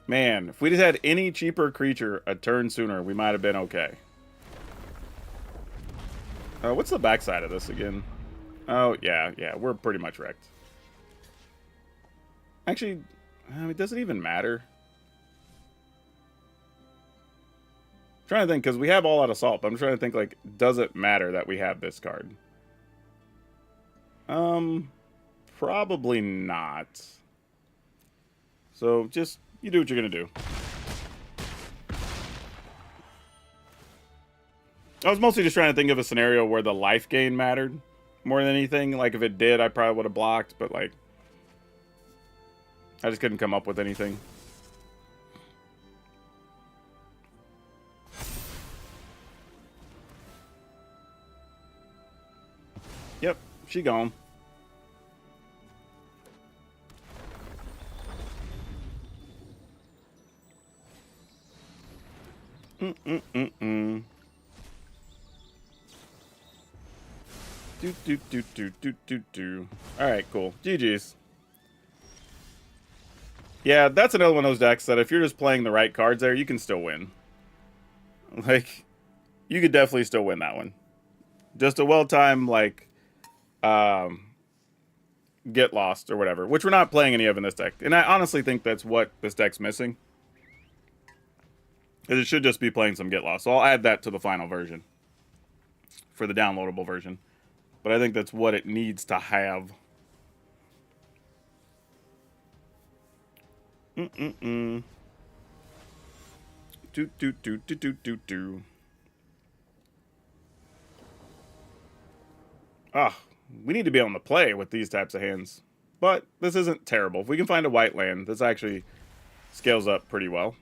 S1: Man, if we just had any cheaper creature a turn sooner, we might have been okay. What's the backside of this again? Oh, yeah, we're pretty much wrecked. Actually, it doesn't even matter. I'm trying to think, because we have all out assault, but I'm trying to think, like, does it matter that we have this card? Probably not. So just, you do what you're going to do. I was mostly just trying to think of a scenario where the life gain mattered more than anything. Like, if it did, I probably would have blocked, but, like, I just couldn't come up with anything. Yep, she gone. Mm-mm-mm-mm. Do. Alright, cool. GG's. Yeah, that's another one of those decks that if you're just playing the right cards there, you can still win. Like, you could definitely still win that one. Just a well-timed, like, get lost or whatever, which we're not playing any of in this deck. And I honestly think that's what this deck's missing. It should just be playing some get lost. So I'll add that to the final version for the downloadable version. But I think that's what it needs to have. Do. Ah, we need to be on the play with these types of hands. But this isn't terrible. If we can find a white land, this actually scales up pretty well.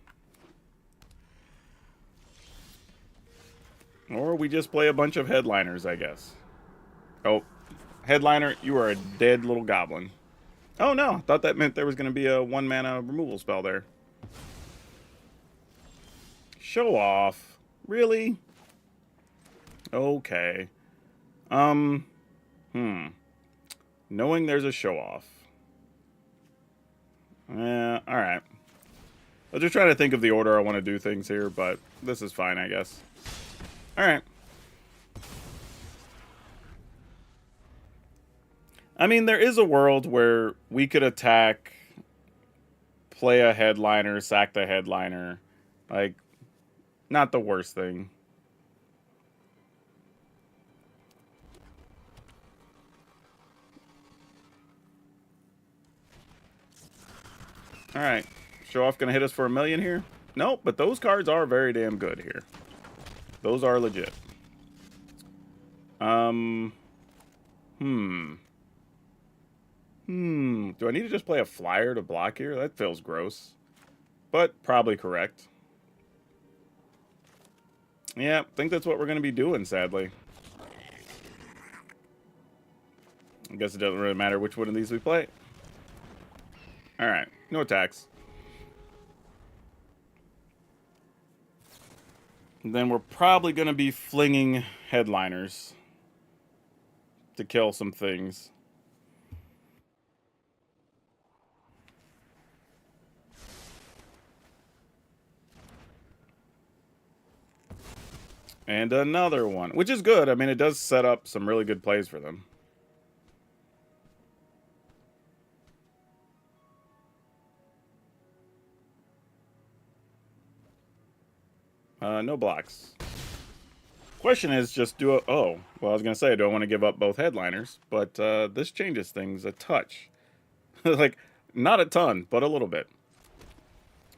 S1: Or we just play a bunch of headliners, I guess. Oh, headliner, you are a dead little goblin. Oh no, I thought that meant there was going to be a 1-mana removal spell there. Show off. Really? Okay. Knowing there's a show off. Alright. I was just trying to think of the order I want to do things here, but this is fine, I guess. Alright. I mean, there is a world where we could attack, play a headliner, sack the headliner. Like, not the worst thing. Alright. Show off gonna hit us for 1 million here? Nope, but those cards are very damn good here. Those are legit. Do I need to just play a flyer to block here? That feels gross. But probably correct. Yeah, I think that's what we're going to be doing, sadly. I guess it doesn't really matter which one of these we play. Alright, no attacks. And then we're probably going to be flinging headliners to kill some things. And another one, which is good. I mean, it does set up some really good plays for them. No blocks. Question is just do a... Oh, well, I was going to say, do I want to give up both headliners? But this changes things a touch. Like, not a ton, but a little bit.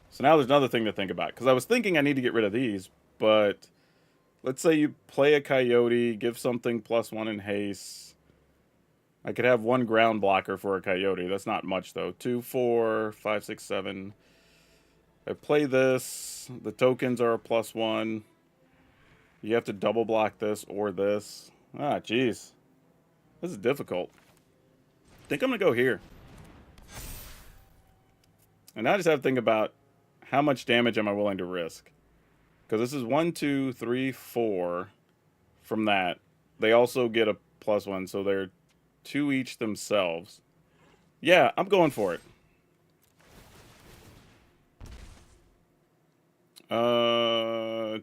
S1: So now there's another thing to think about. Because I was thinking I need to get rid of these, but... Let's say you play a coyote, give something +1 in haste. I could have 1 ground blocker for a coyote. That's not much, though. 2, 4, 5, 6, 7. I play this. The tokens are a +1. You have to double block this or this. Ah, jeez. This is difficult. I think I'm going to go here. And now I just have to think about how much damage am I willing to risk. Because this is 1, 2, 3, 4 from that. They also get a +1, so they're 2 each themselves. Yeah, I'm going for it.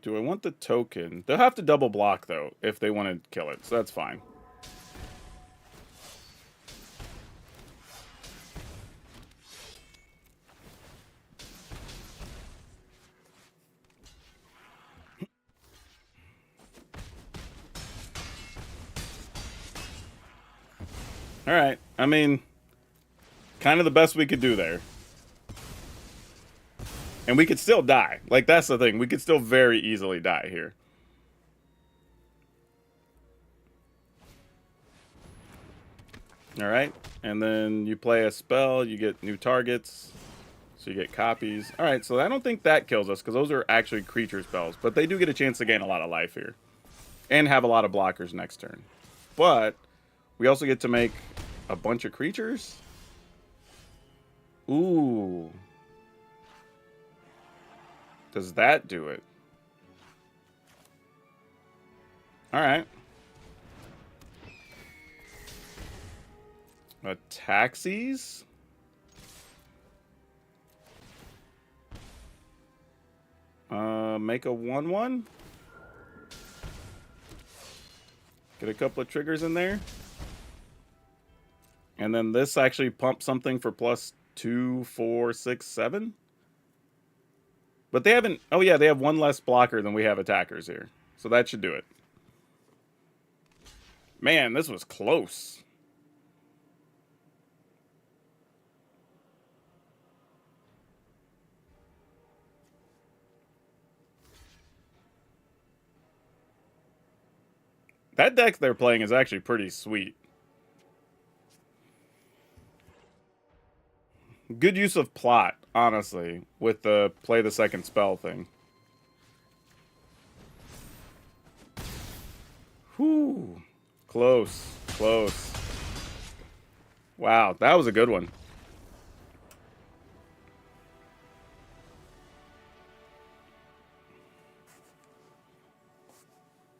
S1: Do I want the token? They'll have to double block, though, if they want to kill it, so that's fine. Alright, I mean, kind of the best we could do there. And we could still die. Like, that's the thing. We could still very easily die here. Alright. And then you play a spell. You get new targets. So you get copies. Alright, so I don't think that kills us, because those are actually creature spells. But they do get a chance to gain a lot of life here. And have a lot of blockers next turn. But we also get to make a bunch of creatures. Ooh. Does that do it? Alright. A taxis? Make a 1/1. Get a couple of triggers in there. And then this actually pumps something for +2, 4, 6, 7. But they haven't... Oh, yeah, they have one less blocker than we have attackers here. So that should do it. Man, this was close. That deck they're playing is actually pretty sweet. Good use of plot, honestly, with the play the second spell thing. Whew. Close. Close. Wow, that was a good one.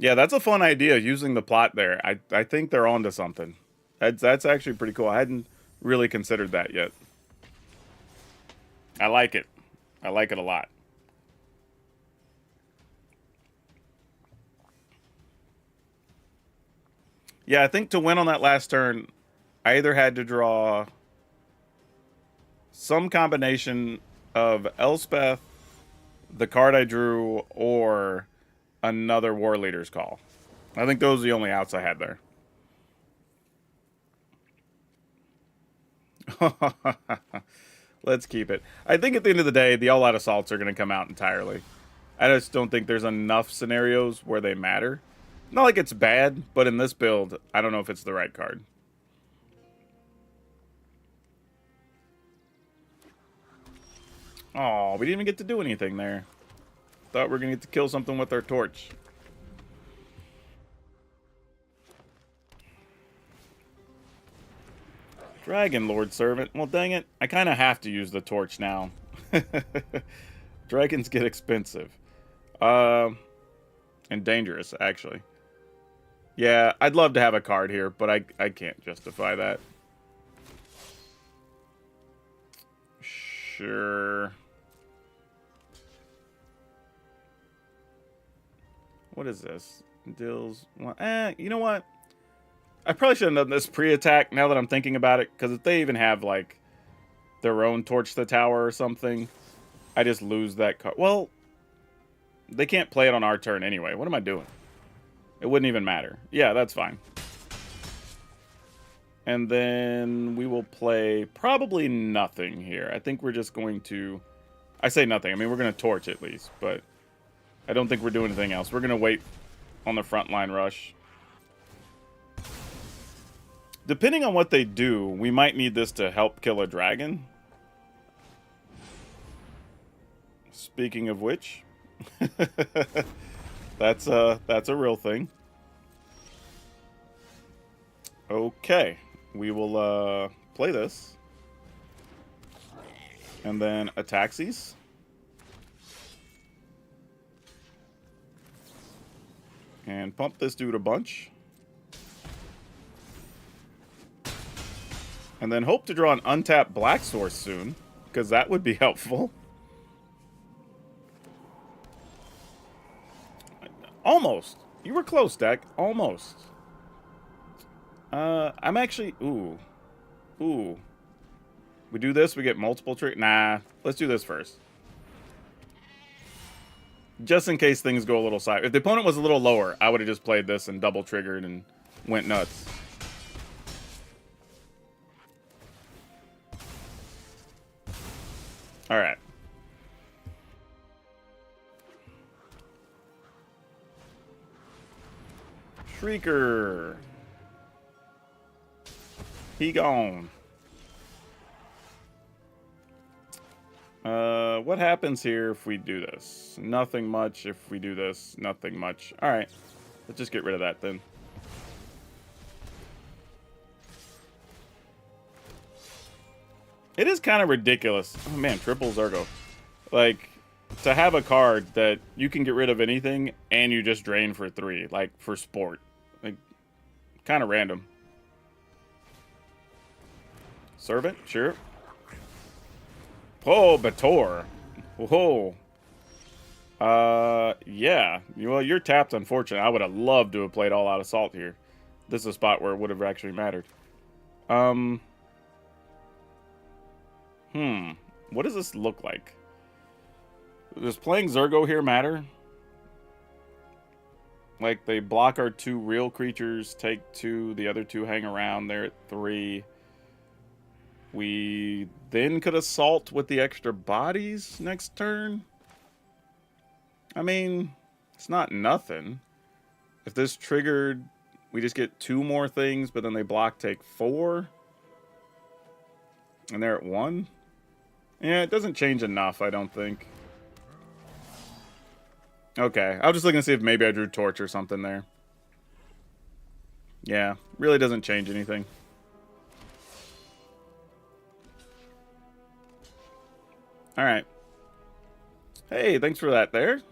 S1: Yeah, that's a fun idea, using the plot there. I think they're onto something. That's actually pretty cool. I hadn't really considered that yet. I like it. I like it a lot. Yeah, I think to win on that last turn, I either had to draw some combination of Elspeth, the card I drew, or another War Leader's Call. I think those are the only outs I had there. Let's keep it. I think at the end of the day, the all-out assaults are going to come out entirely. I just don't think there's enough scenarios where they matter. Not like it's bad, but in this build, I don't know if it's the right card. Oh, we didn't even get to do anything there. Thought we were going to get to kill something with our torch. Dragon Lord Servant. Well, dang it. I kind of have to use the torch now. Dragons get expensive. And dangerous, actually. Yeah, I'd love to have a card here, but I can't justify that. Sure. What is this? Deals... Well, you know what? I probably should have done this pre-attack now that I'm thinking about it, because if they even have, like, their own Torch the Tower or something, I just lose that card. Well, they can't play it on our turn anyway. What am I doing? It wouldn't even matter. Yeah, that's fine. And then we will play probably nothing here. I think we're just going to... I say nothing. I mean, we're going to Torch at least, but I don't think we're doing anything else. We're going to wait on the frontline rush. Depending on what they do, we might need this to help kill a dragon. Speaking of which, that's a real thing. Okay, we will play this, and then Ataxis. And pump this dude a bunch. And then hope to draw an untapped Black Source soon, because that would be helpful. Almost. You were close, deck. Almost. I'm actually... Ooh. Ooh. We do this, we get multiple trick. Nah, let's do this first. Just in case things go a little side. If the opponent was a little lower, I would have just played this and double triggered and went nuts. Alright. Shrieker. He gone. What happens here if we do this? Nothing much. If we do this, nothing much. All right. Let's just get rid of that then. It is kind of ridiculous. Oh man, triple Zergo. Like, to have a card that you can get rid of anything and you just drain for 3, like for sport. Like, kind of random. Servant, sure. Oh, Bator. Whoa. Yeah. Well, you're tapped, unfortunately. I would have loved to have played All Out Assault here. This is a spot where it would have actually mattered. What does this look like? Does playing Zergo here matter? Like, they block our 2 real creatures, take 2, the other 2 hang around, they're at 3. We then could assault with the extra bodies next turn. I mean, it's not nothing. If this triggered, we just get 2 more things, but then they block, take 4. And they're at 1. Yeah, it doesn't change enough, I don't think. Okay, I was just looking to see if maybe I drew Torch or something there. Yeah, really doesn't change anything. Alright. Hey, thanks for that there.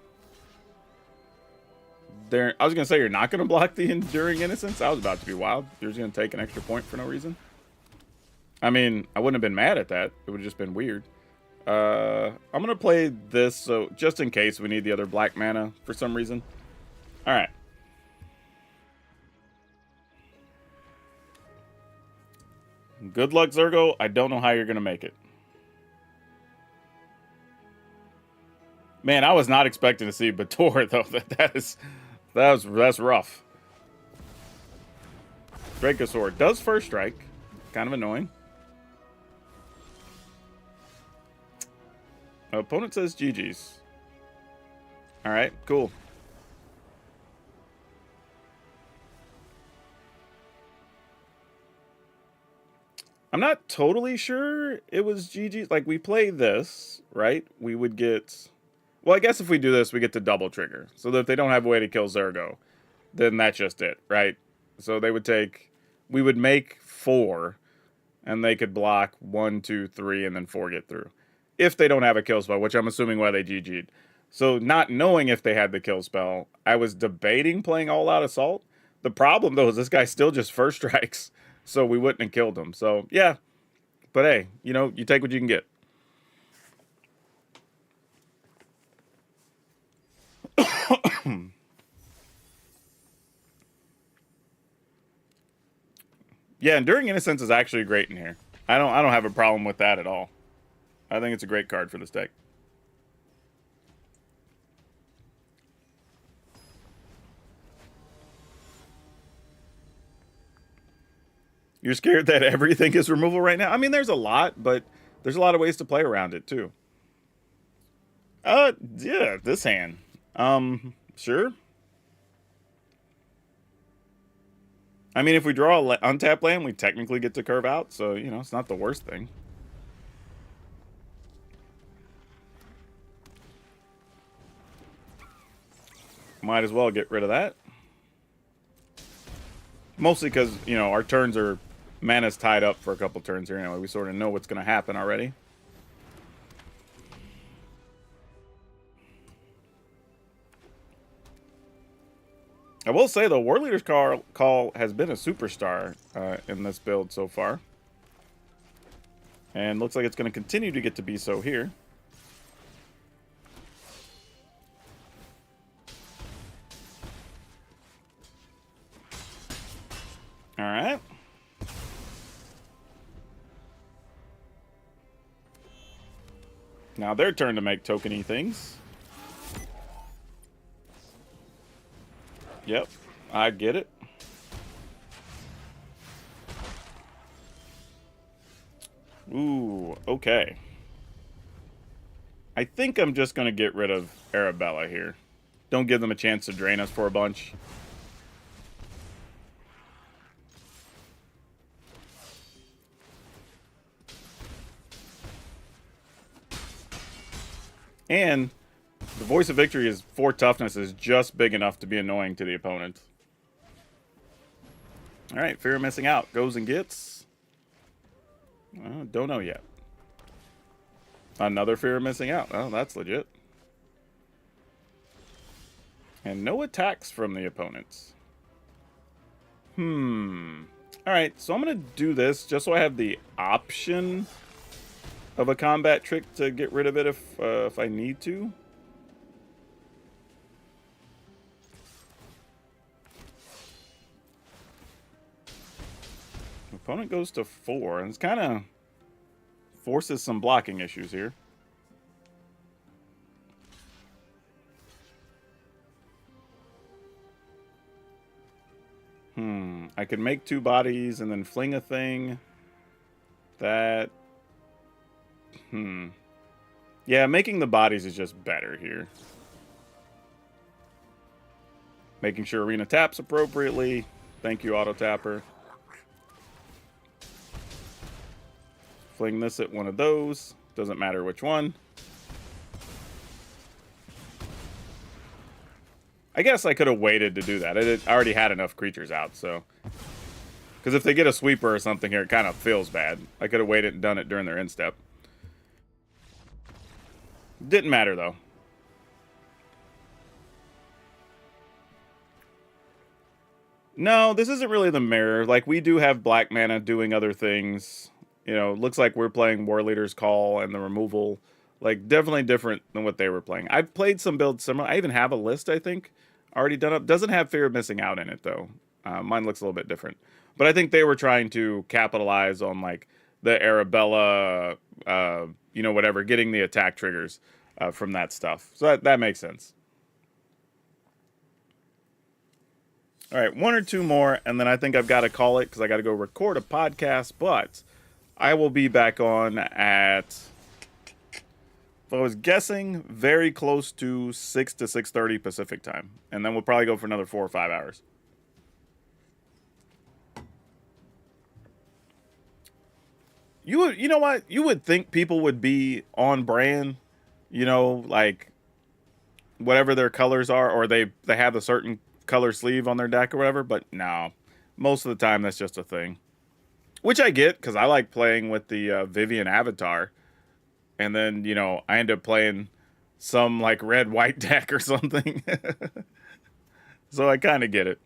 S1: I was going to say you're not going to block the Enduring Innocence. I was about to be wild. You're just going to take an extra point for no reason. I mean, I wouldn't have been mad at that. It would have just been weird. I'm going to play this, so just in case we need the other black mana for some reason. Alright. Good luck, Zergo. I don't know how you're going to make it. Man, I was not expecting to see Bator, though. That's rough. Dracosaur does first strike. Kind of annoying. Opponent says GG's. Alright, cool. I'm not totally sure it was GG's. Like, we play this, right? We would get... Well, I guess if we do this, we get to double trigger. So that if they don't have a way to kill Zergo, then that's just it, right? So they would take... We would make 4, and they could block 1, 2, 3, and then 4 get through. If they don't have a kill spell, which I'm assuming why they GG'd. So not knowing if they had the kill spell, I was debating playing All Out Assault. The problem, though, is this guy still just first strikes, so we wouldn't have killed him. So, yeah. But hey, you know, you take what you can get. Yeah, Enduring Innocence is actually great in here. I don't have a problem with that at all. I think it's a great card for this deck. You're scared that everything is removal right now? I mean, there's a lot, but there's a lot of ways to play around it, too. Yeah, this hand. Sure. I mean, if we draw an untap land, we technically get to curve out, so, you know, it's not the worst thing. Might as well get rid of that. Mostly because, you know, our turns are... Mana's tied up for a couple turns here anyway. We sort of know what's going to happen already. I will say, though, War Leader's Call has been a superstar in this build so far. And looks like it's going to continue to get to be so here. Alright. Now their turn to make tokeny things. Yep, I get it. Ooh, okay. I think I'm just going to get rid of Arabella here. Don't give them a chance to drain us for a bunch. And the voice of victory is 4 toughness is just big enough to be annoying to the opponent. Alright, fear of missing out. Goes and gets. Don't know yet. Another fear of missing out. Oh, that's legit. And no attacks from the opponents. Alright, so I'm going to do this just so I have the option of a combat trick to get rid of it if I need to. Opponent goes to 4, and it's kind of forces some blocking issues here. I could make 2 bodies and then fling a thing. That... Yeah, making the bodies is just better here. Making sure arena taps appropriately. Thank you, auto tapper. Fling this at one of those. Doesn't matter which one. I guess I could have waited to do that. I already had enough creatures out, so... Because if they get a sweeper or something here, it kind of feels bad. I could have waited and done it during their instep. Didn't matter, though. No, this isn't really the mirror. Like, we do have black mana doing other things. You know, looks like we're playing War Leader's Call and the removal. Like, definitely different than what they were playing. I've played some builds similar. I even have a list, I think, already done up. Doesn't have Fear of Missing Out in it, though. Mine looks a little bit different. But I think they were trying to capitalize on, like, the Arabella, you know, whatever, getting the attack triggers from that stuff. So that makes sense. All right, 1 or 2 more, and then I think I've got to call it because I got to go record a podcast. But I will be back on at, if I was guessing, very close to 6 to 6:30 Pacific time. And then we'll probably go for another 4 or 5 hours. You know what? You would think people would be on brand, you know, like whatever their colors are, or they have a certain color sleeve on their deck or whatever, but no. Most of the time, that's just a thing. Which I get, because I like playing with the Vivian avatar. And then, you know, I end up playing some, like, red-white deck or something. So I kind of get it.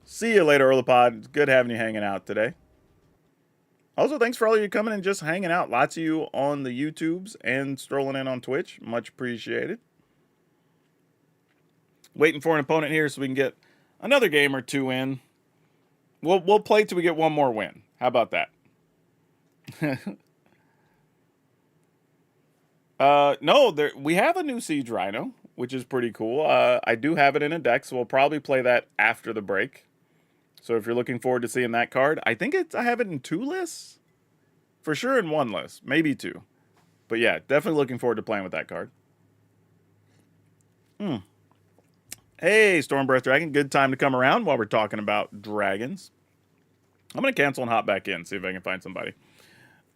S1: See you later, Orlapod. It's good having you hanging out today. Also, thanks for all of you coming and just hanging out. Lots of you on the YouTubes and strolling in on Twitch. Much appreciated. Waiting for an opponent here so we can get another game or 2 in. We'll play till we get 1 more win. How about that? No, we have a new Siege Rhino, which is pretty cool. I do have it in a deck, so we'll probably play that after the break. So if you're looking forward to seeing that card, I think I have it in 2 lists. For sure in 1 list, maybe 2. But yeah, definitely looking forward to playing with that card. Hey, Stormbreath Dragon, good time to come around while we're talking about dragons. I'm going to cancel and hop back in, see if I can find somebody.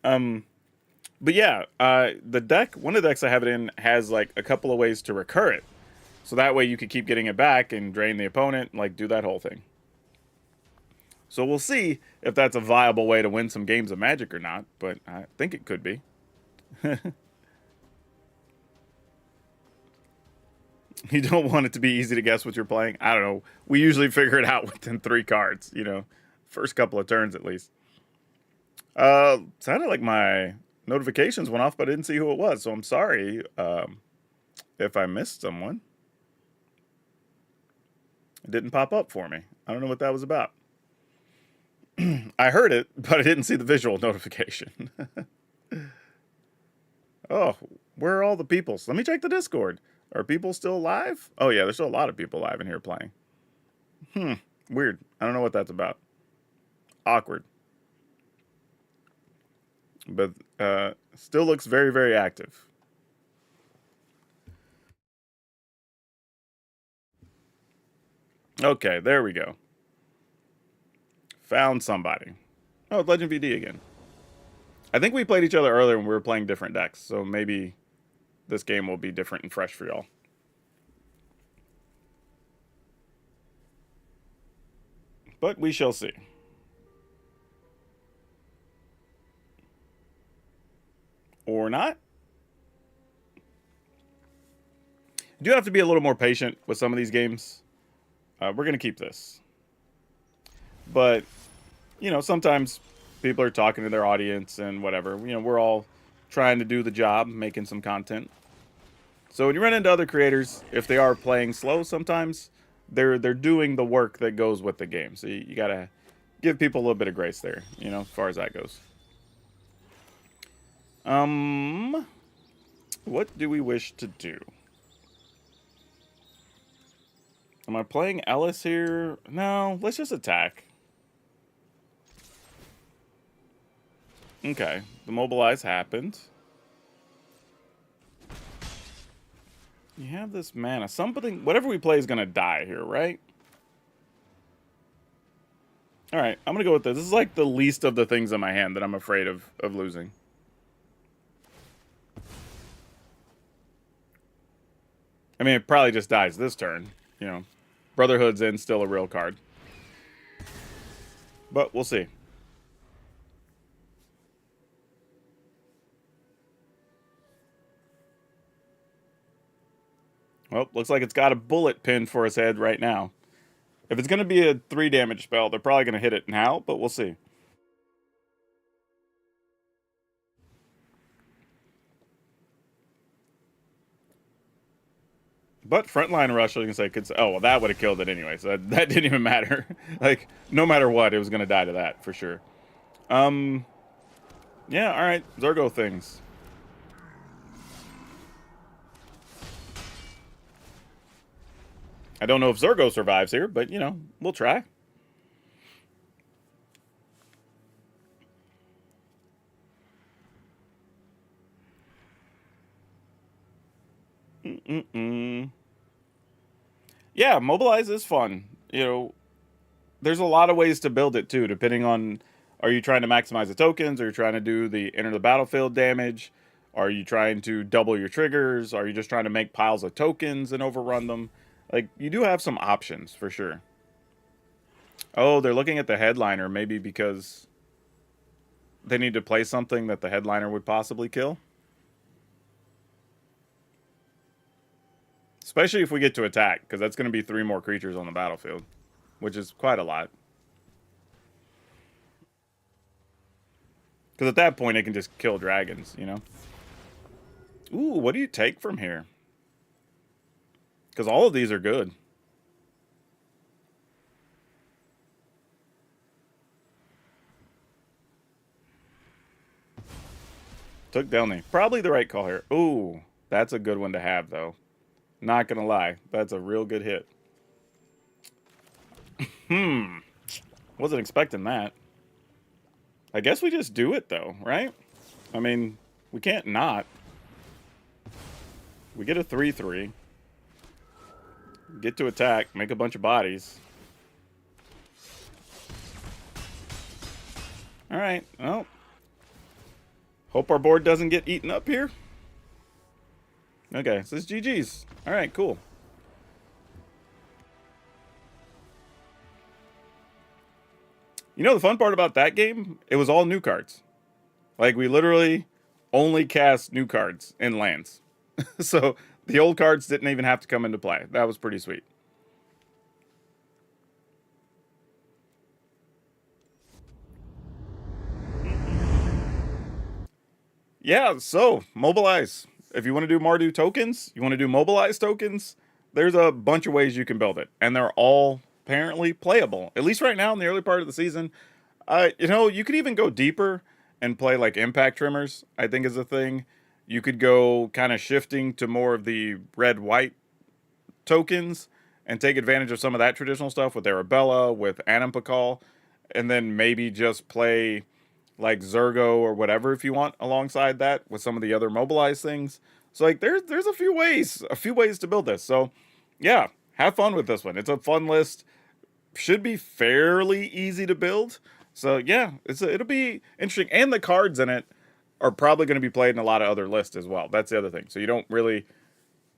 S1: But yeah, the deck, one of the decks I have it in has like a couple of ways to recur it. So that way you could keep getting it back and drain the opponent, like do that whole thing. So we'll see if that's a viable way to win some games of Magic or not, but I think it could be. You don't want it to be easy to guess what you're playing. I don't know. We usually figure it out within 3 cards, you know. First couple of turns at least. Sounded like my notifications went off, but I didn't see who it was, so I'm sorry if I missed someone. It didn't pop up for me. I don't know what that was about. I heard it, but I didn't see the visual notification. Oh, where are all the people? Let me check the Discord. Are people still live? Oh, yeah, there's still a lot of people live in here playing. Weird. I don't know what that's about. Awkward. But still looks very, very active. Okay, there we go. Found somebody. Oh, Legend VD again. I think we played each other earlier when we were playing different decks, so maybe this game will be different and fresh for y'all. But we shall see. Or not. You do have to be a little more patient with some of these games. We're going to keep this. But, you know, sometimes people are talking to their audience and whatever. You know, we're all trying to do the job, making some content. So when you run into other creators, if they are playing slow sometimes, they're doing the work that goes with the game. So you got to give people a little bit of grace there, you know, as far as that goes. What do we wish to do? Am I playing Ellis here? No, let's just attack. Okay, the mobilize happened. You have this mana. Something, whatever we play is going to die here, right? All right, I'm going to go with this. This is like the least of the things in my hand that I'm afraid of losing. I mean, it probably just dies this turn, you know. Brotherhood's in, still a real card. But we'll see. Well, looks like it's got a bullet pinned for his head right now. If it's going to be a 3 damage spell, they're probably going to hit it now, but we'll see. But Frontline Rush, I was going to say, oh, well, that would have killed it anyway, so that didn't even matter. Like, no matter what, it was going to die to that, for sure. Yeah, alright, Zergo things. I don't know if Zergo survives here, but, you know, we'll try. Yeah, mobilize is fun. You know, there's a lot of ways to build it too, depending on, are you trying to maximize the tokens? Are you trying to do the enter the battlefield damage? Are you trying to double your triggers? Are you just trying to make piles of tokens and overrun them? Like, you do have some options for sure. Oh, they're looking at the headliner, maybe because they need to play something that the headliner would possibly kill. Especially if we get to attack, because that's going to be 3 more creatures on the battlefield, which is quite a lot. Because at that point, it can just kill dragons, you know? Ooh, what do you take from here? Because all of these are good. Took Delney. Probably the right call here. Ooh, that's a good one to have, though. Not gonna lie. That's a real good hit. Wasn't expecting that. I guess we just do it, though, right? I mean, we can't not. We get a 3/3. Get to attack. Make a bunch of bodies. Alright, well. Hope our board doesn't get eaten up here. Okay, so it's GG's. Alright, cool. You know the fun part about that game? It was all new cards. Like, we literally only cast new cards in lands. So, the old cards didn't even have to come into play. That was pretty sweet. Yeah, so, mobilize. If you want to do Mardu tokens, you want to do mobilize tokens, there's a bunch of ways you can build it. And they're all apparently playable. At least right now in the early part of the season. You know, you could even go deeper and play like impact trimmers, I think is a thing. You could go kind of shifting to more of the red-white tokens and take advantage of some of that traditional stuff with Arabella, with Animpakal, and then maybe just play like Zergo or whatever if you want alongside that with some of the other mobilized things. So like there's a few ways to build this. So yeah, have fun with this one. It's a fun list. Should be fairly easy to build. So yeah, it'll be interesting. And the cards in it are probably going to be played in a lot of other lists as well. That's the other thing. So you don't really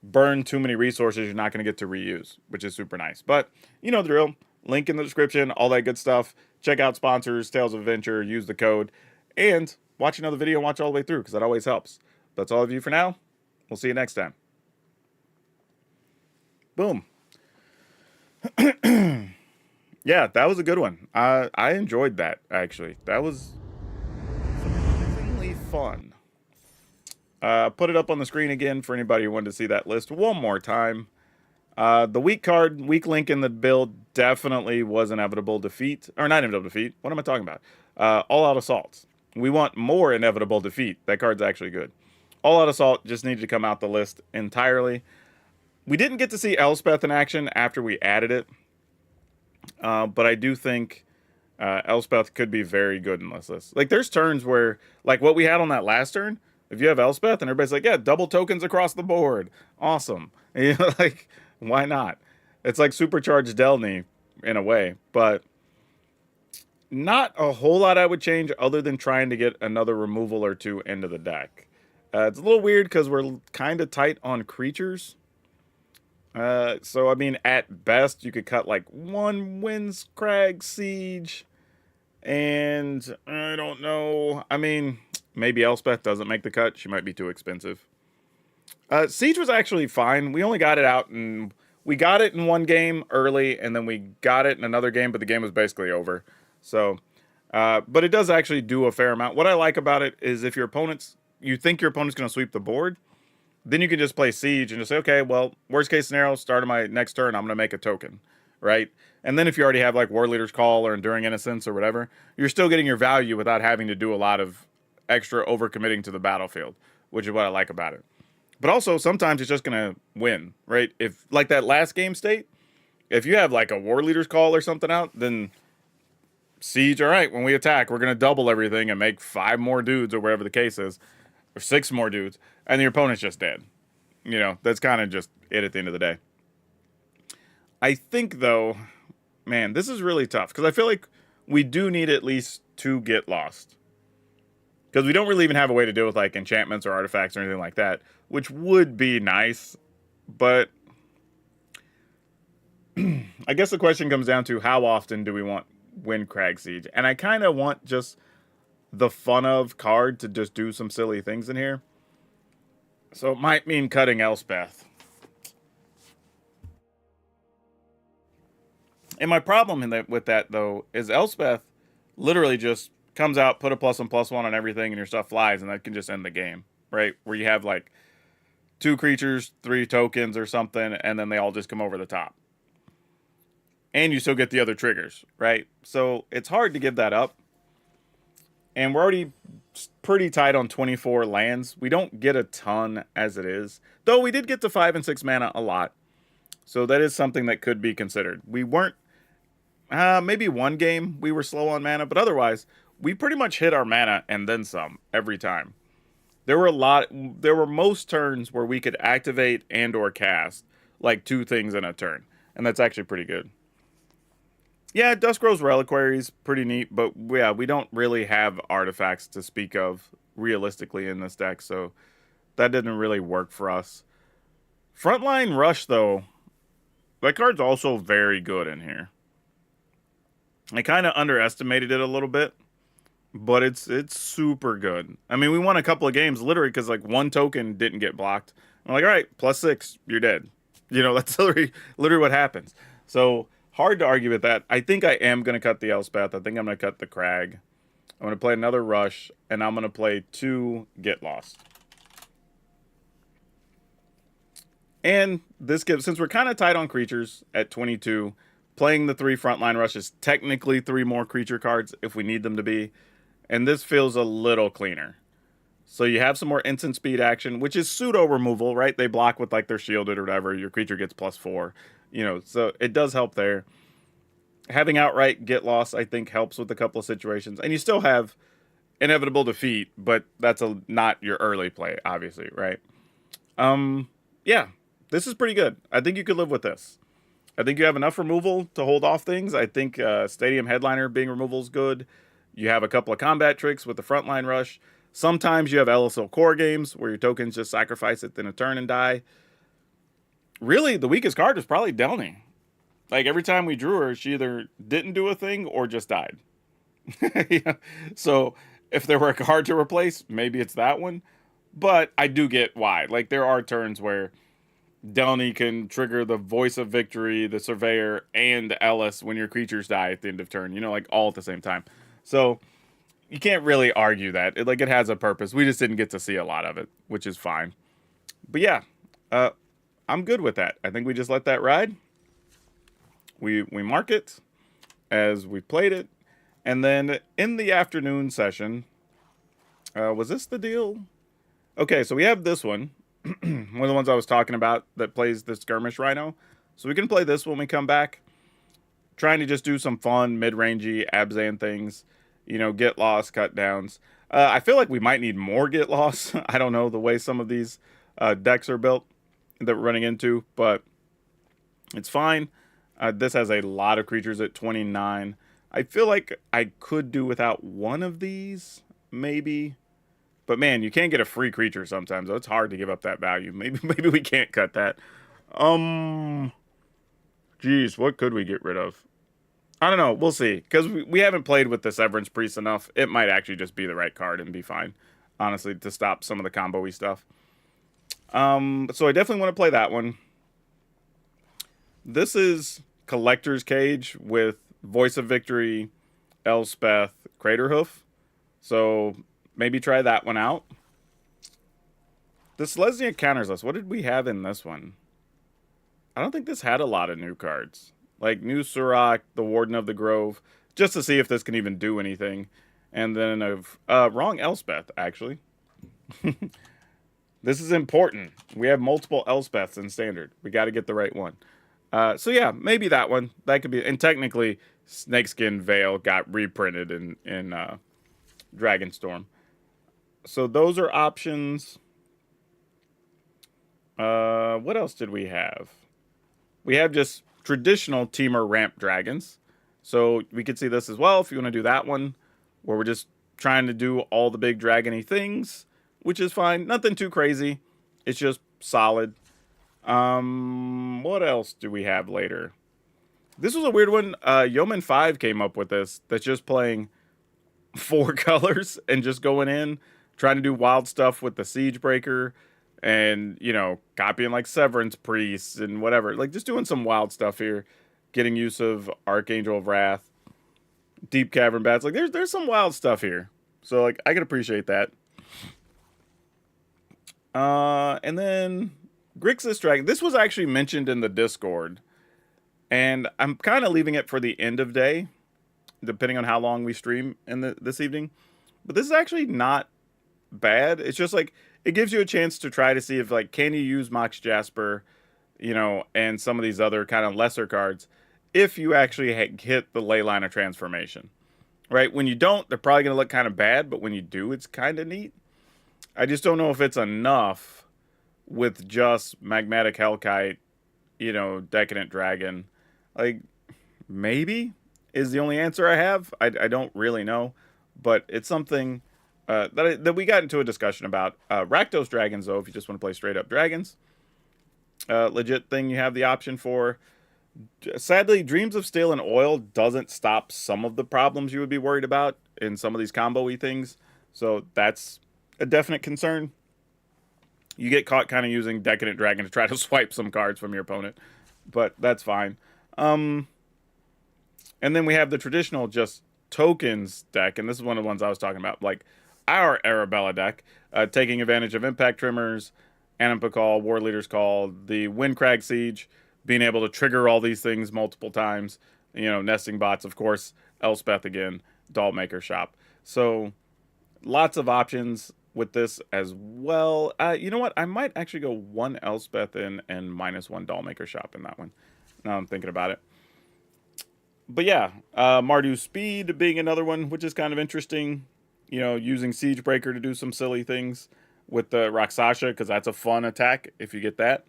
S1: burn too many resources you're not going to get to reuse, which is super nice. But you know the drill. Link in the description, all that good stuff. Check out sponsors, Tales of Adventure, use the code, and watch another video and watch all the way through, because that always helps. That's all of you for now. We'll see you next time. Boom. Yeah, that was a good one. I enjoyed that, actually. That was surprisingly fun. Put it up on the screen again for anybody who wanted to see that list one more time. The weak card, weak link in the build definitely was inevitable defeat. Or not inevitable defeat. What am I talking about? All-out assaults. We want more inevitable defeat. That card's actually good. All-out assault just needed to come out the list entirely. We didn't get to see Elspeth in action after we added it. But I do think Elspeth could be very good in this list. Like, there's turns where, like what we had on that last turn, if you have Elspeth and everybody's like, yeah, double tokens across the board. Awesome. You know, like, why not? It's like supercharged Delny in a way, but not a whole lot I would change other than trying to get another removal or two into the deck. It's a little weird because we're kind of tight on creatures. So, I mean, at best, you could cut like one Windscrag Siege. And I don't know. I mean, maybe Elspeth doesn't make the cut. She might be too expensive. Siege was actually fine. We only got it out and we got it in one game early, and then we got it in another game, but the game was basically over. So, but it does actually do a fair amount. What I like about it is if you think your opponent's going to sweep the board, then you can just play Siege and just say, okay, well, worst case scenario, start of my next turn, I'm going to make a token, right? And then if you already have like War Leader's Call or Enduring Innocence or whatever, you're still getting your value without having to do a lot of extra overcommitting to the battlefield, which is what I like about it. But also, sometimes it's just going to win, right? If, like that last game state, if you have like a War Leader's Call or something out, then Siege, all right, when we attack, we're going to double everything and make 5 more dudes or whatever the case is, or 6 more dudes, and your opponent's just dead. You know, that's kind of just it at the end of the day. I think, though, man, this is really tough, because I feel like we do need at least 2 Get Lost. Because we don't really even have a way to deal with, like, enchantments or artifacts or anything like that, which would be nice, but I guess the question comes down to how often do we want Windscrag Siege? And I kind of want just the fun of card to just do some silly things in here. So it might mean cutting Elspeth. And my problem with that, though, is Elspeth literally just comes out, put a +1/+1 on everything, and your stuff flies, and that can just end the game, right? Where you have, like, 2 creatures, 3 tokens or something, and then they all just come over the top. And you still get the other triggers, right? So it's hard to give that up. And we're already pretty tight on 24 lands. We don't get a ton as it is. Though we did get to 5 and 6 mana a lot. So that is something that could be considered. We weren't... maybe one game we were slow on mana, but otherwise, we pretty much hit our mana and then some every time. There were most turns where we could activate and or cast like 2 things in a turn. And that's actually pretty good. Yeah, Duskrow's Reliquary's pretty neat, but yeah, we don't really have artifacts to speak of realistically in this deck, so that didn't really work for us. Frontline Rush, though, that card's also very good in here. I kind of underestimated it a little bit, but it's super good. I mean, we won a couple of games literally because like 1 token didn't get blocked. I'm like, all right, +6, you're dead. You know, that's literally what happens. So hard to argue with that. I think I am going to cut the Elspeth. I think I'm going to cut the Crag. I'm going to play another Rush, and I'm going to play 2 Get Lost. And this gives, since we're kind of tight on creatures at 22, playing the 3 Frontline Rushes, technically 3 more creature cards if we need them to be. And this feels a little cleaner. So you have some more instant speed action, which is pseudo removal, right? They block with like they're shielded or whatever. Your creature gets +4. You know, so it does help there. Having outright Get Lost, I think, helps with a couple of situations. And you still have inevitable defeat, but that's not your early play, obviously, right? Yeah, this is pretty good. I think you could live with this. I think you have enough removal to hold off things. I think Stadium Headliner being removal is good. You have a couple of combat tricks with the Frontline Rush. Sometimes you have LSL core games where your tokens just sacrifice it in a turn and die. Really, the weakest card was probably Delny. Like every time we drew her, she either didn't do a thing or just died. Yeah. So if there were a card to replace, maybe it's that one. But I do get why. Like there are turns where Delny can trigger the Voice of Victory, the Surveyor, and Ellis when your creatures die at the end of turn. You know, like all at the same time. So you can't really argue that. It has a purpose. We just didn't get to see a lot of it, which is fine. But yeah, I'm good with that. I think we just let that ride. We mark it as we played it. And then in the afternoon session, was this the deal? Okay, so we have this one. One of the ones I was talking about that plays the Skirmish Rhino. So we can play this when we come back. Trying to just do some fun, mid-rangey Abzan things. You know, get lost, cut downs. I feel like we might need more get lost. I don't know the way some of these decks are built that we're running into, but it's fine. This has a lot of creatures at 29. I feel like I could do without one of these, maybe. But man, you can't get a free creature sometimes. So it's hard to give up that value. Maybe we can't cut that. Geez, what could we get rid of? I don't know. We'll see. Because we haven't played with the Severance Priest enough. It might actually just be the right card and be fine. Honestly, to stop some of the combo-y stuff. So I definitely want to play that one. This is Collector's Cage with Voice of Victory, Elspeth, Craterhoof. So maybe try that one out. The Selesnya counters us. What did we have in this one? I don't think this had a lot of new cards. Like New Surak, the Warden of the Grove, just to see if this can even do anything. And then wrong Elspeth, actually. This is important. We have multiple Elspeths in Standard. We got to get the right one. So yeah, maybe that one. That could be. And technically, Snakeskin Veil got reprinted in Dragonstorm. So those are options. What else did we have? We have just traditional Teamer Ramp Dragons. So we could see this as well if you want to do that one, where we're just trying to do all the big dragony things, which is fine. Nothing too crazy. It's just solid. What else do we have later? This was a weird one. Yeoman 5 came up with this. That's just playing 4 colors and just going in, trying to do wild stuff with the Siege Breaker and, you know, copying like Severance Priests and whatever. Like just doing some wild stuff here. Getting use of Archangel of Wrath, Deep Cavern Bats. Like there's some wild stuff here. So like I can appreciate that. And then Grixis Dragon. This was actually mentioned in the Discord. And I'm kind of leaving it for the end of day, depending on how long we stream this evening. But this is actually not bad. It's just like, it gives you a chance to try to see if, like, can you use Mox Jasper, you know, and some of these other kind of lesser cards, if you actually hit the Leyline of Transformation. Right? When you don't, they're probably going to look kind of bad, but when you do, it's kind of neat. I just don't know if it's enough with just Magmatic Hellkite, you know, Decadent Dragon. Like, maybe is the only answer I have. I don't really know, but it's something that we got into a discussion about. Rakdos Dragons, though, if you just want to play straight up dragons, legit thing you have the option for. Sadly, Dreams of Steel and Oil doesn't stop some of the problems you would be worried about in some of these combo-y things, so that's a definite concern. You get caught kind of using Decadent Dragon to try to swipe some cards from your opponent, but that's fine. And then we have the traditional just tokens deck, and this is one of the ones I was talking about, like our Arabella deck, taking advantage of Impact Trimmers, Anima Call, War Leader's Call, the Windcrag Siege, being able to trigger all these things multiple times, you know, nesting bots, of course, Elspeth again, Dollmaker Shop. So lots of options with this as well. You know what? I might actually go 1 Elspeth in and -1 Dollmaker Shop in that one. Now I'm thinking about it. But yeah, Mardu Speed being another one, which is kind of interesting. You know, using Siegebreaker to do some silly things with the Rakshasa, because that's a fun attack if you get that.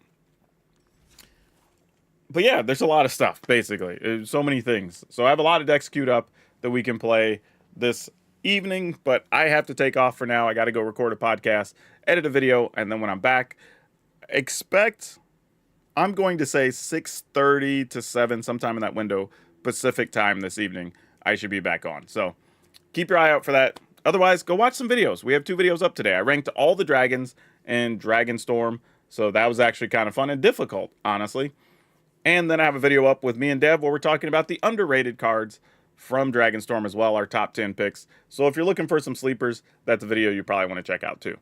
S1: But yeah, there's a lot of stuff, basically. So many things. So I have a lot of decks queued up that we can play this evening, but I have to take off for now. I got to go record a podcast, edit a video, and then when I'm back, expect, I'm going to say 6:30 to 7, sometime in that window, Pacific time this evening, I should be back on. So keep your eye out for that. Otherwise, go watch some videos. We have 2 videos up today. I ranked all the dragons in Dragonstorm, so that was actually kind of fun and difficult, honestly. And then I have a video up with me and Dev where we're talking about the underrated cards from Dragonstorm as well, our top 10 picks. So if you're looking for some sleepers, that's a video you probably want to check out too.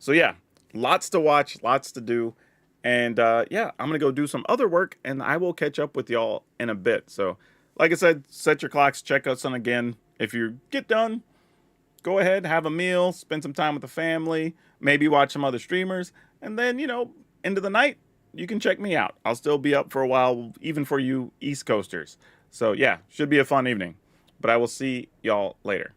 S1: So yeah, lots to watch, lots to do. And yeah, I'm going to go do some other work, and I will catch up with y'all in a bit. So like I said, set your clocks, check us on again. If you get done, go ahead, have a meal, spend some time with the family, maybe watch some other streamers, and then, you know, into the night, you can check me out. I'll still be up for a while, even for you East Coasters. So yeah, should be a fun evening. But I will see y'all later.